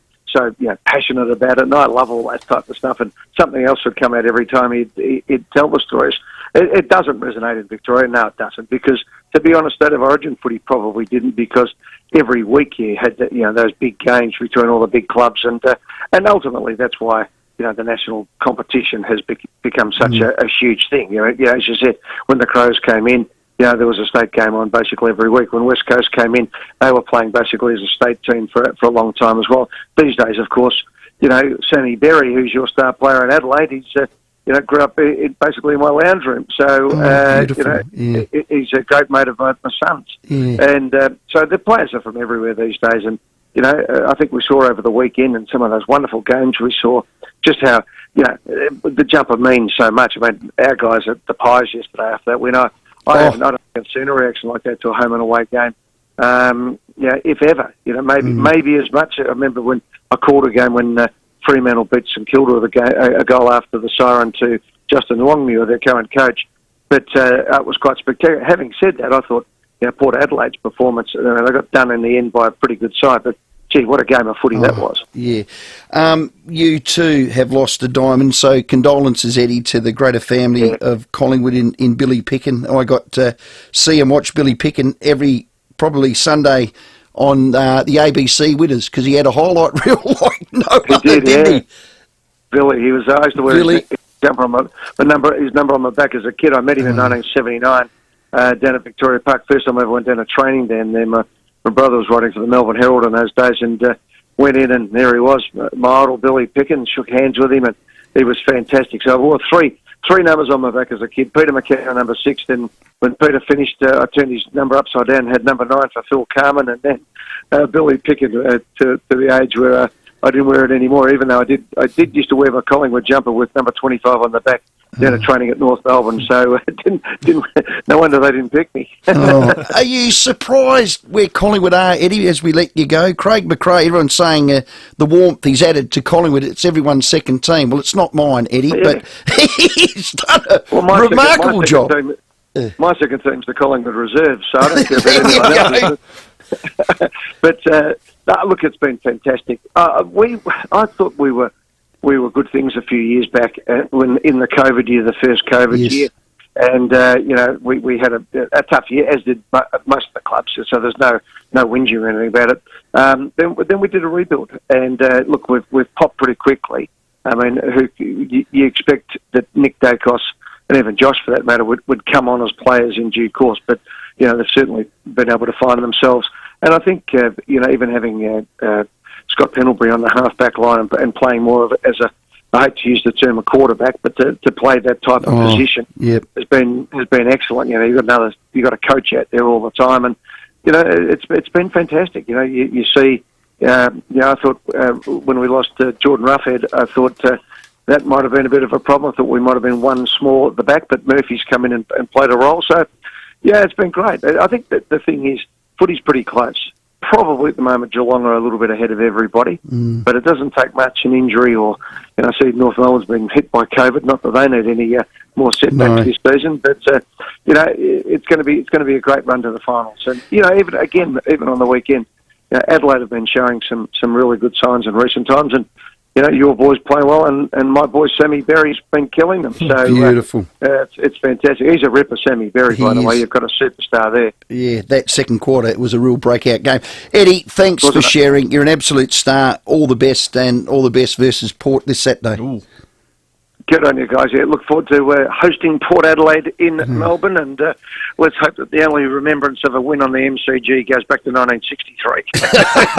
passionate about it, and I love all that type of stuff, and something else would come out every time he'd tell the stories. It doesn't resonate in Victoria. No, it doesn't, because, to be honest, State of Origin footy probably didn't, because every week you had those big games between all the big clubs, and ultimately that's why the national competition has become such a huge thing. As you said, when the Crows came in, there was a state game on basically every week. When West Coast came in, they were playing basically as a state team for a long time as well. These days, of course, Sammy Berry, who's your star player in Adelaide, he's grew up basically in my lounge room. So he's a great mate of my son's, and so the players are from everywhere these days. And I think we saw over the weekend in some of those wonderful games, we saw just how the jumper means so much. I mean, our guys at the Pies yesterday after that win, I haven't seen a reaction like that to a home and away game. If ever, maybe as much. I remember when I called a game when Fremantle beat St Kilda with a goal after the siren to Justin Longmuir, their current coach. But it was quite spectacular. Having said that, I thought Port Adelaide's performance, they got done in the end by a pretty good side, but gee, what a game of footy that was. Yeah. You too have lost a diamond, so condolences, Eddie, to the greater family of Collingwood in Billy Picken. I got to see and watch Billy Picken every probably Sunday on the ABC Winners, because he had a highlight reel like no other, didn't he? Billy, I used to wear his number on my back as a kid. I met him in 1979 down at Victoria Park. First time I ever went down to training down there. My brother was writing for the Melbourne Herald in those days, and went in, and there he was, my idol Billy Picken. Shook hands with him, and he was fantastic. So I wore three numbers on my back as a kid. Peter McKenna, number 6. Then when Peter finished, I turned his number upside down and had number 9 for Phil Carman, and then Billy Picken to the age where I didn't wear it anymore, even though I did used to wear my Collingwood jumper with number 25 on the back down at training at North Melbourne, so no wonder they didn't pick me. Are you surprised where Collingwood are, Eddie, as we let you go? Craig McRae, everyone's saying the warmth he's added to Collingwood, it's everyone's second team. Well, it's not mine, Eddie, but he's done a remarkable job. My second team's the Collingwood Reserve, so I don't care about anyone else. But look, it's been fantastic. I thought we were good things a few years back when in the COVID year, the first COVID year, and we had a tough year, as did most of the clubs. So there's no whinging or anything about it. Then we did a rebuild, and look, we've popped pretty quickly. I mean, you expect that Nick Dacos and even Josh, for that matter, would come on as players in due course, but they've certainly been able to find themselves. And I think even having Scott Pendlebury on the half-back line and playing more of it as I hate to use the term a quarterback, but to play that type of position has been excellent. You've got a coach out there all the time, and it's been fantastic. You see, I thought when we lost Jordan Roughhead, I thought that might have been a bit of a problem. I thought we might have been one small at the back, but Murphy's come in and played a role. So it's been great. I think that the thing is, footy's pretty close. Probably at the moment Geelong are a little bit ahead of everybody, but it doesn't take much, an injury or, I see North Melbourne's been hit by COVID. Not that they need any more setbacks this season, but it's going to be a great run to the finals. And even on the weekend, Adelaide have been showing some really good signs in recent times, and your boys play well, and my boy Sammy Berry's been killing them. So beautiful. It's fantastic. He's a ripper, Sammy Berry, by the way. You've got a superstar there. Yeah, that second quarter, it was a real breakout game. Eddie, thanks for sharing. You're an absolute star. All the best, and all the best versus Port this Saturday. Ooh. Good on you guys. Yeah, look forward to hosting Port Adelaide in Melbourne, and let's hope that the only remembrance of a win on the MCG goes back to 1963.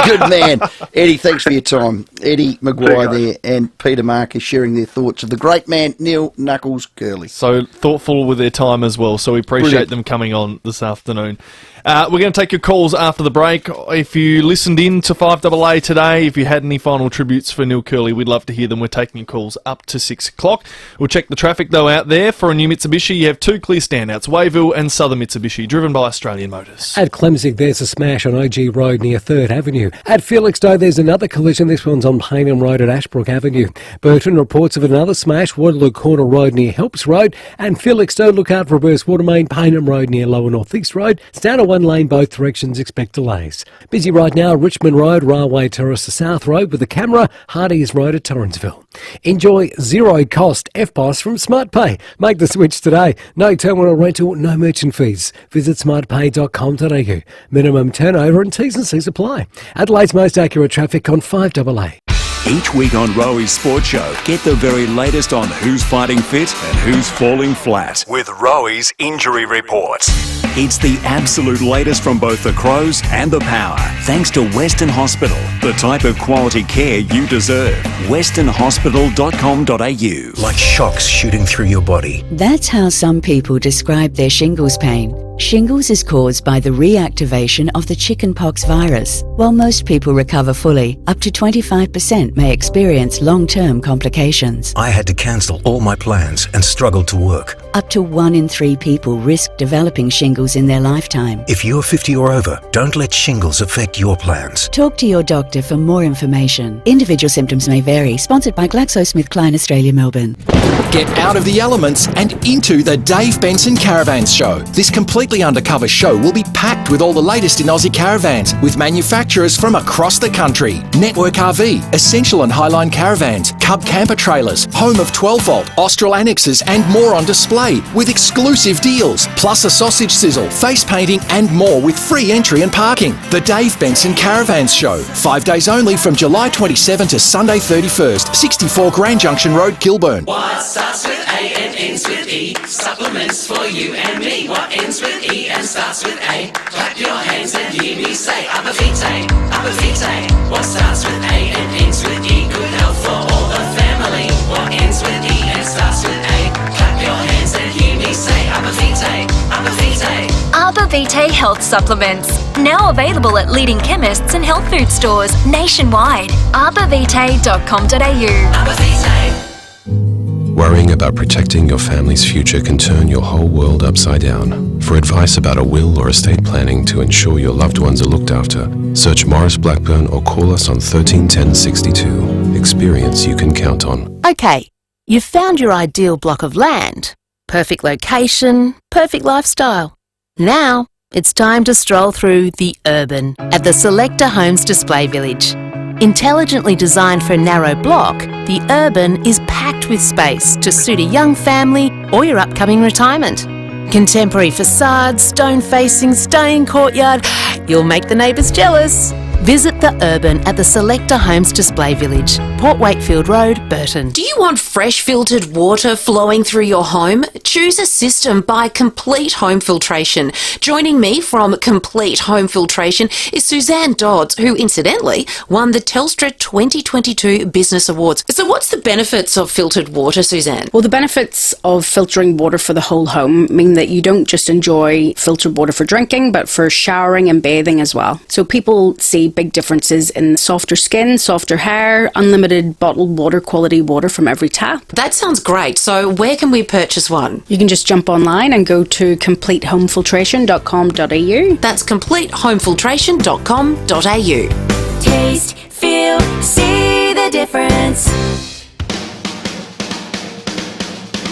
Good man. Eddie, thanks for your time. Eddie Maguire there and Peter Marcus sharing their thoughts of the great man, Neil Knuckles Curley. So thoughtful with their time as well, so we appreciate them coming on this afternoon. We're going to take your calls after the break. If you listened in to 5AA today, if you had any final tributes for Neil Curley, we'd love to hear them. We're taking your calls up to 6 o'clock. We'll check the traffic, though, out there. For a new Mitsubishi, you have two clear standouts, Wayville and Southern Mitsubishi, driven by Australian Motors. At Clemsig, there's a smash on OG Road near 3rd Avenue. At Felixstowe, there's another collision. This one's on Paynham Road at Ashbrook Avenue. Burton reports of another smash, Waterloo Corner Road near Helps Road. And Felixstowe, look out for a burst water main, Paynham Road near Lower North East Road. Stay down one lane, both directions, expect delays. Busy right now, Richmond Road, Railway Terrace to South Road with the camera, Hardies Road at Torrensville. Enjoy zero-cost FPOS from SmartPay. Make the switch today. No terminal rental, no merchant fees. Visit smartpay.com.au. Minimum turnover and T's and C's apply. Adelaide's most accurate traffic on 5AA. Each week on Rowey's Sports Show, get the very latest on who's fighting fit and who's falling flat with Rowey's Injury Report. It's the absolute latest from both the Crows and the Power, thanks to Western Hospital, the type of quality care you deserve. westernhospital.com.au. Like shocks shooting through your body. That's how some people describe their shingles pain. Shingles is caused by the reactivation of the chickenpox virus. While most people recover fully, up to 25% may experience long-term complications. I had to cancel all my plans and struggled to work. Up to 1 in 3 people risk developing shingles in their lifetime. If you're 50 or over, don't let shingles affect your plans. Talk to your doctor for more information. Individual symptoms may vary. Sponsored by GlaxoSmithKline Australia, Melbourne. Get out of the elements and into the Dave Benson Caravans Show. This completely undercover show will be packed with all the latest in Aussie caravans with manufacturers from across the country. Network RV, Essential and Highline Caravans, Cub Camper Trailers, home of 12-volt, Austral Annexes and more on display with exclusive deals, plus a sausage sizzle, face painting and more with free entry and parking. The Dave Benson Caravans Show, 5 days only from July 27 to Sunday 31st, 64 Grand Junction Road, Kilburn. What starts with A and ends with E? Supplements for you and me. What ends with E and starts with A? Clap your hands and hear me say Upper Vitae, Upper Vitae. What starts with A and ends with E? Good health for all the family. What ends with E and starts with A? Clap your hands and hear me say Upper Vitae, Upper Vitae. Arbor Vitae Health Supplements. Now available at leading chemists and health food stores nationwide. arborvitae.com.au. Upper Vitae. Worrying about protecting your family's future can turn your whole world upside down. For advice about a will or estate planning to ensure your loved ones are looked after, search Morris Blackburn or call us on 131062. Experience you can count on. Okay, you've found your ideal block of land. Perfect location, perfect lifestyle. Now, it's time to stroll through the urban at the Selector Homes Display Village. Intelligently designed for a narrow block, the urban is packed with space to suit a young family or your upcoming retirement. Contemporary facades, stone facing, stunning courtyard. You'll make the neighbours jealous. Visit the urban at the Selector Homes Display Village, Port Wakefield Road, Burton. Do you want fresh filtered water flowing through your home? Choose a system by Complete Home Filtration. Joining me from Complete Home Filtration is Suzanne Dodds, who incidentally won the Telstra 2022 Business Awards. So what's the benefits of filtered water, Suzanne? Well, the benefits of filtering water for the whole home mean that you don't just enjoy filtered water for drinking, but for showering and bathing as well. So people see big differences in softer skin, softer hair, unlimited bottled water, quality water from every tap. That sounds great. So where can we purchase one? You can just jump online and go to completehomefiltration.com.au. That's completehomefiltration.com.au. Taste, feel, see the difference.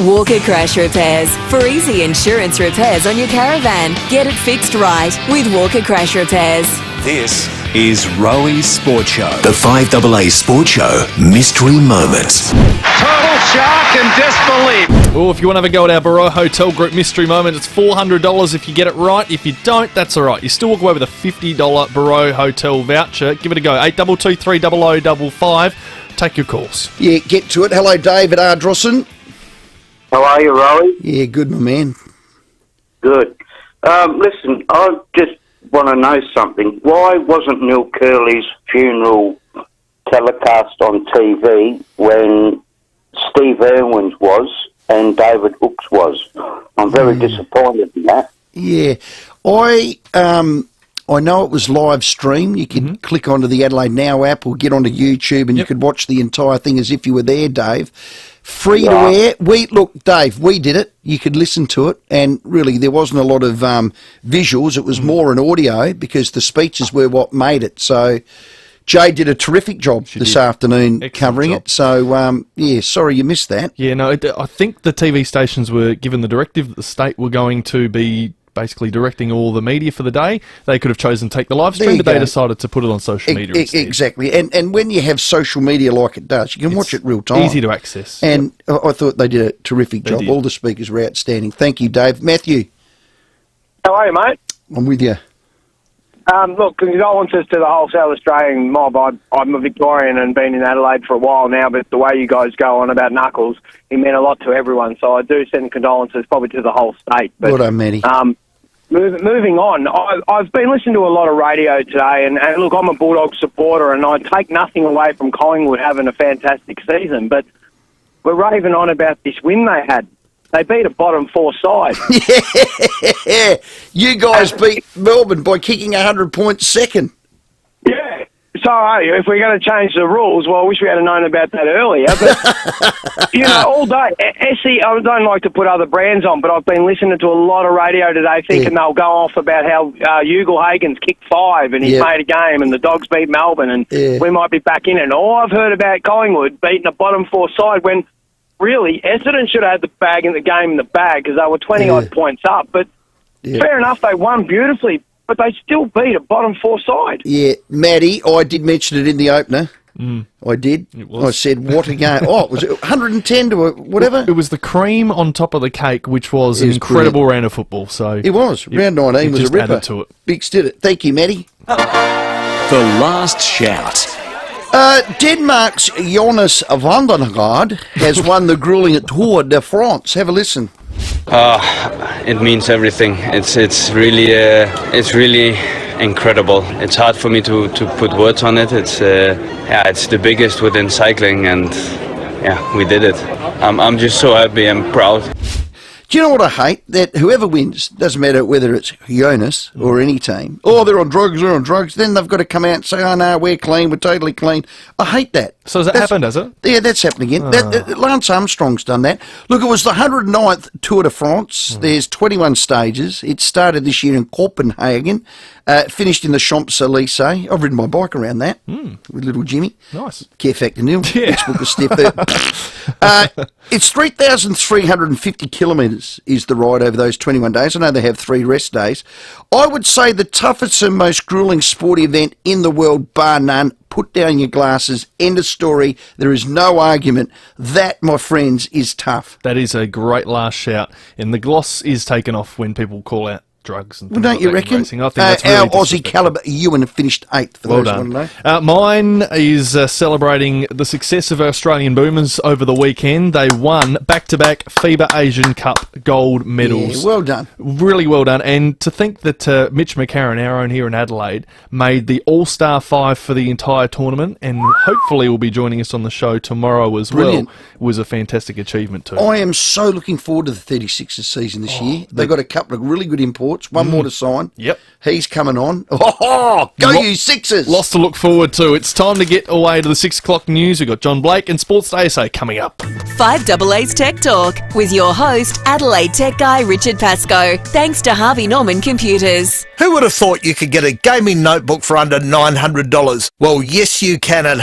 Walker Crash Repairs. For easy insurance repairs on your caravan. Get it fixed right with Walker Crash Repairs. This is Rowey's Sport Show. The FIVEAA Sport Show Mystery Moments. Total shock and disbelief. Oh, if you want to have a go at our Barreau Hotel Group Mystery Moment, it's $400 if you get it right. If you don't, that's all right. You still walk away with a $50 Barreau Hotel voucher. Give it a go. 8223 0055. Take your calls. Yeah, get to it. Hello, David Ardrosson. How are you, Rowey? Yeah, good, my man. Good. Listen, I just want to know something. Why wasn't Neil Curley's funeral telecast on TV when Steve Irwin's was and David Hooks was? I'm very disappointed in that. Yeah, I know it was live stream. You could click onto the Adelaide Now app or get onto YouTube and you could watch the entire thing as if you were there, Dave. Free to air. Look, Dave, we did it. You could listen to it, and really there wasn't a lot of visuals. It was more an audio because the speeches were what made it. So Jay did a terrific job this afternoon covering it. So, yeah, sorry you missed that. Yeah, no, I think the TV stations were given the directive that the state were going to be basically directing all the media for the day. They could have chosen to take the live stream, but they decided to put it on social media instead. Exactly. And when you have social media like it does, you can watch it real time. Easy to access. And I thought they did a terrific job. All the speakers were outstanding. Thank you, Dave. Matthew. How are you, mate? I'm with you. Look, condolences to the whole South Australian mob. I'm a Victorian and been in Adelaide for a while now, but the way you guys go on about Knuckles, he meant a lot to everyone. So I do send condolences probably to the whole state. But, well done, Matty. Moving on, I've been listening to a lot of radio today, and look, I'm a Bulldog supporter, and I take nothing away from Collingwood having a fantastic season, but we're raving on about this win they had. They beat a bottom four side. Yeah, you guys beat Melbourne by kicking 100 points second. Yeah. So, if we're going to change the rules, well, I wish we had known about that earlier. But, all day, Essie, I don't like to put other brands on, but I've been listening to a lot of radio today thinking they'll go off about how Ugle-Hagen's kicked 5 and he's made a game and the Dogs beat Melbourne and we might be back in it. And all I've heard about Collingwood beating a bottom four side when, really, Essendon should have had the bag in the game in the bag because they were 20-odd points up. But fair enough, they won beautifully. But they still beat a bottom four side. Yeah, Matty, I did mention it in the opener. I did. It was. I said, what a game. Was it 110 to whatever? It was the cream on top of the cake, which was an incredible round of football. So it was. Round 19 was a ripper. Added to it. Big did it. Thank you, Matty. The last shout. Denmark's Jonas Vandengaard has won the grueling Tour de France. Have a listen. It means everything. It's really incredible. It's hard for me to put words on it. It's the biggest within cycling, and we did it. I'm just so happy and proud. Do you know what I hate? That whoever wins, doesn't matter whether it's Jonas or any team, they're on drugs, then they've got to come out and say, oh no, we're clean, we're totally clean. I hate that. So has that happened, has it? Yeah, that's happening again. Lance Armstrong's done that. Look, it was the 109th Tour de France. There's 21 stages. It started this year in Copenhagen, finished in the Champs-Élysées. I've ridden my bike around that with little Jimmy. Nice. Care factor nil. Yeah. Let's book a step there. It's 3,350 kilometres is the ride over those 21 days. I know they have 3 rest days. I would say the toughest and most gruelling sporty event in the world, bar none. Put down your glasses. End of story. There is no argument. That, my friends, is tough. That is a great last shout. And the gloss is taken off when people call out drugs and things don't you reckon? I think that's really our Aussie calibre Ewan finished 8th for those who want to know. Mine is celebrating the success of our Australian Boomers over the weekend. They won back-to-back FIVEAA Asian Cup gold medals. Yeah, well done. Really well done. And to think that Mitch McCarron, our own here in Adelaide, made the All-Star 5 for the entire tournament and hopefully will be joining us on the show tomorrow as well, was a fantastic achievement too. I am so looking forward to the 36ers season this year. They've got a couple of really good imports. One more to sign. Yep. He's coming on. Oh, go you Sixers! Lots to look forward to. It's time to get away to the 6 o'clock news. We've got John Blake and Sports Day SA coming up. 5AA's Tech Talk with your host, Adelaide tech guy Richard Pascoe. Thanks to Harvey Norman Computers. Who would have thought you could get a gaming notebook for under $900? Well, yes, you can at